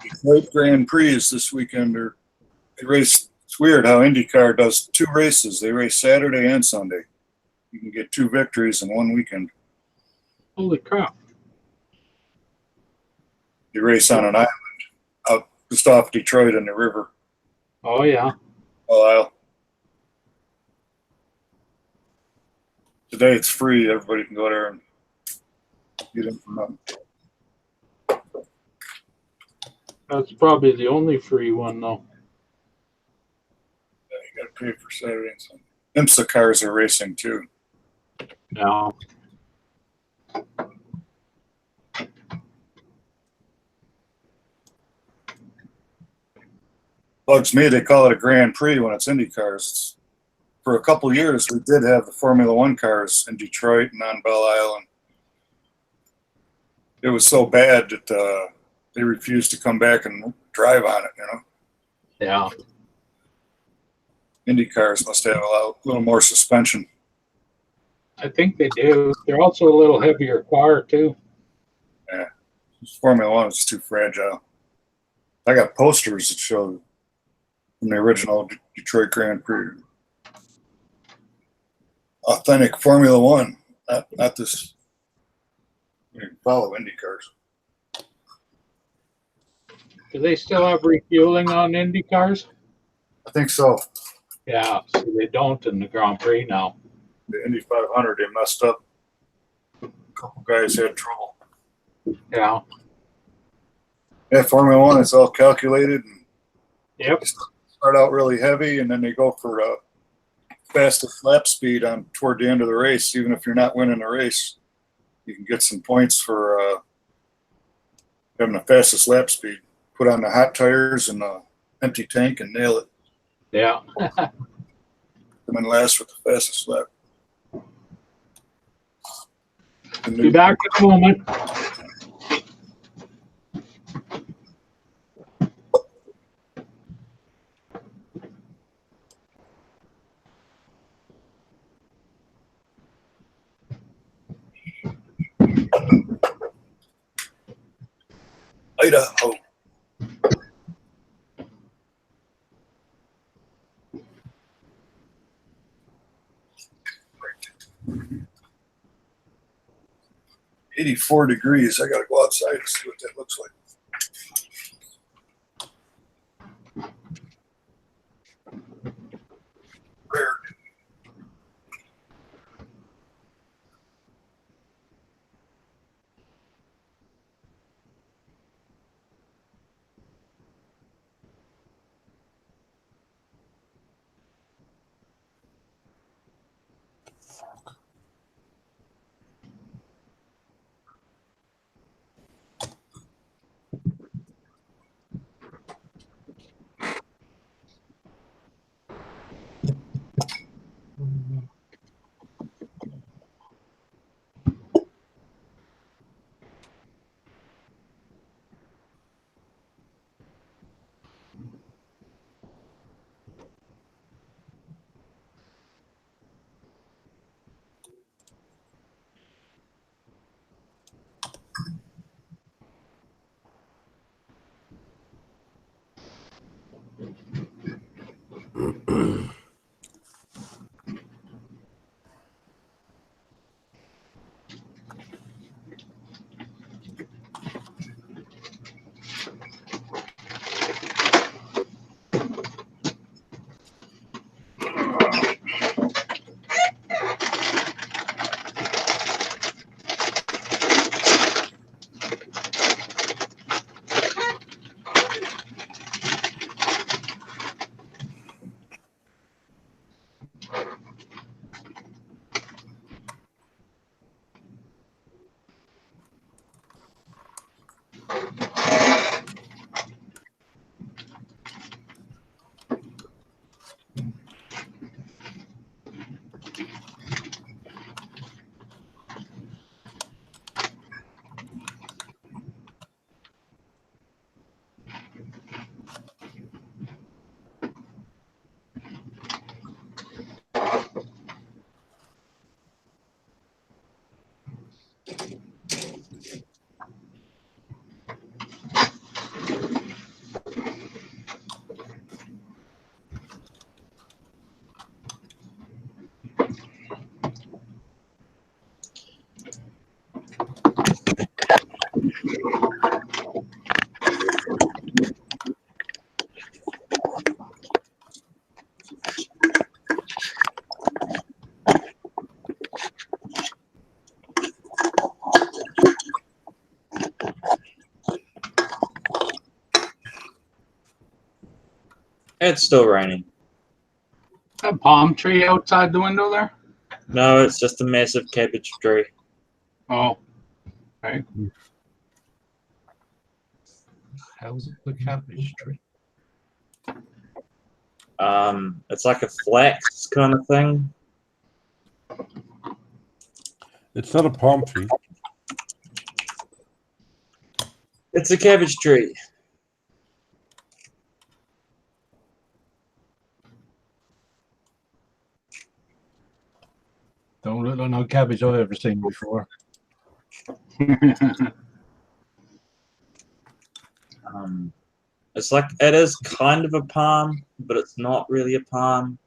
Detroit Grand Prix is this weekend, or they race. It's weird how IndyCar does 2 races. They race Saturday and Sunday. You can get 2 victories in one weekend. Holy crap! They race on an island out just off Detroit in the river. Oh yeah. Well, today it's free. Everybody can go there and get in for nothing. That's probably the only free one though. Yeah, you got to pay for Saturday and Sunday. IMSA cars are racing too. Yeah. Bugs me, they call it a Grand Prix when it's Indy cars. For a couple years, we did have the Formula One cars in Detroit and on Belle Isle. It was so bad that they refused to come back and drive on it, you know. Yeah. Indy cars must have a little more suspension. I think they do. They're also a little heavier car too. Yeah. Formula One is just too fragile. I got posters that show from the original Detroit Grand Prix. Authentic Formula One, not this. You can follow Indy cars. Do they still have refueling on Indy cars? I think so. Yeah, so they don't in the Grand Prix now. The Indy 500, they messed up. A couple guys had trouble. Yeah. Yeah, Formula One, it's all calculated. And Yep. start out really heavy, and then they go for fastest lap speed on toward the end of the race. Even if you're not winning the race, you can get some points for having the fastest lap speed. Put on the hot tires and the empty tank and nail it. Yeah. Come in last with the fastest lap. Be back in a moment. Idaho. $84 degrees. I gotta go outside and see what that looks like. Rare. It's still raining. A palm tree outside the window there? No, it's just a massive cabbage tree. Oh, okay. How's it the cabbage tree? It's like a flax kind of thing. It's not a palm tree. It's a cabbage tree. Don't look like no cabbage I've ever seen before. It's like, it is kind of a palm, but it's not really a palm.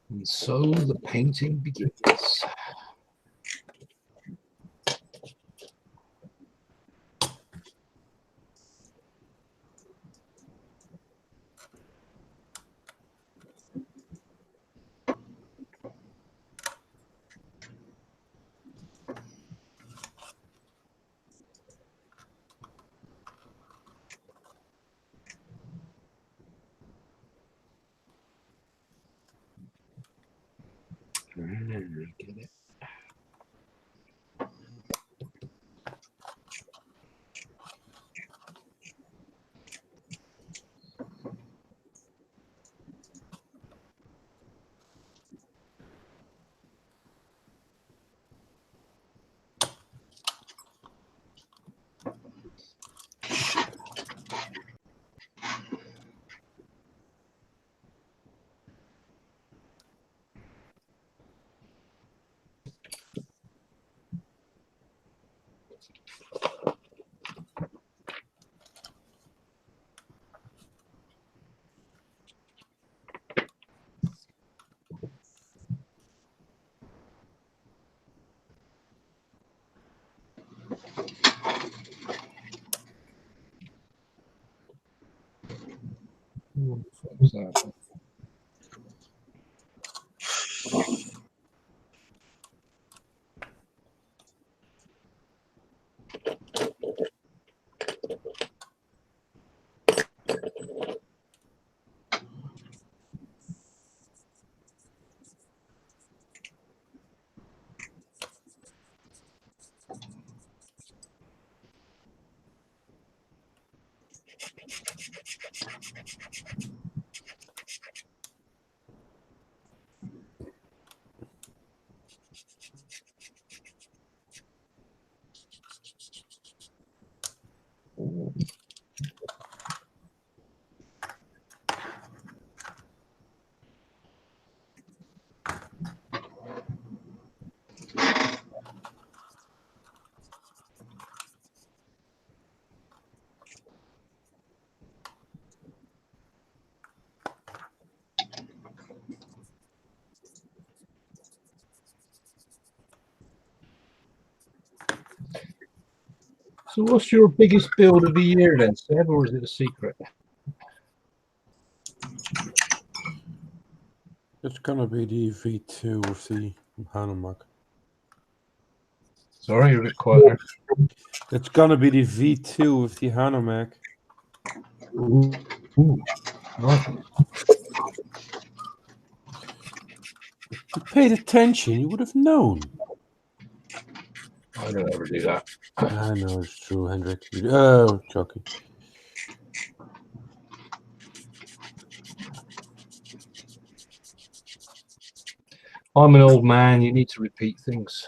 And so the painting begins. Get it. What the fuck was that? So what's your biggest build of the year then, Seb, or is it a secret? It's gonna be the V2 with the Hanomag. Sorry, you're a bit quieter. It's gonna be the V2 with the Hanomag. Ooh. Ooh. Right. If you paid attention, you would have known. I don't ever do that. I know it's true, Hendrik. Oh, joking. I'm an old man. You need to repeat things.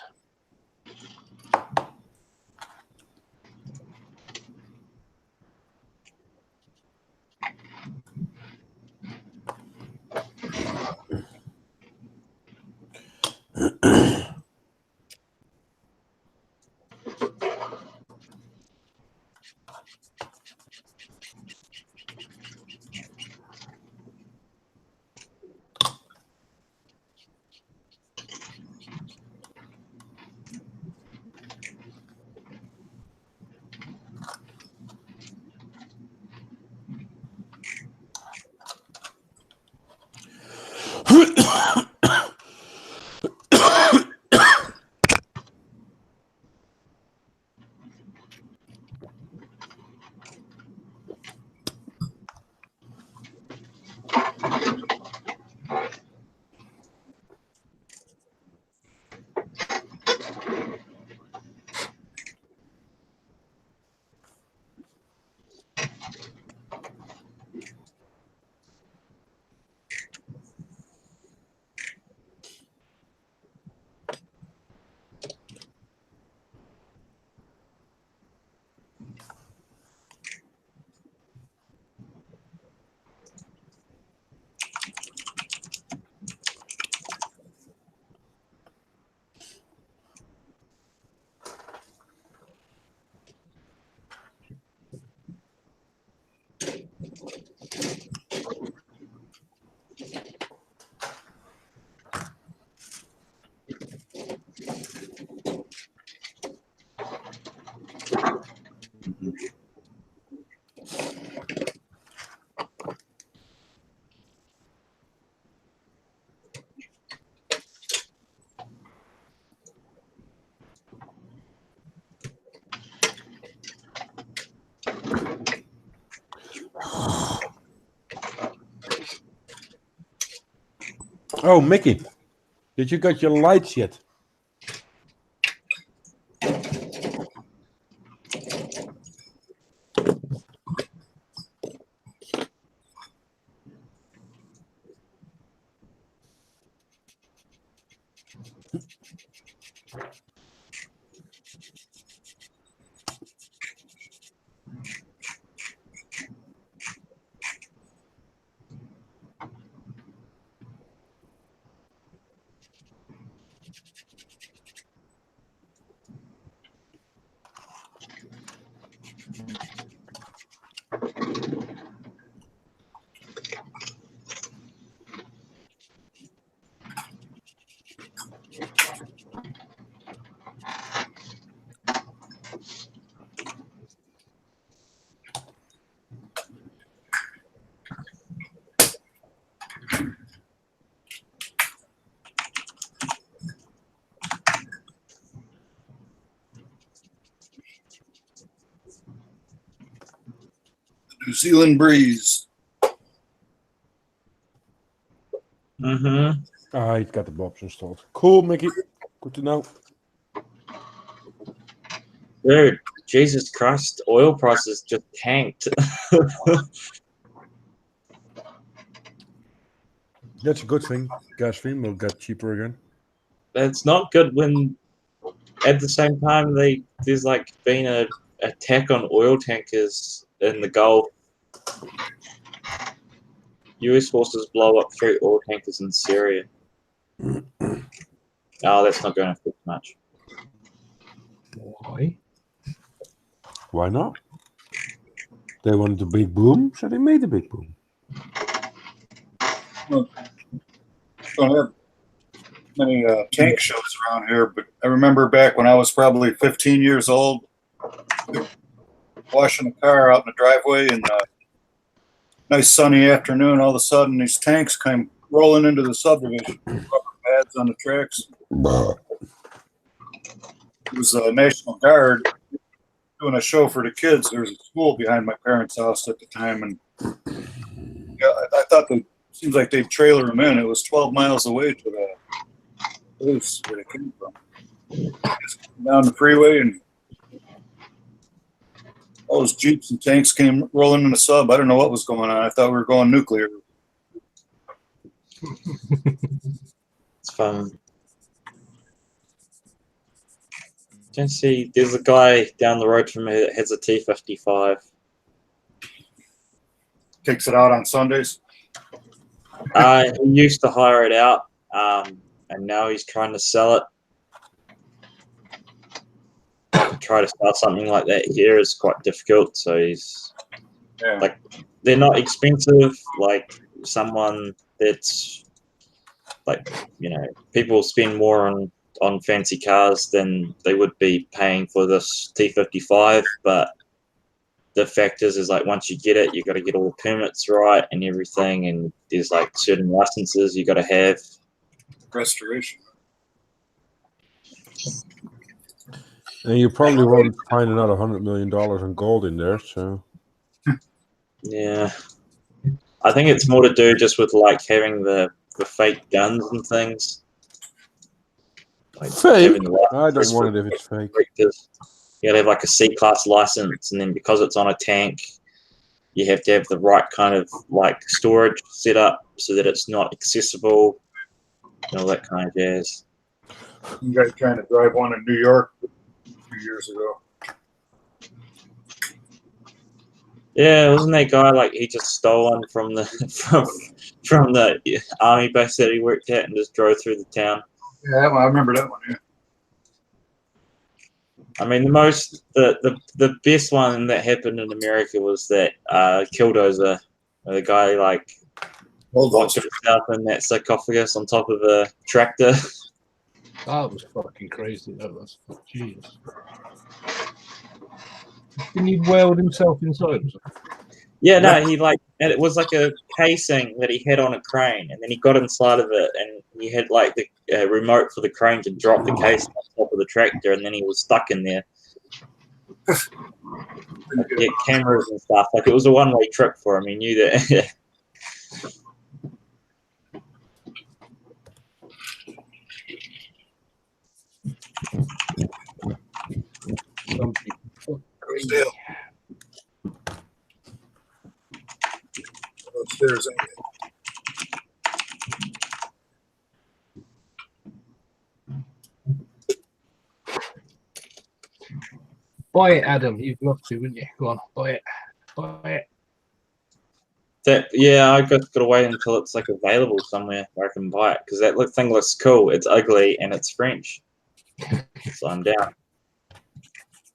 Oh, Mickey, did you get your lights yet? New Zealand breeze. Mm-hmm. Ah, he's got the bobs installed. Cool, Mickey. Good to know. Dude, Jesus Christ, oil prices just tanked. That's a good thing. Gasoline will get cheaper again. It's not good when at the same time there's like been a attack on oil tankers in the Gulf. US forces blow up 3 oil tankers in Syria. Oh, that's not going to affect much. Why? Why not? They wanted a big boom, so they made a big boom. Don't have many tank shows around here, but I remember back when I was probably 15 years old, washing a car out in the driveway, and nice sunny afternoon. All of a sudden, these tanks came rolling into the subdivision, rubber pads on the tracks. It was a National Guard doing a show for the kids. There was a school behind my parents' house at the time, and yeah, I thought that seems like they'd trailer them in. It was 12 miles away to the place where they came from. Just down the freeway, and all those jeeps and tanks came rolling in the sub. I don't know what was going on. I thought we were going nuclear. It's fun. Don't see. There's a guy down the road from me that has a T-55. Takes it out on Sundays. He used to hire it out, and now he's trying to sell it. Try to start something like that here is quite difficult. So he's like, they're not expensive. Like someone that's like, you know, people spend more on fancy cars than they would be paying for this T-55, but the fact is like once you get it, you got to get all the permits right and everything, and there's like certain licenses you got to have. Restoration. And you probably won't find another $100 million in gold in there, so. Yeah, I think it's more to do just with like having the fake guns and things. Like Fake? the I don't want it if it's fake. You gotta have like a C-class license, and then because it's on a tank, you have to have the right kind of like storage set up so that it's not accessible and all that kind of jazz. You guys trying to drive one in New York a few years ago. Yeah, wasn't that guy like he just stole one from the from the army base that he worked at and just drove through the town? Yeah, I remember that one. Yeah. I mean, the best one that happened in America was that Killdozer, the guy like locked himself in that sarcophagus on top of a tractor. That was fucking crazy. That was, jeez. Didn't he weld himself inside? Yeah, no, he like, and it was like a casing that he had on a crane, and then he got inside of it, and he had like the remote for the crane to drop the case on top of the tractor, and then he was stuck in there. Like, yeah, cameras and stuff. Like it was a one-way trip for him. He knew that. Still. Upstairs, ain't it? Buy it, Adam. You'd love to, wouldn't you? Go on, buy it. Buy it. Yeah, I got to wait until it's like available somewhere where I can buy it because that thing looks cool. It's ugly and it's French, so I'm down.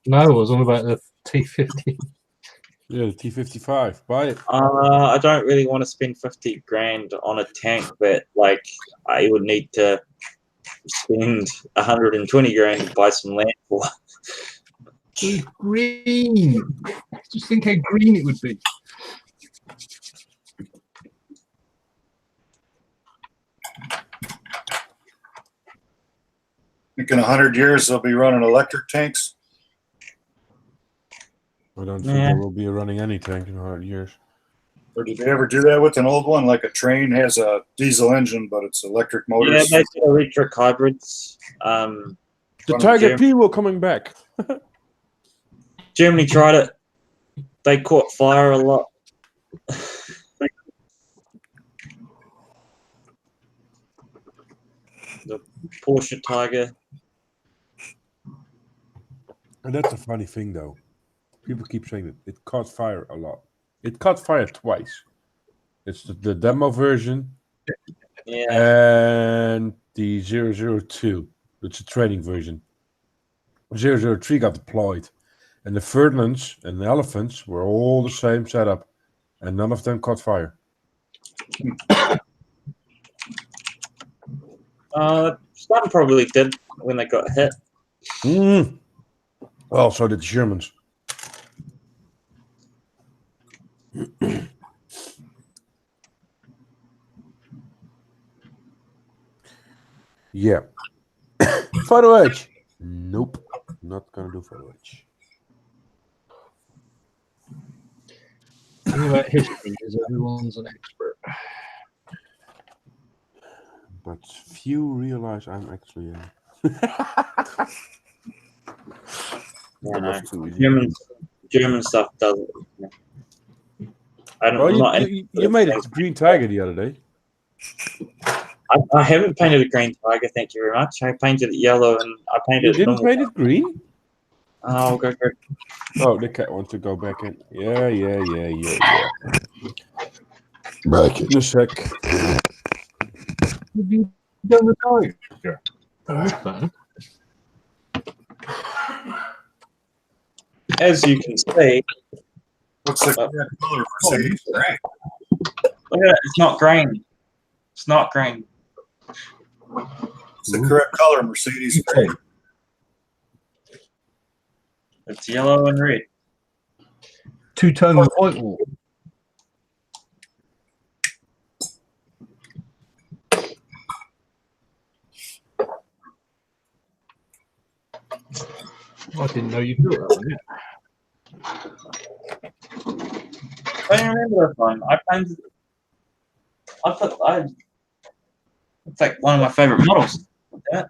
No, it was all about the T50. Yeah, the T55. Buy it. I don't really want to spend 50 grand on a tank that, like, I would need to spend 120 grand to buy some land for. It's green. Just think how green it would be. Think in 100 years they'll be running electric tanks. I don't think there will be a running any tank in 100 years. Or did they ever do that with an old one? Like a train has a diesel engine, but it's electric motors. Yeah, they do electric hybrids. The Tiger P will coming back. Germany tried it. They caught fire a lot. The Porsche Tiger. And that's a funny thing, though. People keep saying that it caught fire a lot. It caught fire twice. It's the demo version and the 002. It's a training version. 003 got deployed. And the Ferdinands and the Elephants were all the same setup. And none of them caught fire. Some probably did when they got hit. Well, so did the Germans. Yeah. Photo Edge. Nope. Not gonna do Photo Edge. The thing about history is everyone's an expert. But few realize I'm actually German stuff doesn't. You made a green tiger the other day. I haven't painted a green tiger, thank you very much. I painted it yellow and I painted You didn't paint it green? Oh, go. Oh, the cat wants to go back in. Yeah. Back in a sec. Have you done the tiger? As you can see, Looks like that color Mercedes. Right. look at it, it's not green. It's not green. It's the correct color, Mercedes gray. It's yellow and red. Two-tone white wall. I didn't know you built that one yet. I don't remember that one. I painted. It's like one of my favorite models. Yeah.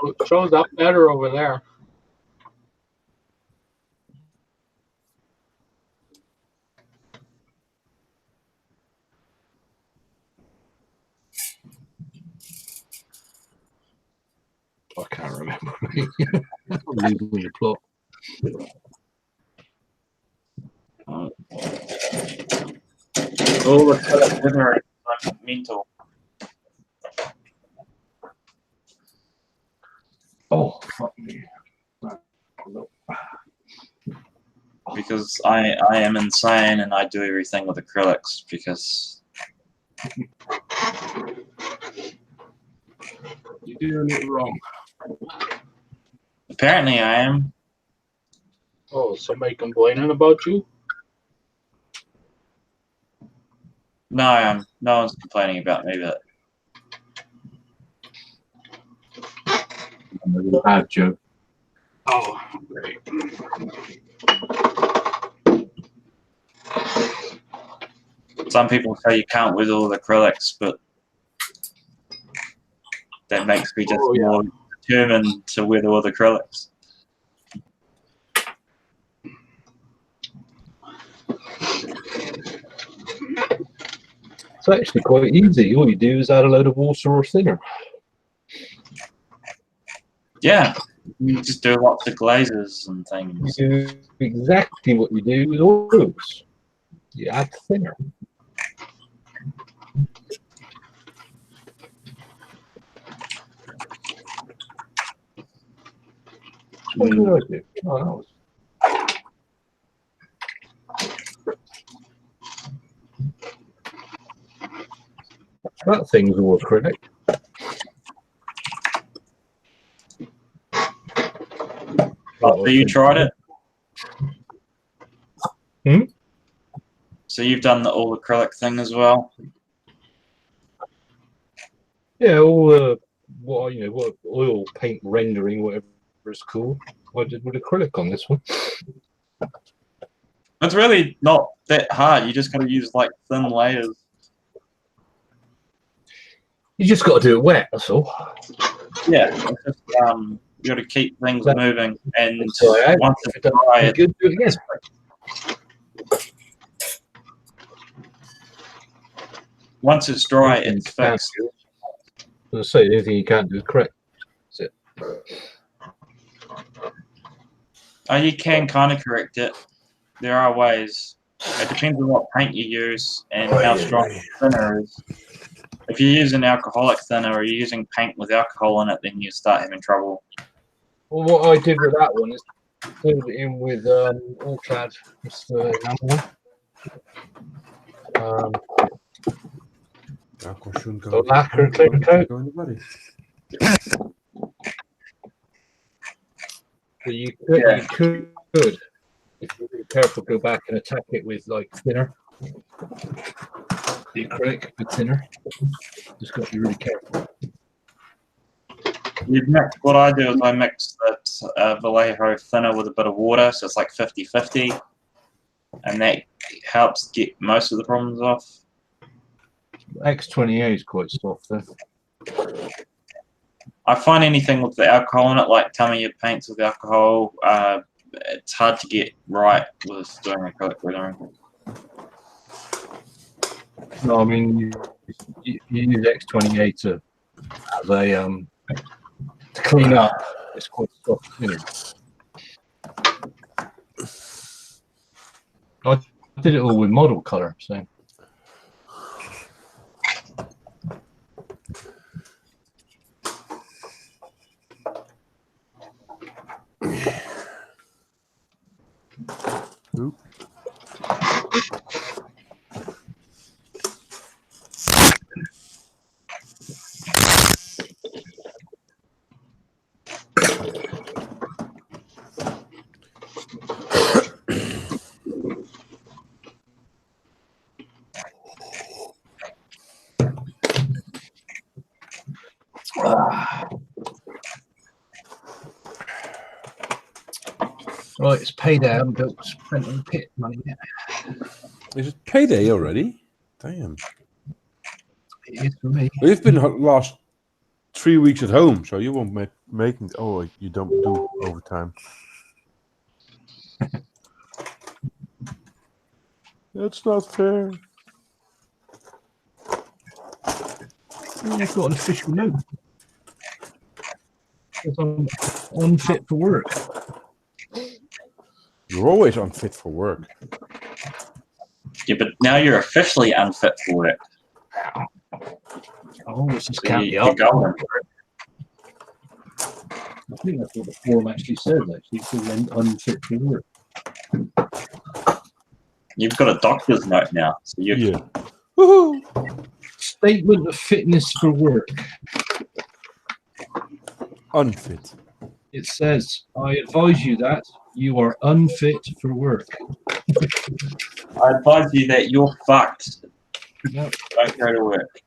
It shows up better over there. I can't remember. I'm losing the plot. Oh, let's put up dinner. I'm mental. Oh, fuck me. Because I am insane and I do everything with acrylics because You're doing it wrong. apparently I am. Oh, somebody complaining about you? No, no one's complaining about me, but Bad joke. Oh, great. some people say you can't with all acrylics, but that makes me just more determined to weather all the acrylics. It's actually quite easy. All you do is add a load of water or thinner. Yeah, you just do lots of glazes and things. You do exactly what you do with oils. You add thinner. What did I do? Oh, that was... That thing's all acrylic. Oh, so you tried it? Hmm? So you've done the all acrylic thing as well? Yeah, all what oil paint rendering, whatever it's called. I did with acrylic on this one. It's really not that hard. You just got to use like thin layers. You just got to do it wet. That's all. Yeah, it's just, you got to keep things moving, and So once if it's dry, it's good, do it again. once it's dry, it's fixed. I say the only thing you can't do is correct. That's it. Oh, you can kind of correct it. There are ways. It depends on what paint you use and how strong the thinner is. If you use an alcoholic thinner or you're using paint with alcohol in it, then you start having trouble. Well, what I did with that one is filled it in with Allclad. It's the number one. The lacquer clear coat. But you could, if you're really careful, go back and attack it with like thinner. The acrylic with thinner. Just got to be really careful. You mix, what I do is I mix that Vallejo thinner with a bit of water, so it's like 50-50, and that helps get most of the problems off. X28 is quite soft though. I find anything with the alcohol in it, like Tamiya paints with alcohol, it's hard to get right with doing acrylic rendering. No, I mean you use X28 to as a to clean up. It's quite soft. I did it all with model color, so. Oop. Right, it's payday. I haven't spent on pit money yet. Is it payday already? Damn. It is for me. We've been last 3 weeks at home, so you won't make it. Oh, you don't do overtime. That's not fair. I've got an official note. Because I'm unfit for work. You're always unfit for work. Yeah, but now you're officially unfit for work. Oh, this is So county you're up. going. I think that's what the form actually says, actually. It says unfit for work. You've got a doctor's note now, so you Yeah. Woohoo! Statement of fitness for work. Unfit. It says, I advise you that You are unfit for work. I advise you that you're fucked. Yep. Don't go to work.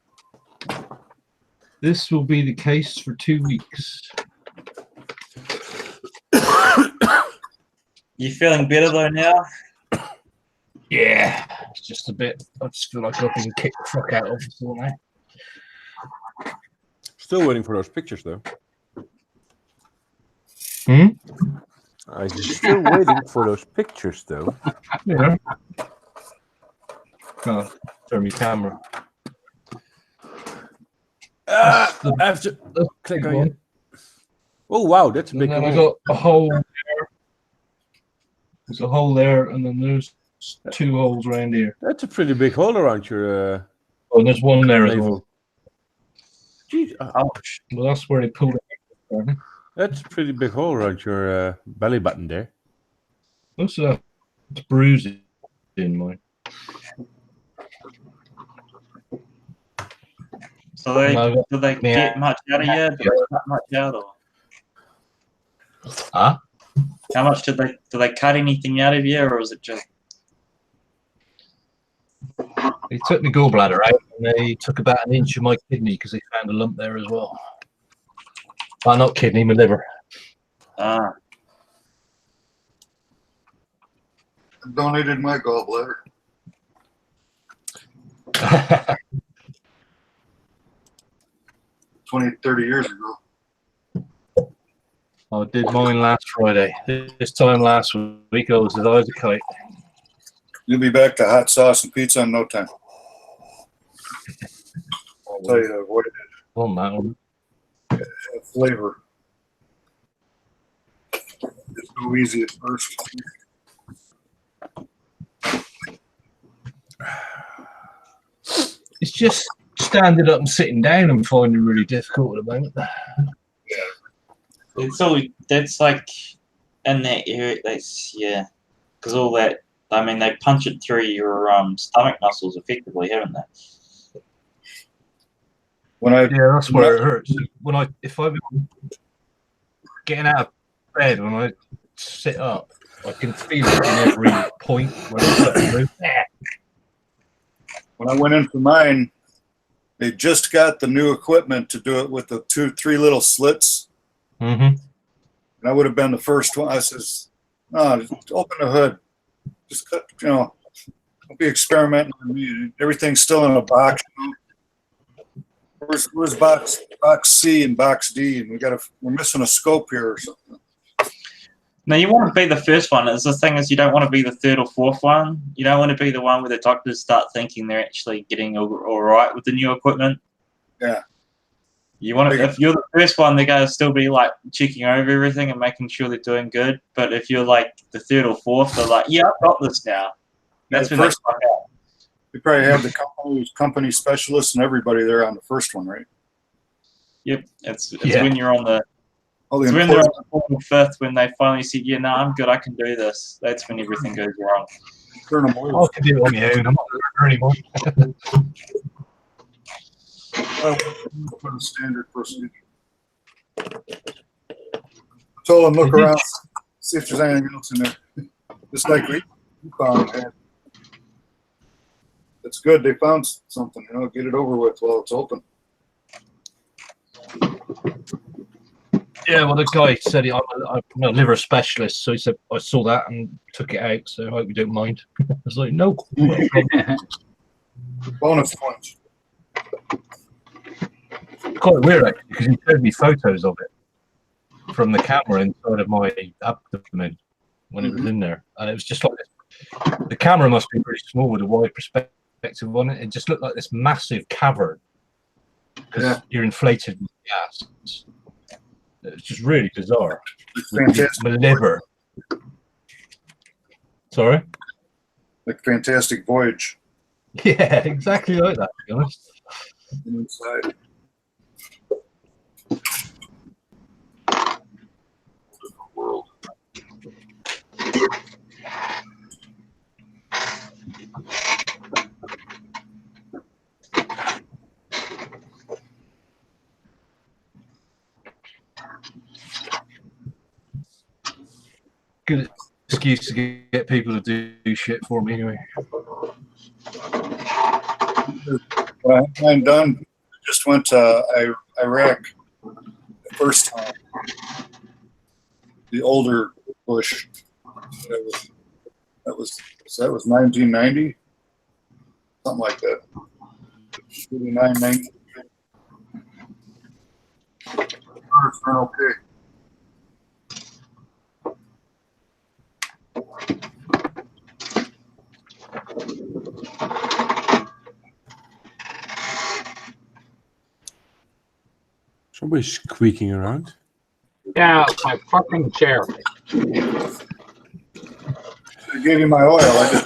This will be the case for 2 weeks. You feeling better though now? Yeah, it's just a bit. I just feel like I've been kicked the fuck out of this all night. Still waiting for those pictures, though. Hmm? I'm still waiting for those pictures, though. Yeah. No, turn my camera. I have to click on it. Oh, wow, that's a big And then I hole. got a hole there. There's a hole there, and then there's 2 holes around here. That's a pretty big hole around your Oh, and there's one there as well. navel. Jeez, ouch. Well, that's where they pulled it. That's a pretty big hole around your belly button there. Most of that's bruising in mine. So they No, do they yeah. get much out of you? Do they cut much out, or Huh? how much do they cut anything out of you, or is it just? They took the gallbladder out, and they took about an inch of my kidney because they found a lump there as well. Well, not kidney, my liver. Ah, I donated my gallbladder. 20-30 years ago. I did mine last Friday. This time last week, I was as high as a kite. You'll be back to hot sauce and pizza in no time. I'll tell you to avoid it. On that one. Flavor. It's so easy at first. It's just standing up and sitting down I'm finding really difficult at the moment. it's all that's like in that area. That's because all that. I mean, they punch it through your stomach muscles effectively, haven't they? When I Yeah, that's where it hurts. If I'm getting out of bed, when I sit up, I can feel it in every point where I move. when I went in for mine, they just got the new equipment to do it with the 2-3 little slits. Mm-hmm. And I would have been the first one. I says, no, just open the hood. Just cut, don't be experimenting on me. Everything's still in a box. Where's box C and box D? And we're missing a scope here or something. No, you want to be the first one. It's the thing is, you don't want to be the third or fourth one. You don't want to be the one where the doctors start thinking they're actually getting all right with the new equipment. Yeah. You want to, if you're the first one, they're going to still be like checking over everything and making sure they're doing good. But if you're like the third or fourth, they're like, yeah, I've got this now. That's when they fuck out. You probably have the company specialists and everybody there on the first one, right? Yep. It's when you're on the. All the It's when they're on the fourth or fifth, when they finally say, yeah, no, I'm good, I can do this. That's when everything goes wrong. turn them oil. I can do it on my own. I'm not learning anymore. For the standard procedure. Told them look around, see if there's anything else in there. Just like we found. It's good they found something. Get it over with while it's open. Yeah, well, the guy said I'm a liver specialist, so he said I saw that and took it out. So I hope you don't mind. I was like, no. Bonus points. Quite weird actually, because he showed me photos of it from the camera inside of my abdomen when it was in there, and it was just like this. The camera must be pretty small with a wide perspective on it. It just looked like this massive cavern because you're inflated with gas. It's just really bizarre. Fantastic. My liver. Sorry? Like Fantastic Voyage. Yeah, exactly like that, to be honest. Inside. World. Good excuse to get people to do shit for me anyway. I'm done. Just went to Iraq the first time. The older Bush. That was 1990, something like that. 89, 90. Okay. Somebody's squeaking around. Yeah, it's my fucking chair. I gave you my oil.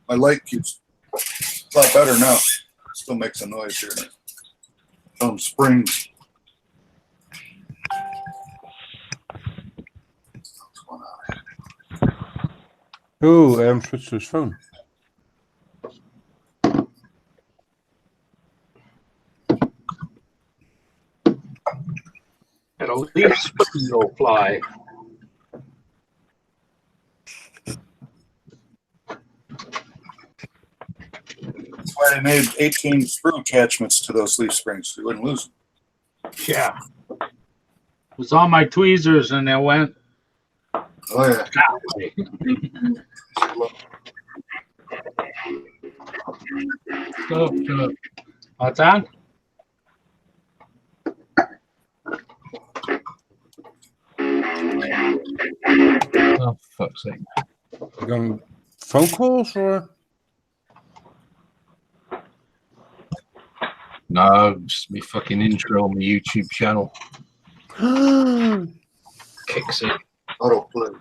My light keeps a lot better now. Still makes a noise here. Some springs. Oh, switched to his phone. And a leaf spring will fly. That's why they made 18 screw attachments to those leaf springs so you wouldn't lose them. Yeah. It was on my tweezers and it went Oh yeah. that way. Stop. What's that? Oh, fuck's sake. You going phone calls or? No, just me fucking intro on my YouTube channel. Kicks it. Autoplay.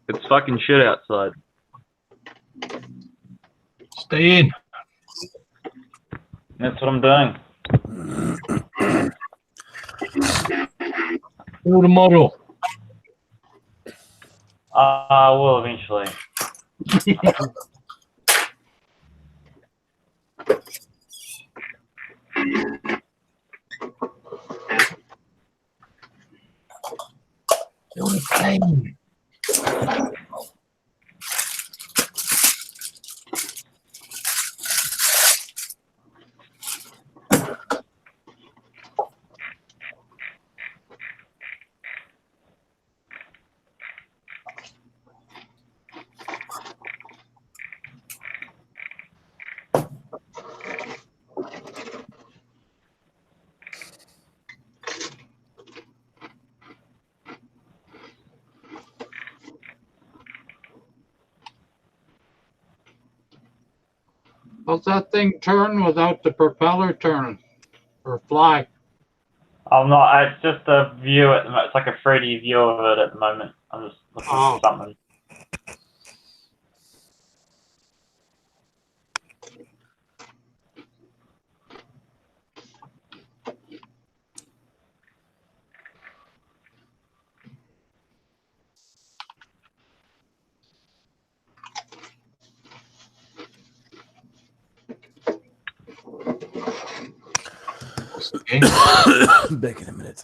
It's fucking shit outside. Stay in. That's what I'm doing. Build a model. I will eventually. Build a plane. How's that thing turn without the propeller turning? Or fly? I'm not. It's just a view at the moment. It's like a 3D view of it at the moment. I'm just looking for something. Okay. Back in a minute.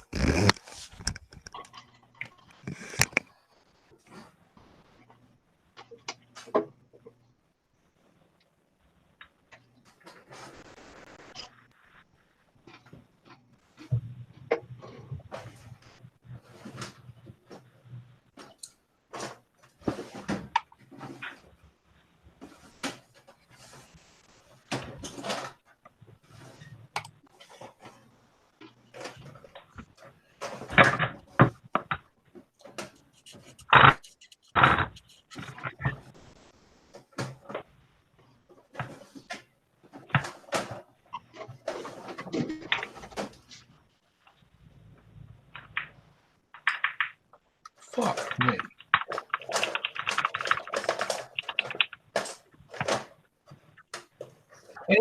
Fuck me.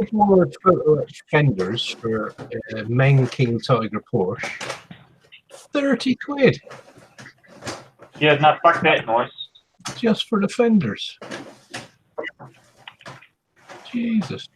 Headboard photo etch fenders for main King Tiger Porsche. 30 quid Yeah, not fuck that noise. just for the fenders. Jesus.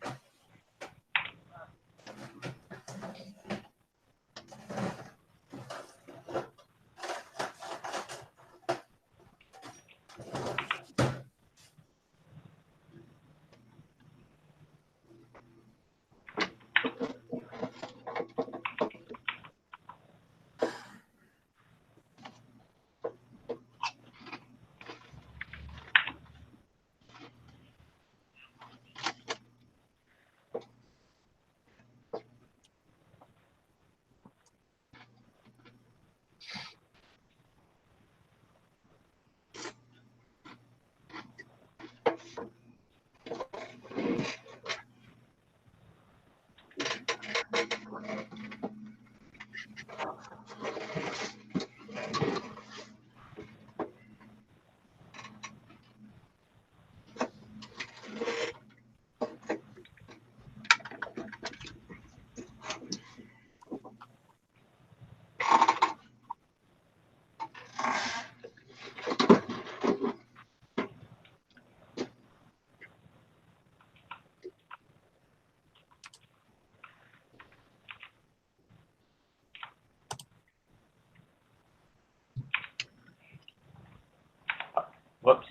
Whoops.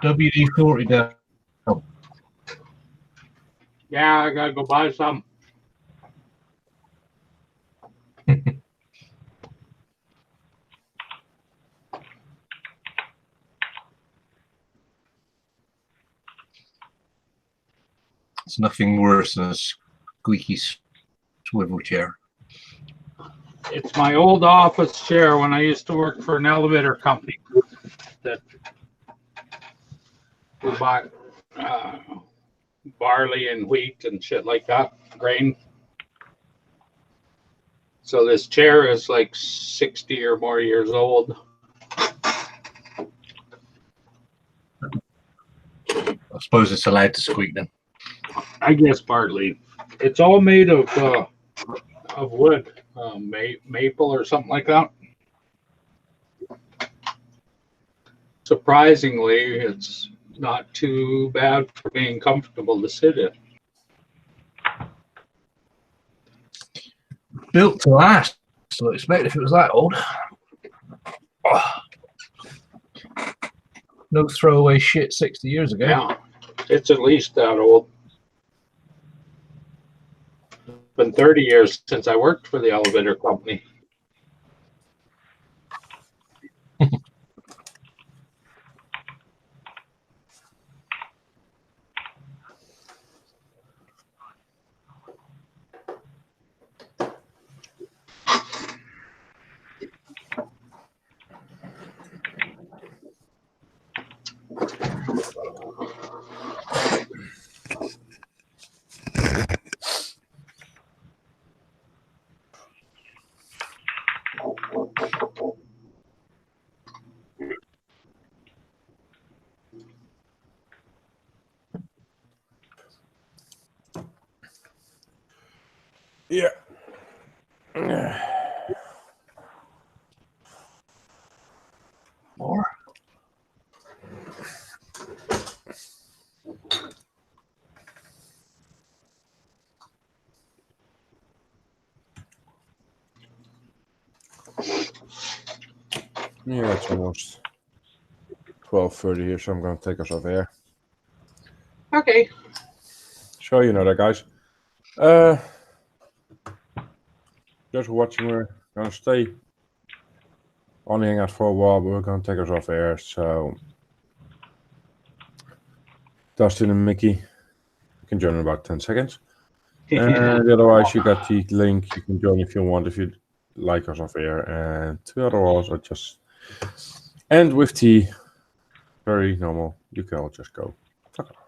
WD-40 down. Yeah, I gotta go buy some. It's nothing worse than a squeaky swivel chair. It's my old office chair when I used to work for an elevator company that we bought barley and wheat and shit like that, grain. So this chair is like 60 or more years old. I suppose it's allowed to squeak then. I guess partly. It's all made of wood, maple or something like that. Surprisingly, it's not too bad for being comfortable to sit in. Built to last, so I expect if it was that old. Oh. No throwaway shit 60 years ago. Yeah, it's at least that old. It's been 30 years since I worked for the elevator company. Yeah. More? Yeah, it's almost 12:30 here, so I'm going to take us off air. Okay. So you know that, guys. Just watching, we're going to stay on the hangout for a while, but we're going to take us off air. So Dustin and Mickey, you can join in about 10 seconds. And otherwise, you got the link. You can join if you want, if you like us off air. And otherwise, I just end with the very normal. You can all just go. Fuck off.